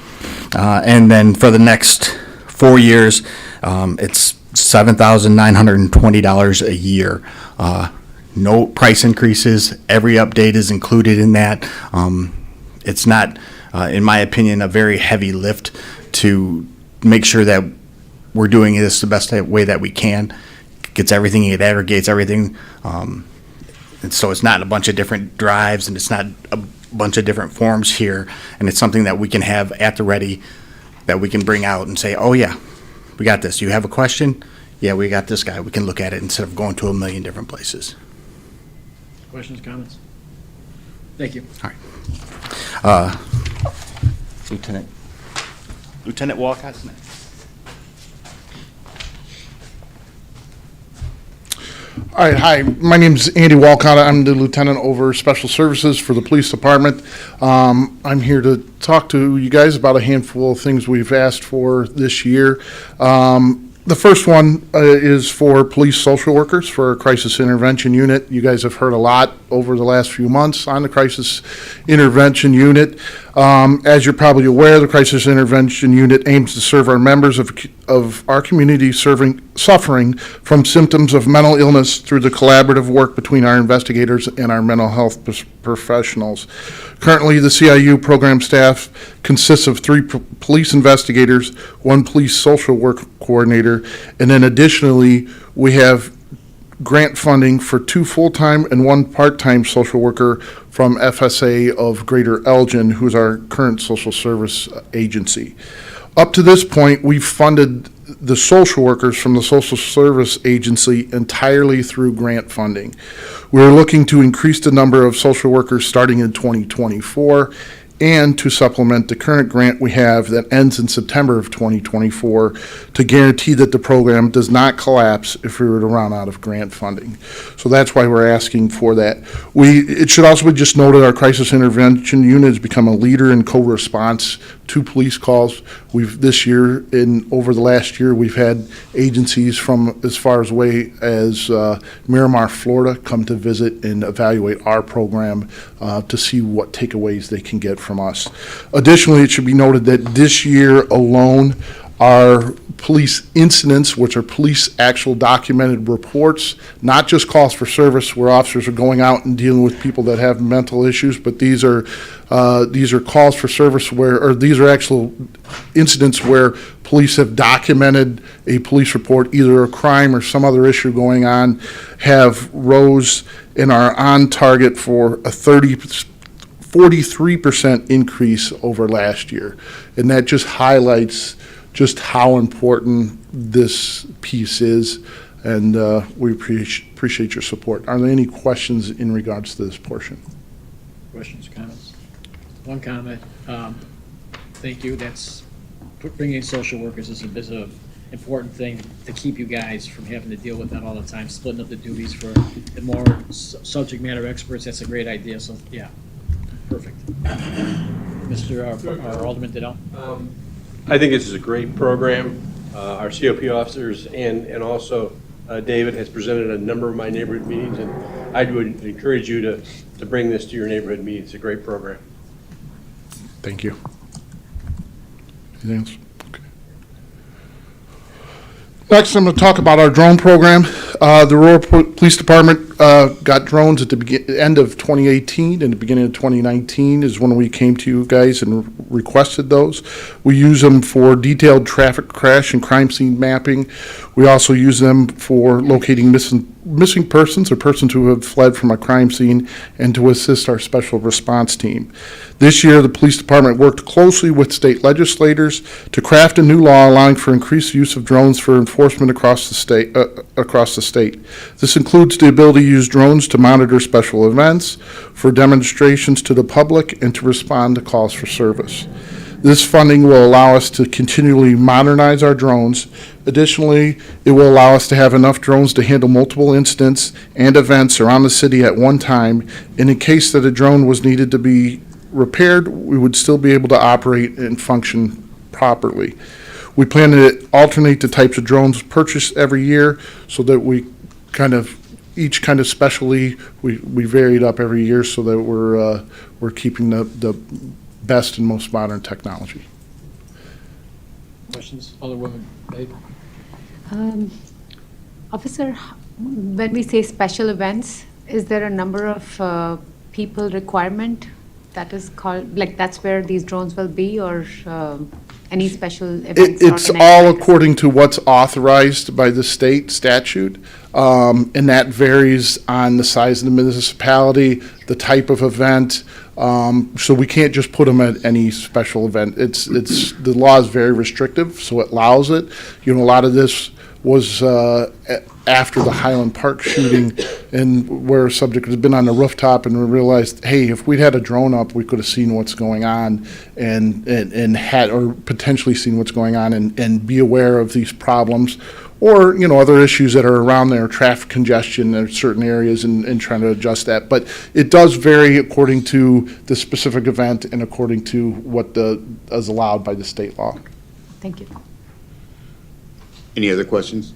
And then for the next 4 years, it's $7,920 a year. No price increases. Every update is included in that. It's not, in my opinion, a very heavy lift to make sure that we're doing this the best way that we can. It aggregates everything. And so it's not a bunch of different drives, and it's not a bunch of different forms here. And it's something that we can have at the ready, that we can bring out and say, oh yeah, we got this. You have a question? Yeah, we got this guy. We can look at it instead of going to a million different places. Questions, comments? Thank you. All right. Lieutenant Walcott's next. All right, hi, my name's Andy Walcott. I'm the lieutenant over special services for the police department. I'm here to talk to you guys about a handful of things we've asked for this year. The first one is for police social workers for our crisis intervention unit. You guys have heard a lot over the last few months on the crisis intervention unit. As you're probably aware, the crisis intervention unit aims to serve our members of our community suffering from symptoms of mental illness through the collaborative work between our investigators and our mental health professionals. Currently, the CIU program staff consists of 3 police investigators, 1 police social work coordinator, and then additionally, we have grant funding for 2 full-time and 1 part-time social worker from FSA of Greater Elgin, who's our current social service agency. Up to this point, we've funded the social workers from the social service agency entirely through grant funding. We're looking to increase the number of social workers starting in 2024 and to supplement the current grant we have that ends in September of 2024 to guarantee that the program does not collapse if we were to run out of grant funding. So that's why we're asking for that. It should also be just noted our crisis intervention unit has become a leader in co-response 2 police calls. This year, over the last year, we've had agencies from as far away as Miramar, Florida, come to visit and evaluate our program to see what takeaways they can get from us. Additionally, it should be noted that this year alone, our police incidents, which are police actual documented reports, not just calls for service where officers are going out and dealing with people that have mental issues, but these are calls for service or these are actual incidents where police have documented a police report, either a crime or some other issue going on, have rose and are on target for a 43% increase over last year. And that just highlights just how important this piece is, and we appreciate your support. Are there any questions in regards to this portion? Questions, comments? One comment. Thank you. That's bringing in social workers is a important thing to keep you guys from having to deal with that all the time. Splitting up the duties for the more subject matter experts. That's a great idea. So yeah, perfect. Mr. our Alderman Didell. I think this is a great program. Our COP officers and also David has presented a number of my neighborhood meetings, and I would encourage you to bring this to your neighborhood meetings. It's a great program. Thank you. Anything else? Okay. Next, I'm going to talk about our drone program. The Aurora Police Department got drones at the end of 2018 and the beginning of 2019 is when we came to you guys and requested those. We use them for detailed traffic crash and crime scene mapping. We also use them for locating missing persons or persons who have fled from a crime scene and to assist our special response team. This year, the police department worked closely with state legislators to craft a new law allowing for increased use of drones for enforcement across the state. This includes the ability to use drones to monitor special events, for demonstrations to the public, and to respond to calls for service. This funding will allow us to continually modernize our drones. Additionally, it will allow us to have enough drones to handle multiple incidents and events around the city at one time. And in case that a drone was needed to be repaired, we would still be able to operate and function properly. We plan to alternate the types of drones purchased every year so that we each specialty, we vary it up every year so that we're keeping the best and most modern technology. Questions? Alderwoman Babe? Officer, when we say special events, is there a number of people requirement that is called, like that's where these drones will be, or any special events? It's all according to what's authorized by the state statute, and that varies on the size of the municipality, the type of event. So we can't just put them at any special event. The law is very restrictive, so it allows it. A lot of this was after the Highland Park shooting, and where a subject has been on the rooftop, and we realized, hey, if we'd had a drone up, we could have seen what's going on and had, or potentially seen what's going on and be aware of these problems. Or, other issues that are around there, traffic congestion in certain areas and trying to adjust that. But it does vary according to the specific event and according to what is allowed by the state law. Thank you. Any other questions?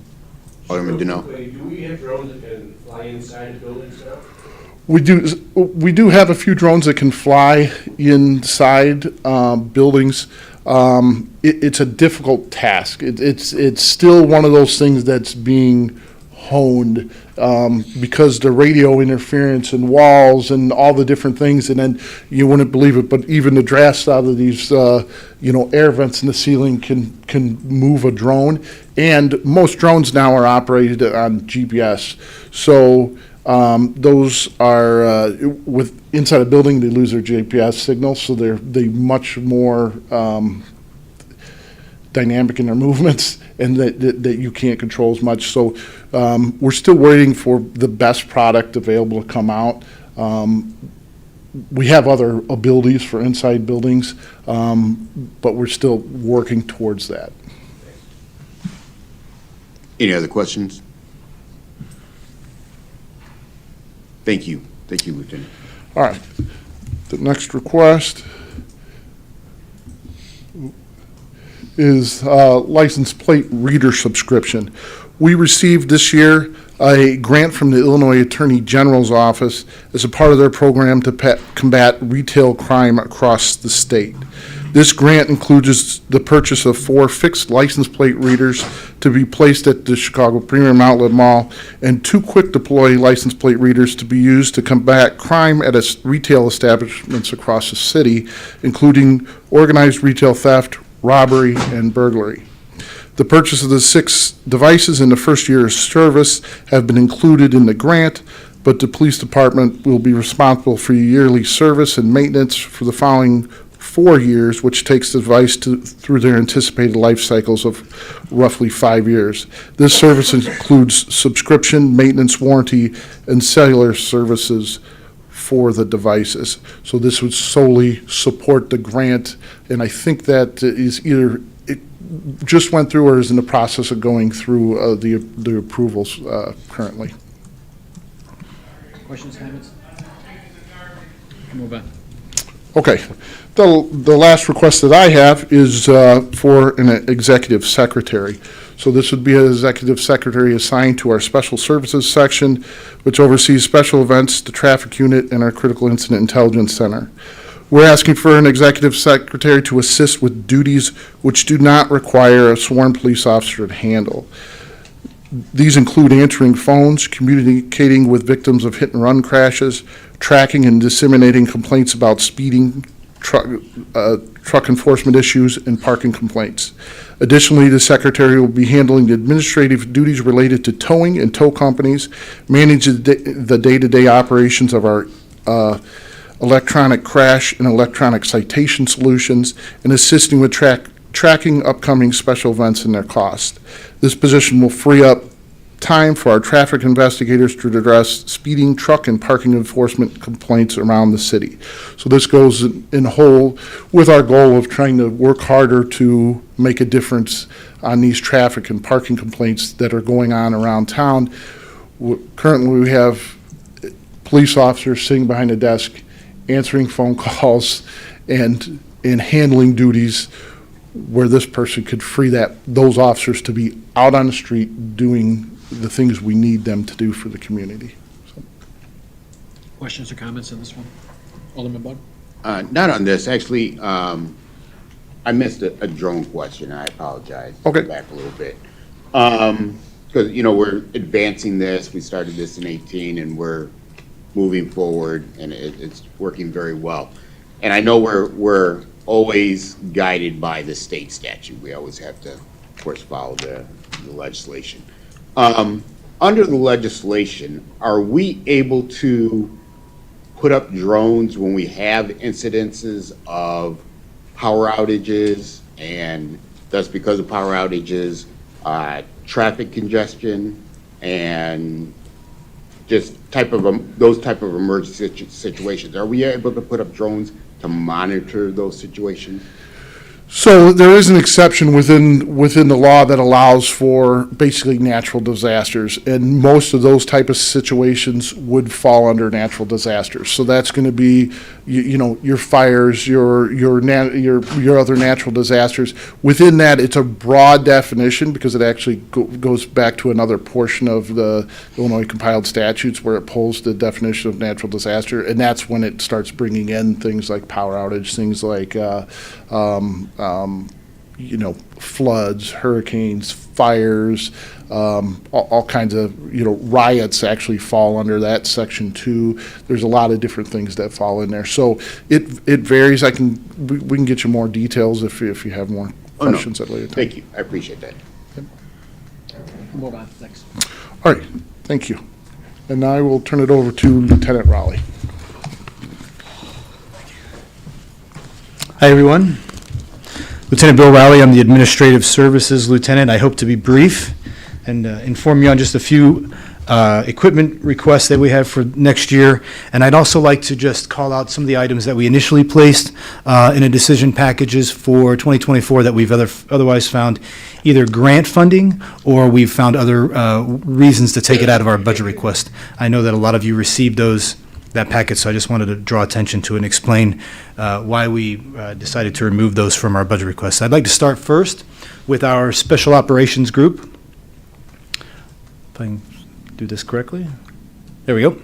Alderman Dino. Do we have drones that can fly inside buildings now? We do have a few drones that can fly inside buildings. It's a difficult task. It's still one of those things that's being honed because the radio interference and walls and all the different things, and then you wouldn't believe it, but even the drafts out of these air vents in the ceiling can move a drone, and most drones now are operated on GPS. So those are with inside a building, they lose their GPS signal, so they much more dynamic in their movements, and that you can't control as much. So we're still waiting for the best product available to come out. We have other abilities for inside buildings, but we're still working towards that. Any other questions? Thank you. Thank you, Lieutenant. All right. The next request is license plate reader subscription. We received this year a grant from the Illinois Attorney General's office as a part of their program to combat retail crime across the state. This grant includes the purchase of 4 fixed license plate readers to be placed at the Chicago Premium Outlet Mall and 2 quick deploy license plate readers to be used to combat crime at retail establishments across the city, including organized retail theft, robbery, and burglary. The purchase of the 6 devices in the first year of service have been included in the grant, but the police department will be responsible for yearly service and maintenance for the following 4 years, which takes the device through their anticipated life cycles of roughly 5 years. This service includes subscription, maintenance, warranty, and cellular services for the devices. So this would solely support the grant, and I think that is either just went through or is in the process of going through the approvals currently. Questions, comments? Move on. Okay. The last request that I have is for an executive secretary. So this would be an executive secretary assigned to our special services section, which oversees special events, the traffic unit, and our critical incident intelligence center. We're asking for an executive secretary to assist with duties which do not require a sworn police officer to handle. These include answering phones, communicating with victims of hit-and-run crashes, tracking and disseminating complaints about speeding, truck enforcement issues, and parking complaints. Additionally, the secretary will be handling the administrative duties related to towing and tow companies, manage the day-to-day operations of our electronic crash and electronic citation solutions, and assisting with tracking upcoming special events and their cost. This position will free up time for our traffic investigators to address speeding, truck, and parking enforcement complaints around the city. So this goes in whole with our goal of trying to work harder to make a difference on these traffic and parking complaints that are going on around town. Currently, we have police officers sitting behind a desk, answering phone calls and handling duties where this person could free those officers to be out on the street doing the things we need them to do for the community. Questions or comments on this one? Alderman Bug? Not on this, actually. I missed a drone question. I apologize. Okay. Go back a little bit. Because, we're advancing this. We started this in 2018, and we're moving forward, and it's working very well. And I know we're always guided by the state statute. We always have to, of course, follow the legislation. Under the legislation, are we able to put up drones when we have incidences of power outages, and thus because of power outages, traffic congestion, and just those type of emergency situations? Are we able to put up drones to monitor those situations? So there is an exception within the law that allows for basically natural disasters, and most of those type of situations would fall under natural disasters. So that's going to be, your fires, your other natural disasters. Within that, it's a broad definition because it actually goes back to another portion of the Illinois compiled statutes where it pulls the definition of natural disaster, and that's when it starts bringing in things like power outage, things like floods, hurricanes, fires, all kinds of, riots actually fall under that section too. There's a lot of different things that fall in there. So it varies. We can get you more details if you have more questions at later time. Thank you. I appreciate that. Move on, thanks. All right, thank you. And now I will turn it over to Lieutenant Raleigh. Hi, everyone. Lieutenant Bill Rowley, I'm the Administrative Services Lieutenant. I hope to be brief and inform you on just a few equipment requests that we have for next year. And I'd also like to just call out some of the items that we initially placed in a decision packages for 2024 that we've otherwise found either grant funding or we've found other reasons to take it out of our budget request. I know that a lot of you received those that packet, so I just wanted to draw attention to it and explain why we decided to remove those from our budget requests. I'd like to start first with our Special Operations Group. If I can do this correctly. There we go.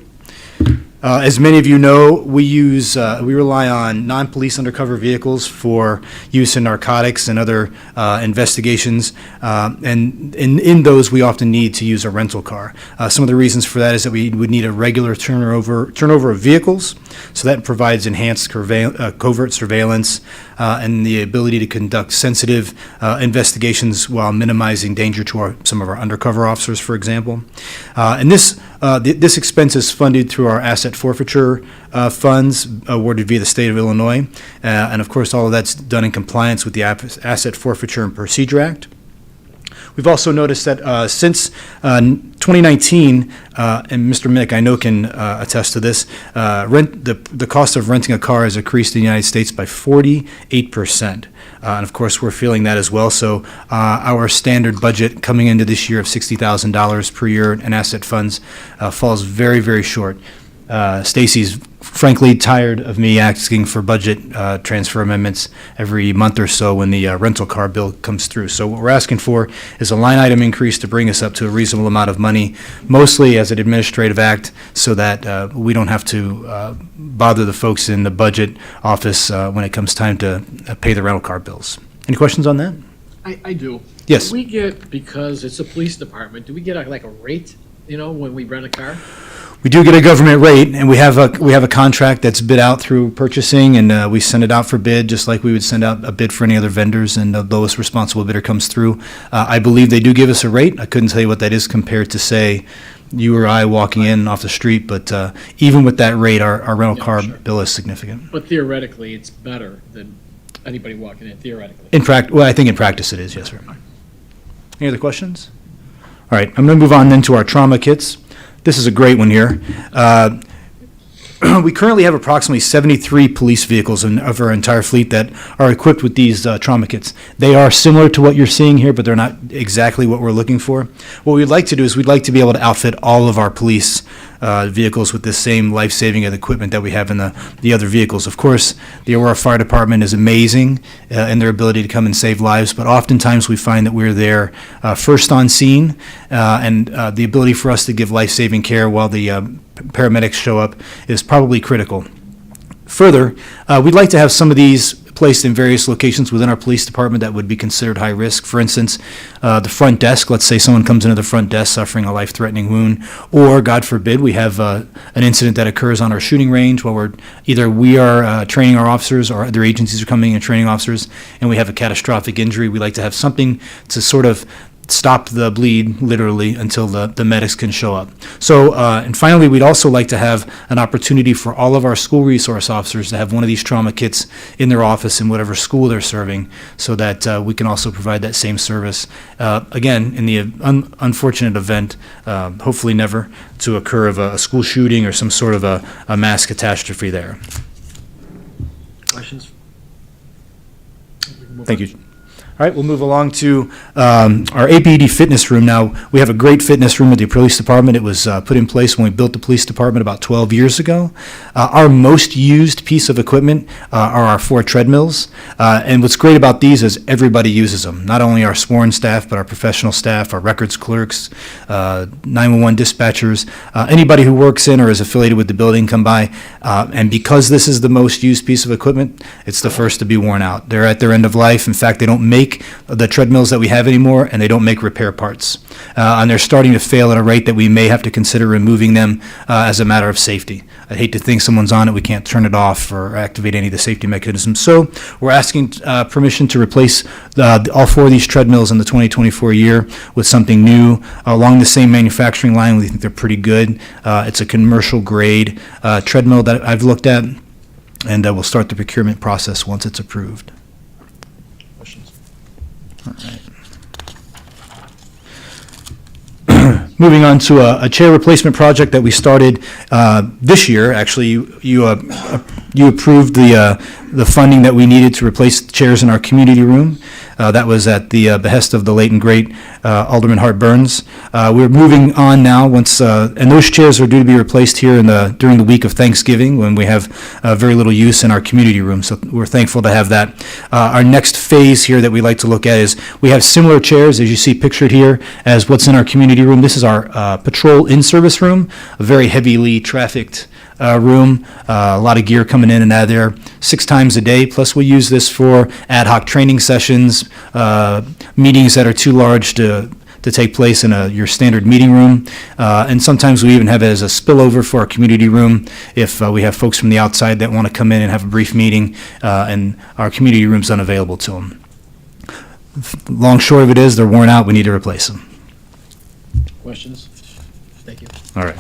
As many of you know, we rely on non-police undercover vehicles for use in narcotics and other investigations, and in those, we often need to use a rental car. Some of the reasons for that is that we would need a regular turnover of vehicles, so that provides enhanced covert surveillance and the ability to conduct sensitive investigations while minimizing danger to some of our undercover officers, for example. And this expense is funded through our asset forfeiture funds awarded via the state of Illinois. And of course, all of that's done in compliance with the Asset Forfeiture and Procedure Act. We've also noticed that since 2019, and Mr. Mick, I know, can attest to this, the cost of renting a car has increased in the United States by 48%. And of course, we're feeling that as well. So our standard budget coming into this year of $60,000 per year in asset funds falls very, very short. Stacy's frankly tired of me asking for budget transfer amendments every month or so when the rental car bill comes through. So what we're asking for is a line item increase to bring us up to a reasonable amount of money, mostly as an administrative act, so that we don't have to bother the folks in the budget office when it comes time to pay the rental car bills. Any questions on that? I do. Yes. Do we get, because it's a police department, do we get like a rate, when we rent a car? We do get a government rate, and we have a contract that's bid out through purchasing, and we send it out for bid, just like we would send out a bid for any other vendors, and the lowest responsible bidder comes through. I believe they do give us a rate. I couldn't tell you what that is compared to, say, you or I walking in off the street, but even with that rate, our rental car bill is significant. But theoretically, it's better than anybody walking in, theoretically. Well, I think in practice it is, yes, sir. Any other questions? All right, I'm going to move on then to our trauma kits. This is a great one here. We currently have approximately 73 police vehicles of our entire fleet that are equipped with these trauma kits. They are similar to what you're seeing here, but they're not exactly what we're looking for. What we'd like to do is we'd like to be able to outfit all of our police vehicles with the same life-saving equipment that we have in the other vehicles. Of course, the Aurora Fire Department is amazing in their ability to come and save lives, but oftentimes we find that we're there first on scene, and the ability for us to give life-saving care while the paramedics show up is probably critical. Further, we'd like to have some of these placed in various locations within our police department that would be considered high risk. For instance, the front desk, let's say someone comes into the front desk suffering a life-threatening wound, or God forbid, we have an incident that occurs on our shooting range while we are training our officers or other agencies are coming and training officers, and we have a catastrophic injury. We like to have something to sort of stop the bleed, literally, until the medics can show up. So, and finally, we'd also like to have an opportunity for all of our school resource officers to have one of these trauma kits in their office in whatever school they're serving, so that we can also provide that same service, again, in the unfortunate event, hopefully never, to occur of a school shooting or some sort of a mass catastrophe there. Questions? Thank you. All right, we'll move along to our APD fitness room. Now, we have a great fitness room at the police department. It was put in place when we built the police department about 12 years ago. Our most used piece of equipment are our 4 treadmills. And what's great about these is everybody uses them, not only our sworn staff, but our professional staff, our records clerks, 911 dispatchers, anybody who works in or is affiliated with the building come by. And because this is the most used piece of equipment, it's the first to be worn out. They're at their end of life. In fact, they don't make the treadmills that we have anymore, and they don't make repair parts. And they're starting to fail at a rate that we may have to consider removing them as a matter of safety. I'd hate to think someone's on it, we can't turn it off or activate any of the safety mechanisms. So we're asking permission to replace all 4 of these treadmills in the 2024 year with something new along the same manufacturing line. We think they're pretty good. It's a commercial grade treadmill that I've looked at, and we'll start the procurement process once it's approved. All right. Moving on to a chair replacement project that we started this year. Actually, you approved the the funding that we needed to replace the chairs in our community room. That was at the behest of the late and great Alderman Hart Burns. We're moving on now and those chairs are due to be replaced here during the week of Thanksgiving when we have very little use in our community room. So we're thankful to have that. Our next phase here that we like to look at is we have similar chairs as you see pictured here as what's in our community room. This is our patrol in-service room, a very heavily trafficked room, a lot of gear coming in and out of there 6 times a day. Plus we use this for ad hoc training sessions, meetings that are too large to take place in your standard meeting room. And sometimes we even have it as a spillover for our community room if we have folks from the outside that want to come in and have a brief meeting and our community room's unavailable to them. Long short of it is they're worn out, we need to replace them. Questions? Thank you. All right.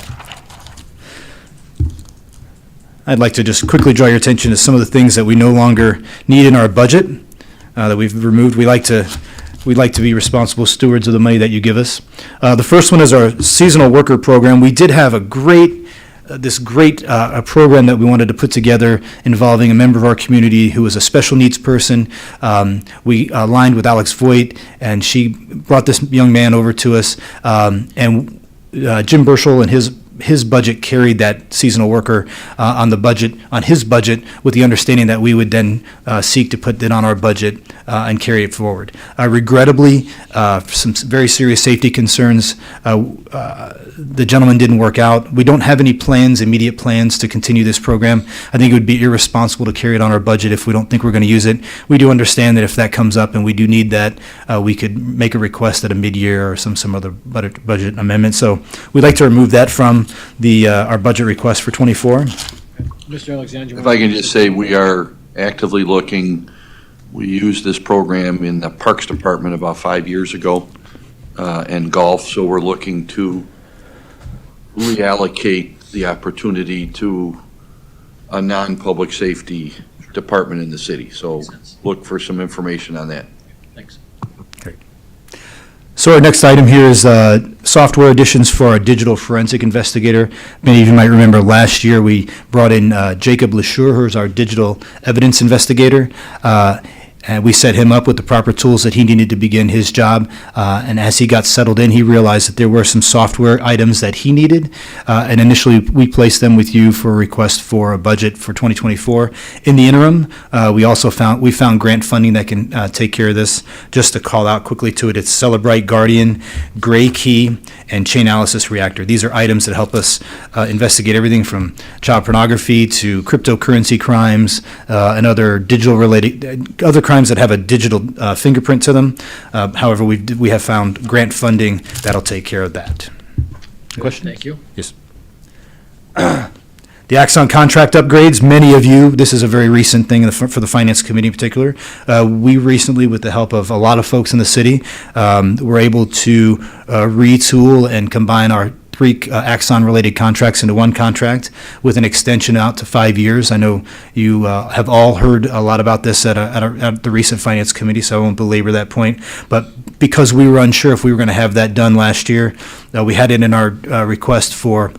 I'd like to just quickly draw your attention to some of the things that we no longer need in our budget that we've removed. We'd like to be responsible stewards of the money that you give us. The first one is our seasonal worker program. We did have a great program that we wanted to put together involving a member of our community who was a special needs person. We aligned with Alex Voigt, and she brought this young man over to us. And Jim Burschel and his budget carried that seasonal worker on his budget with the understanding that we would then seek to put it on our budget and carry it forward. Regrettably, some very serious safety concerns, the gentleman didn't work out. We don't have any immediate plans to continue this program. I think it would be irresponsible to carry it on our budget if we don't think we're going to use it. We do understand that if that comes up and we do need that, we could make a request at a mid-year or some other budget amendment. So we'd like to remove that from our budget request for '24. Mr. Alexander. If I can just say, we are actively looking, we used this program in the Parks Department about 5 years ago, and golf, so we're looking to reallocate the opportunity to a non-public safety department in the city. So look for some information on that. Thanks. So our next item here is software additions for our digital forensic investigator. Many of you might remember last year we brought in Jacob LeSure, who's our digital evidence investigator. And we set him up with the proper tools that he needed to begin his job. And as he got settled in, he realized that there were some software items that he needed. And initially, we placed them with you for a request for a budget for 2024. In the interim, we found grant funding that can take care of this. Just to call out quickly to it, it's Celebrite Guardian, Gray Key, and Chainalysis Reactor. These are items that help us investigate everything from child pornography to cryptocurrency crimes and other other crimes that have a digital fingerprint to them. However, we have found grant funding that'll take care of that. Question? Thank you. Yes. The Axon contract upgrades, many of you, this is a very recent thing for the Finance Committee in particular. We recently, with the help of a lot of folks in the city, were able to retool and combine our 3 Axon-related contracts into one contract with an extension out to 5 years. I know you have all heard a lot about this at the recent Finance Committee, so I won't belabor that point. But because we were unsure if we were going to have that done last year, we had it in our request for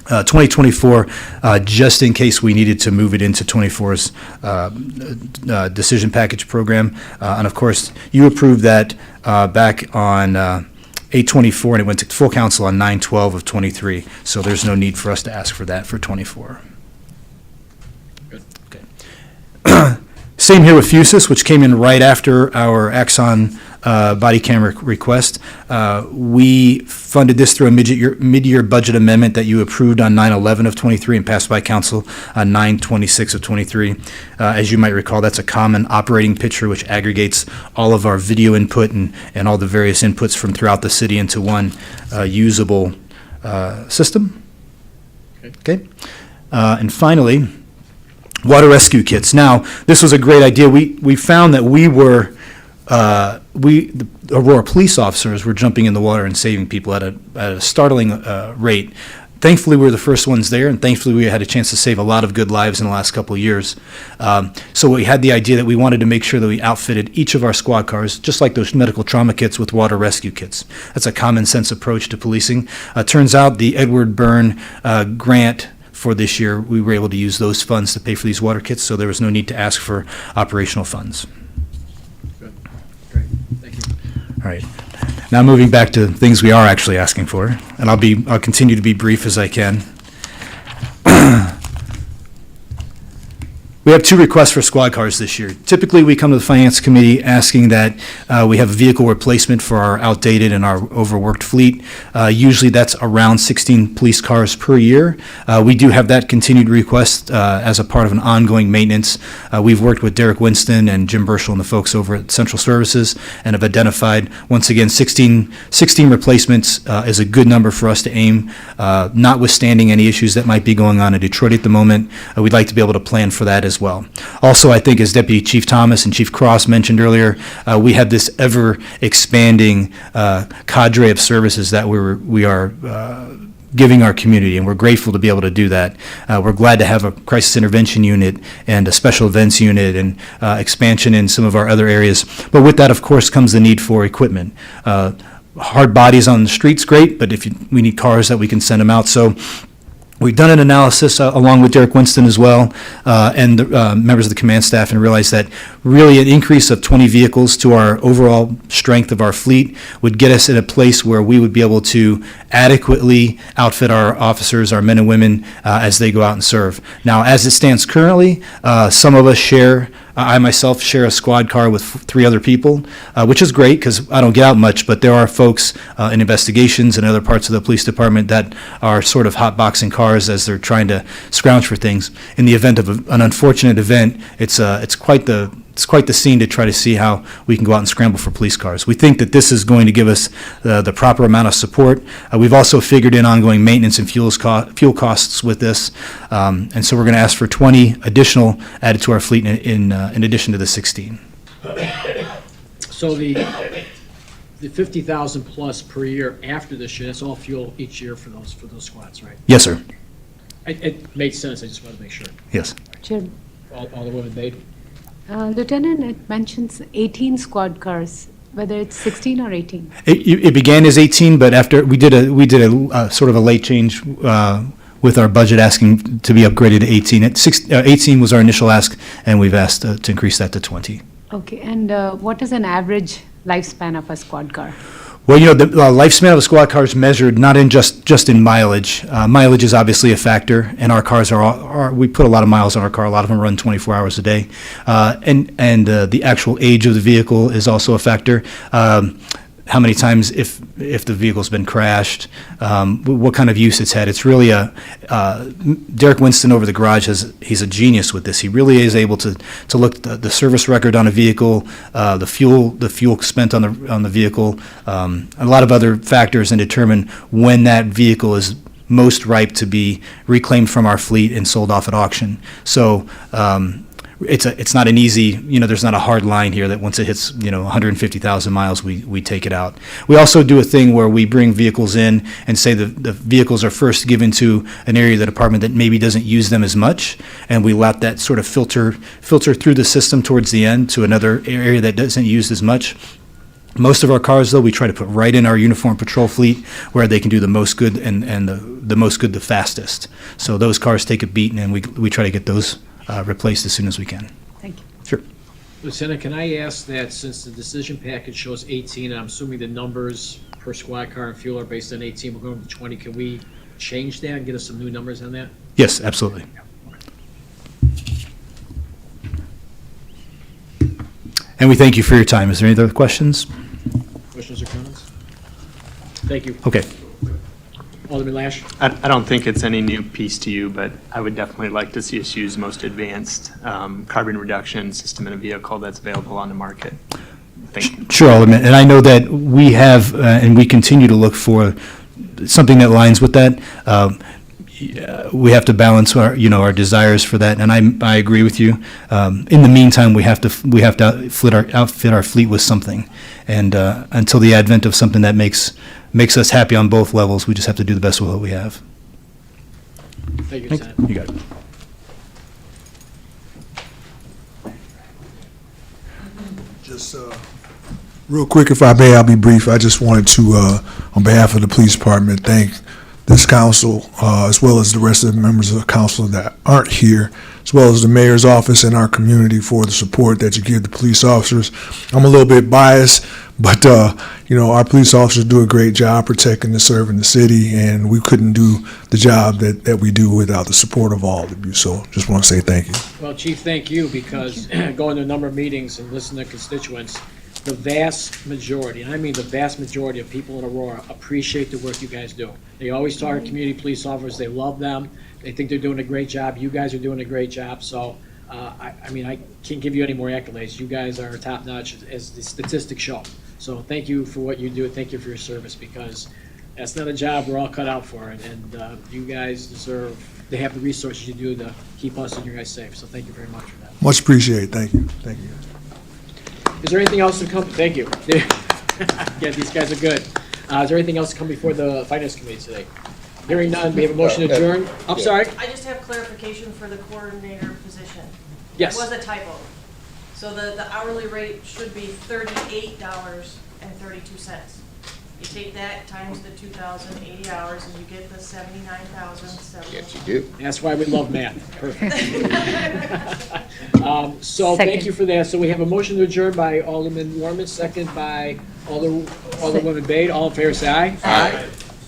2024, just in case we needed to move it into 24's decision package program. And of course, you approved that back on 8/24, and it went to full council on 9/12 of '23. So there's no need for us to ask for that for '24. Good. Okay. Same here with Fusus, which came in right after our Axon body camera request. We funded this through a mid-year budget amendment that you approved on 9/11 of '23 and passed by council on 9/26 of '23. As you might recall, that's a common operating picture which aggregates all of our video input and all the various inputs from throughout the city into one usable system. Okay. And finally, water rescue kits. Now, this was a great idea. We found that the Aurora police officers were jumping in the water and saving people at a startling rate. Thankfully, we were the first ones there, and thankfully, we had a chance to save a lot of good lives in the last couple of years. So we had the idea that we wanted to make sure that we outfitted each of our squad cars, just like those medical trauma kits, with water rescue kits. That's a common sense approach to policing. Turns out the Edward Byrne grant for this year, we were able to use those funds to pay for these water kits, so there was no need to ask for operational funds. Good. Great. Thank you. All right. Now moving back to things we are actually asking for, and I'll continue to be brief as I can. We have 2 requests for squad cars this year. Typically, we come to the Finance Committee asking that we have a vehicle replacement for our outdated and our overworked fleet. Usually that's around 16 police cars per year. We do have that continued request as a part of an ongoing maintenance. We've worked with Derek Winston and Jim Burchell and the folks over at Central Services and have identified, once again, 16 replacements is a good number for us to aim, notwithstanding any issues that might be going on in Detroit at the moment. We'd like to be able to plan for that as well. Also, I think as Deputy Chief Thomas and Chief Cross mentioned earlier, we have this ever-expanding cadre of services that we are giving our community, and we're grateful to be able to do that. We're glad to have a crisis intervention unit and a special events unit and expansion in some of our other areas. But with that, of course, comes the need for equipment. Hard bodies on the streets, great, but we need cars that we can send them out. So we've done an analysis along with Derek Winston as well and the members of the command staff, and realized that really an increase of 20 vehicles to our overall strength of our fleet would get us in a place where we would be able to adequately outfit our officers, our men and women, as they go out and serve. Now, as it stands currently, some of us I myself share a squad car with 3 other people, which is great because I don't get out much, but there are folks in investigations and other parts of the police department that are sort of hotboxing cars as they're trying to scrounge for things. In the event of an unfortunate event, it's quite the scene to try to see how we can go out and scramble for police cars. We think that this is going to give us the proper amount of support. We've also figured in ongoing maintenance and fuel costs with this, and so we're going to ask for 20 additional added to our fleet in addition to the 16. So the 50,000 plus per year after this year, that's all fuel each year for those squads, right? Yes, sir. It made sense. I just wanted to make sure. Yes. Chair, Alderwoman Bade? Lieutenant, it mentions 18 squad cars, whether it's 16 or 18. It began as 18, but after we did a sort of a late change with our budget asking to be upgraded to 18. 18 was our initial ask, and we've asked to increase that to 20. Okay, and what is an average lifespan of a squad car? Well, the lifespan of a squad car is measured not in just in mileage. Mileage is obviously a factor, and our cars we put a lot of miles on our car. A lot of them run 24 hours a day, and the actual age of the vehicle is also a factor. How many times, if the vehicle's been crashed, what kind of use it's had. It's really Derek Winston over the garage he's a genius with this. He really is able to look at the service record on a vehicle, the fuel spent on the vehicle, a lot of other factors, and determine when that vehicle is most ripe to be reclaimed from our fleet and sold off at auction. So it's not an easy, there's not a hard line here that once it hits, 150,000 miles, we take it out. We also do a thing where we bring vehicles in and say the vehicles are first given to an area of the department that maybe doesn't use them as much, and we let that sort of filter through the system towards the end to another area that doesn't use as much. Most of our cars, though, we try to put right in our uniform patrol fleet where they can do the most good and the most good the fastest. So those cars take a beating, and we try to get those replaced as soon as we can. Thank you. Sure. Lieutenant, can I ask that since the decision package shows 18, and I'm assuming the numbers per squad car and fuel are based on 18, we're going to 20, can we change that and get us some new numbers on that? Yes, absolutely. And we thank you for your time. Is there any other questions? Questions or comments? Thank you. Okay. Alderman Lash? I don't think it's any new piece to you, but I would definitely like to see us use most advanced carbon reduction system in a vehicle that's available on the market. Thank you. Sure, Alderman. And I know that we have, and we continue to look for something that aligns with that. We have to balance our desires for that, and I agree with you. In the meantime, we have to outfit our fleet with something, and until the advent of something that makes us happy on both levels, we just have to do the best with what we have. Thank you, Lieutenant. You got it. Just real quick, if I may, I'll be brief. I just wanted to, on behalf of the police department, thank this council, as well as the rest of the members of the council that aren't here, as well as the mayor's office and our community for the support that you give the police officers. I'm a little bit biased, but, our police officers do a great job protecting and serving the city, and we couldn't do the job that we do without the support of all of you. So just want to say thank you. Well, Chief, thank you, because going to a number of meetings and listening to constituents, the vast majority, and I mean the vast majority of people in Aurora appreciate the work you guys do. They always talk to community police officers, they love them, they think they're doing a great job, you guys are doing a great job, so, I can't give you any more accolades. You guys are top-notch, as the statistics show. So thank you for what you do, thank you for your service, because that's not a job we're all cut out for, and you guys deserve to have the resources you do to keep us and you guys safe, so thank you very much for that. Much appreciated. Thank you. Thank you. Is there anything else to come? Thank you. Yeah, these guys are good. Is there anything else to come before the Finance Committee today? Hearing none, we have a motion to adjourn. I'm sorry? I just have clarification for the coordinator position. Yes. It was a typo. So the hourly rate should be $38.32. You take that times the 2,080 hours and you get the 79,000. Yes, you do. That's why we love math. Perfect. So thank you for that. So we have a motion to adjourn by Alderman Warman, second by Alderwoman Bade. All in favor, say aye. Aye.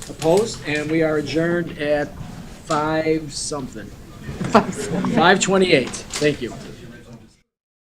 Opposed? And we are adjourned at 5 something. 5:28. Thank you.